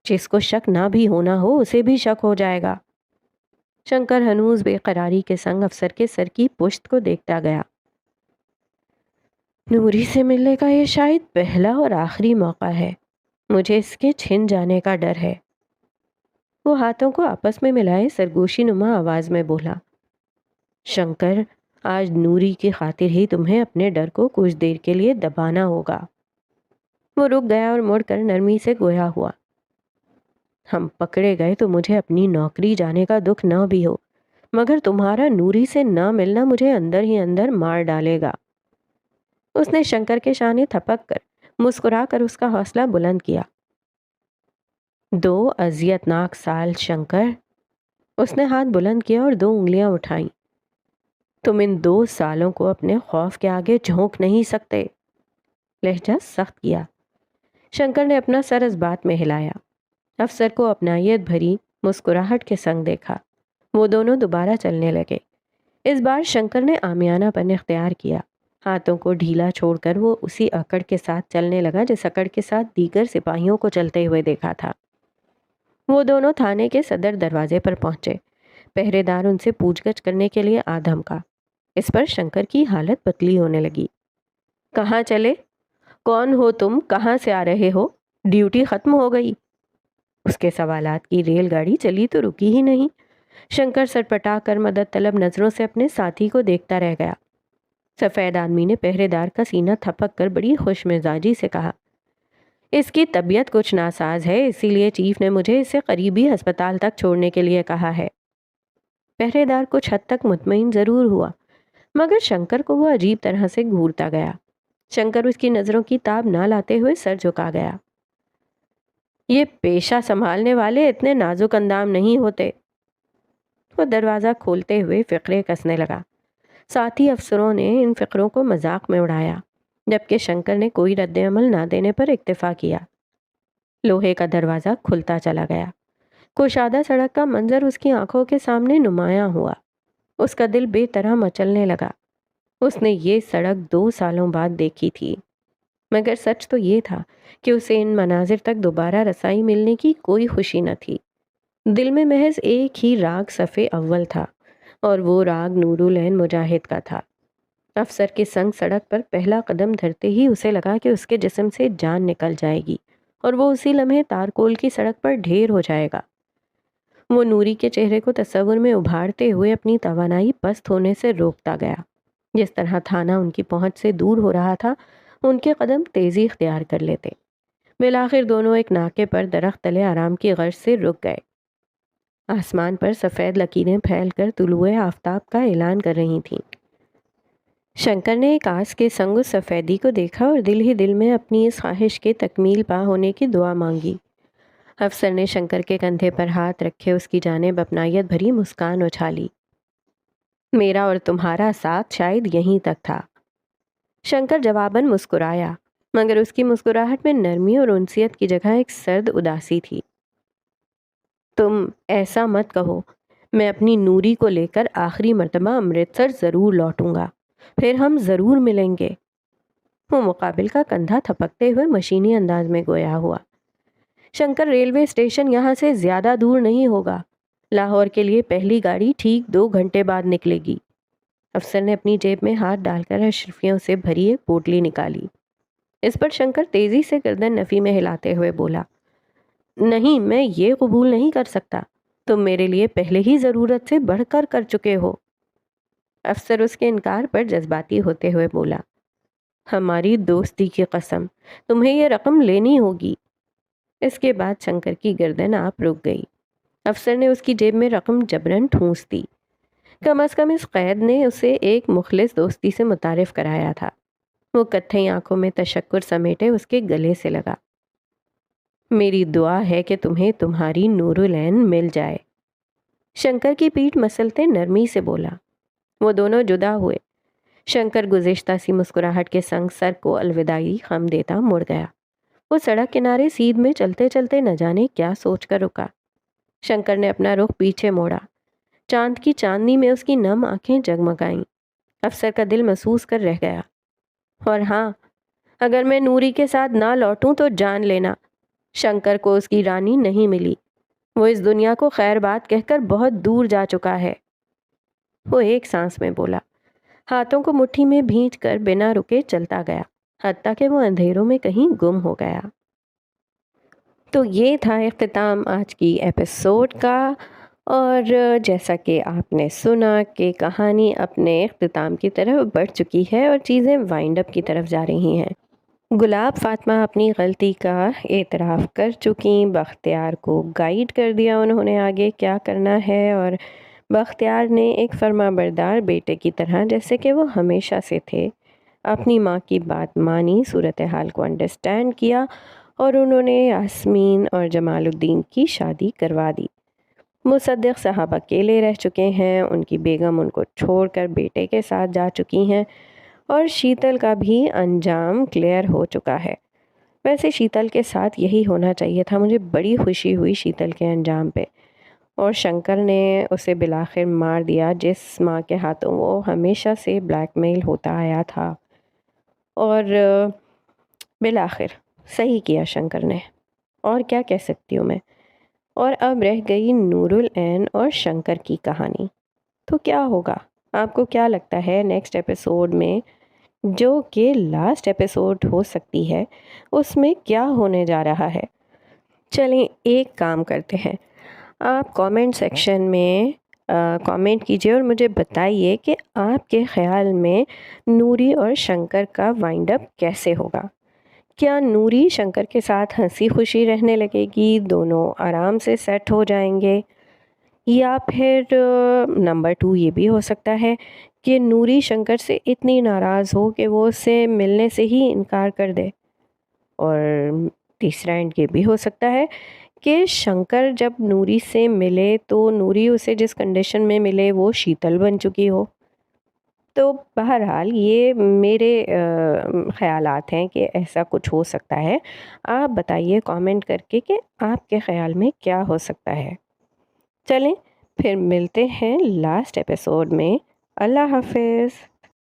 جس کو شک نہ بھی ہونا ہو اسے بھی شک ہو جائے گا۔ شنکر ہنوز بے قراری کے سنگ افسر کے سر کی پشت کو دیکھتا گیا۔ نوری سے ملنے کا یہ شاید پہلا اور آخری موقع ہے، مجھے اس کے چھن جانے کا ڈر ہے۔ وہ ہاتھوں کو آپس میں ملائے سرگوشی نما آواز میں بولا۔ شنکر، آج نوری کی خاطر ہی تمہیں اپنے ڈر کو کچھ دیر کے لیے دبانا ہوگا۔ وہ رک گیا اور مڑ کر نرمی سے گویا ہوا۔ ہم پکڑے گئے تو مجھے اپنی نوکری جانے کا دکھ نہ بھی ہو، مگر تمہارا نوری سے نہ ملنا مجھے اندر ہی اندر مار ڈالے گا۔ اس نے شنکر کے شانے تھپک کر مسکرا کر اس کا حوصلہ بلند کیا۔ 2 اذیت ناک سال شنکر، اس نے ہاتھ بلند کیا اور 2 انگلیاں اٹھائیں۔ تم ان 2 سالوں کو اپنے خوف کے آگے جھونک نہیں سکتے۔ لہجہ سخت کیا۔ شنکر نے اپنا سر اس بات میں ہلایا۔ افسر کو اپنائیت بھری مسکراہٹ کے سنگ دیکھا۔ وہ دونوں دوبارہ چلنے لگے۔ اس بار شنکر نے عامیانہ پن اختیار کیا۔ ہاتھوں کو ڈھیلا چھوڑ کر وہ اسی اکڑ کے ساتھ چلنے لگا جس اکڑ کے ساتھ دیگر سپاہیوں کو چلتے ہوئے دیکھا تھا۔ وہ دونوں تھانے کے صدر دروازے پر پہنچے۔ پہرے دار ان سے پوچھ گچھ کرنے کے لیے آدھم کا۔ اس پر شنکر کی حالت پتلی ہونے لگی۔ کہاں چلے؟ کون ہو تم؟ کہاں سے آ رہے ہو؟ ڈیوٹی ختم ہو گئی؟ اس کے سوالات کی ریل گاڑی چلی تو رکی ہی نہیں۔ شنکر سٹپٹا کر مدد طلب نظروں سے اپنے ساتھی کو دیکھتا رہ گیا۔ سفید آدمی نے پہرے دار کا سینہ تھپک کر بڑی خوش مزاجی سے کہا، اس کی طبیعت کچھ ناساز ہے، اسی لیے چیف نے مجھے اسے قریبی ہسپتال تک چھوڑنے کے لیے کہا ہے۔ پہرے دار کچھ حد تک مطمئن ضرور ہوا، مگر شنکر کو وہ عجیب طرح سے گھورتا گیا۔ شنکر اس کی نظروں کی تاب نہ لاتے ہوئے سر جھکا گیا۔ یہ پیشہ سنبھالنے والے اتنے نازک اندام نہیں ہوتے۔ وہ دروازہ کھولتے ہوئے فقرے کسنے لگا۔ ساتھی افسروں نے ان فقروں کو مذاق میں اڑایا، جبکہ شنکر نے کوئی رد عمل نہ دینے پر اکتفا کیا۔ لوہے کا دروازہ کھلتا چلا گیا۔ کشادہ سڑک کا منظر اس کی آنکھوں کے سامنے نمایاں ہوا۔ اس کا دل بے طرح مچلنے لگا۔ اس نے یہ سڑک 2 سالوں بعد دیکھی تھی، مگر سچ تو یہ تھا کہ اسے ان مناظر تک دوبارہ رسائی ملنے کی کوئی خوشی نہ تھی۔ دل میں محض ایک ہی راگ صفِ اول تھا، اور وہ راگ نورالعین مجاہد کا تھا۔ افسر کے سنگ سڑک پر پہلا قدم دھرتے ہی اسے لگا کہ اس کے جسم سے جان نکل جائے گی اور وہ اسی لمحے تارکول کی سڑک پر ڈھیر ہو جائے گا۔ وہ نوری کے چہرے کو تصور میں ابھارتے ہوئے اپنی توانائی پست ہونے سے روکتا گیا۔ جس طرح تھانہ ان کی پہنچ سے دور ہو رہا تھا، ان کے قدم تیزی اختیار کر لیتے۔ بالآخر دونوں ایک ناکے پر درخت تلے آرام کی غرض سے رک گئے۔ آسمان پر سفید لکیریں پھیل کر طلوع آفتاب کا اعلان کر رہی تھیں۔ شنکر نے ایک آس کے سنگ اس سفیدی کو دیکھا اور دل ہی دل میں اپنی اس خواہش کے تکمیل پا ہونے کی دعا مانگی۔ افسر نے شنکر کے کندھے پر ہاتھ رکھے اس کی جانب اپنائیت بھری مسکان اچھالی۔ میرا اور تمہارا ساتھ شاید یہیں تک تھا۔ شنکر جواباً مسکرایا، مگر اس کی مسکراہٹ میں نرمی اور انسیت کی جگہ ایک سرد اداسی تھی۔ تم ایسا مت کہو، میں اپنی نوری کو لے کر آخری مرتبہ امرتسر ضرور لوٹوں گا، پھر ہم ضرور ملیں گے۔ وہ مقابل کا کندھا تھپکتے ہوئے مشینی انداز میں گویا ہوا۔ شنکر، ریلوے اسٹیشن یہاں سے زیادہ دور نہیں ہوگا۔ لاہور کے لیے پہلی گاڑی ٹھیک 2 گھنٹے بعد نکلے گی۔ افسر نے اپنی جیب میں ہاتھ ڈال کر اشرفیوں سے بھری ایک پوٹلی نکالی۔ اس پر شنکر تیزی سے گردن نفی میں ہلاتے ہوئے بولا، نہیں، میں یہ قبول نہیں کر سکتا۔ تم میرے لیے پہلے ہی ضرورت سے بڑھ کر چکے ہو۔ افسر اس کے انکار پر جذباتی ہوتے ہوئے بولا، ہماری دوستی کی قسم، تمہیں یہ رقم لینی ہوگی۔ اس کے بعد شنکر کی گردن آپ رک گئی۔ افسر نے اس کی جیب میں رقم جبراً ٹھونس دی۔ کم از کم اس قید نے اسے ایک مخلص دوستی سے متعارف کرایا تھا۔ وہ کتھئی آنکھوں میں تشکر سمیٹے اس کے گلے سے لگا۔ میری دعا ہے کہ تمہیں تمہاری نورالعین مل جائے۔ شنکر کی پیٹھ مسلتے نرمی سے بولا۔ وہ دونوں جدا ہوئے۔ شنکر گزشتہ سی مسکراہٹ کے سنگ سر کو الوداعی خم دیتا مڑ گیا۔ وہ سڑک کنارے سیدھ میں چلتے چلتے نہ جانے کیا سوچ کر رکا۔ شنکر نے اپنا رخ پیچھے موڑا۔ چاند کی چاندنی میں اس کی نم آنکھیں جگمگائیں۔ افسر کا دل محسوس کر رہ گیا۔ اور ہاں، اگر میں نوری کے ساتھ نہ لوٹوں تو جان لینا، شنکر کو اس کی رانی نہیں ملی۔ وہ اس دنیا کو خیر بات کہہ کر بہت دور جا چکا ہے۔ وہ ایک سانس میں بولا، ہاتھوں کو مٹھی میں بھینچ کر بنا رکے چلتا گیا، حتیٰ کہ وہ اندھیروں میں کہیں گم ہو گیا۔ تو یہ تھا اختتام آج کی ایپیسوڈ کا، اور جیسا کہ آپ نے سنا کہ کہانی اپنے اختتام کی طرف بڑھ چکی ہے اور چیزیں وائنڈ اپ کی طرف جا رہی ہیں۔ گلاب فاطمہ اپنی غلطی کا اعتراف کر چکیں، بختیار کو گائیڈ کر دیا انہوں نے آگے کیا کرنا ہے، اور بختیار نے ایک فرما بردار بیٹے کی طرح، جیسے کہ وہ ہمیشہ سے تھے، اپنی ماں کی بات مانی، صورتحال کو انڈرسٹینڈ کیا، اور انہوں نے یاسمین اور جمال الدین کی شادی کروا دی۔ مصدق صاحب اکیلے رہ چکے ہیں، ان کی بیگم ان کو چھوڑ کر بیٹے کے ساتھ جا چکی ہیں، اور شیتل کا بھی انجام کلیئر ہو چکا ہے۔ ویسے شیتل کے ساتھ یہی ہونا چاہیے تھا، مجھے بڑی خوشی ہوئی شیتل کے انجام پہ۔ اور شنکر نے اسے بالآخر مار دیا جس ماں کے ہاتھوں وہ ہمیشہ سے بلیک میل ہوتا آیا تھا، اور بالآخر صحیح کیا شنکر نے، اور کیا کہہ سکتی ہوں میں۔ اور اب رہ گئی نور العین اور شنکر کی کہانی، تو کیا ہوگا؟ آپ کو کیا لگتا ہے نیکسٹ ایپیسوڈ میں، جو کہ لاسٹ ایپیسوڈ ہو سکتی ہے، اس میں کیا ہونے جا رہا ہے؟ چلیں ایک کام کرتے ہیں، آپ کامنٹ سیکشن میں کامنٹ کیجئے اور مجھے بتائیے کہ آپ کے خیال میں نوری اور شنکر کا وائنڈ اپ کیسے ہوگا؟ کیا نوری شنکر کے ساتھ ہنسی خوشی رہنے لگے گی، دونوں آرام سے سیٹ ہو جائیں گے، یا پھر نمبر 2 یہ بھی ہو سکتا ہے کہ نوری شنکر سے اتنی ناراض ہو کہ وہ اس سے ملنے سے ہی انکار کر دے، اور تیسرا اینڈ یہ بھی ہو سکتا ہے کہ شنکر جب نوری سے ملے تو نوری اسے جس کنڈیشن میں ملے وہ شیتل بن چکی ہو۔ تو بہرحال یہ میرے خیالات ہیں کہ ایسا کچھ ہو سکتا ہے۔ آپ بتائیے کامنٹ کر کے کہ آپ کے خیال میں کیا ہو سکتا ہے۔ چلیں پھر ملتے ہیں لاسٹ ایپیسوڈ میں۔ اللہ حافظ۔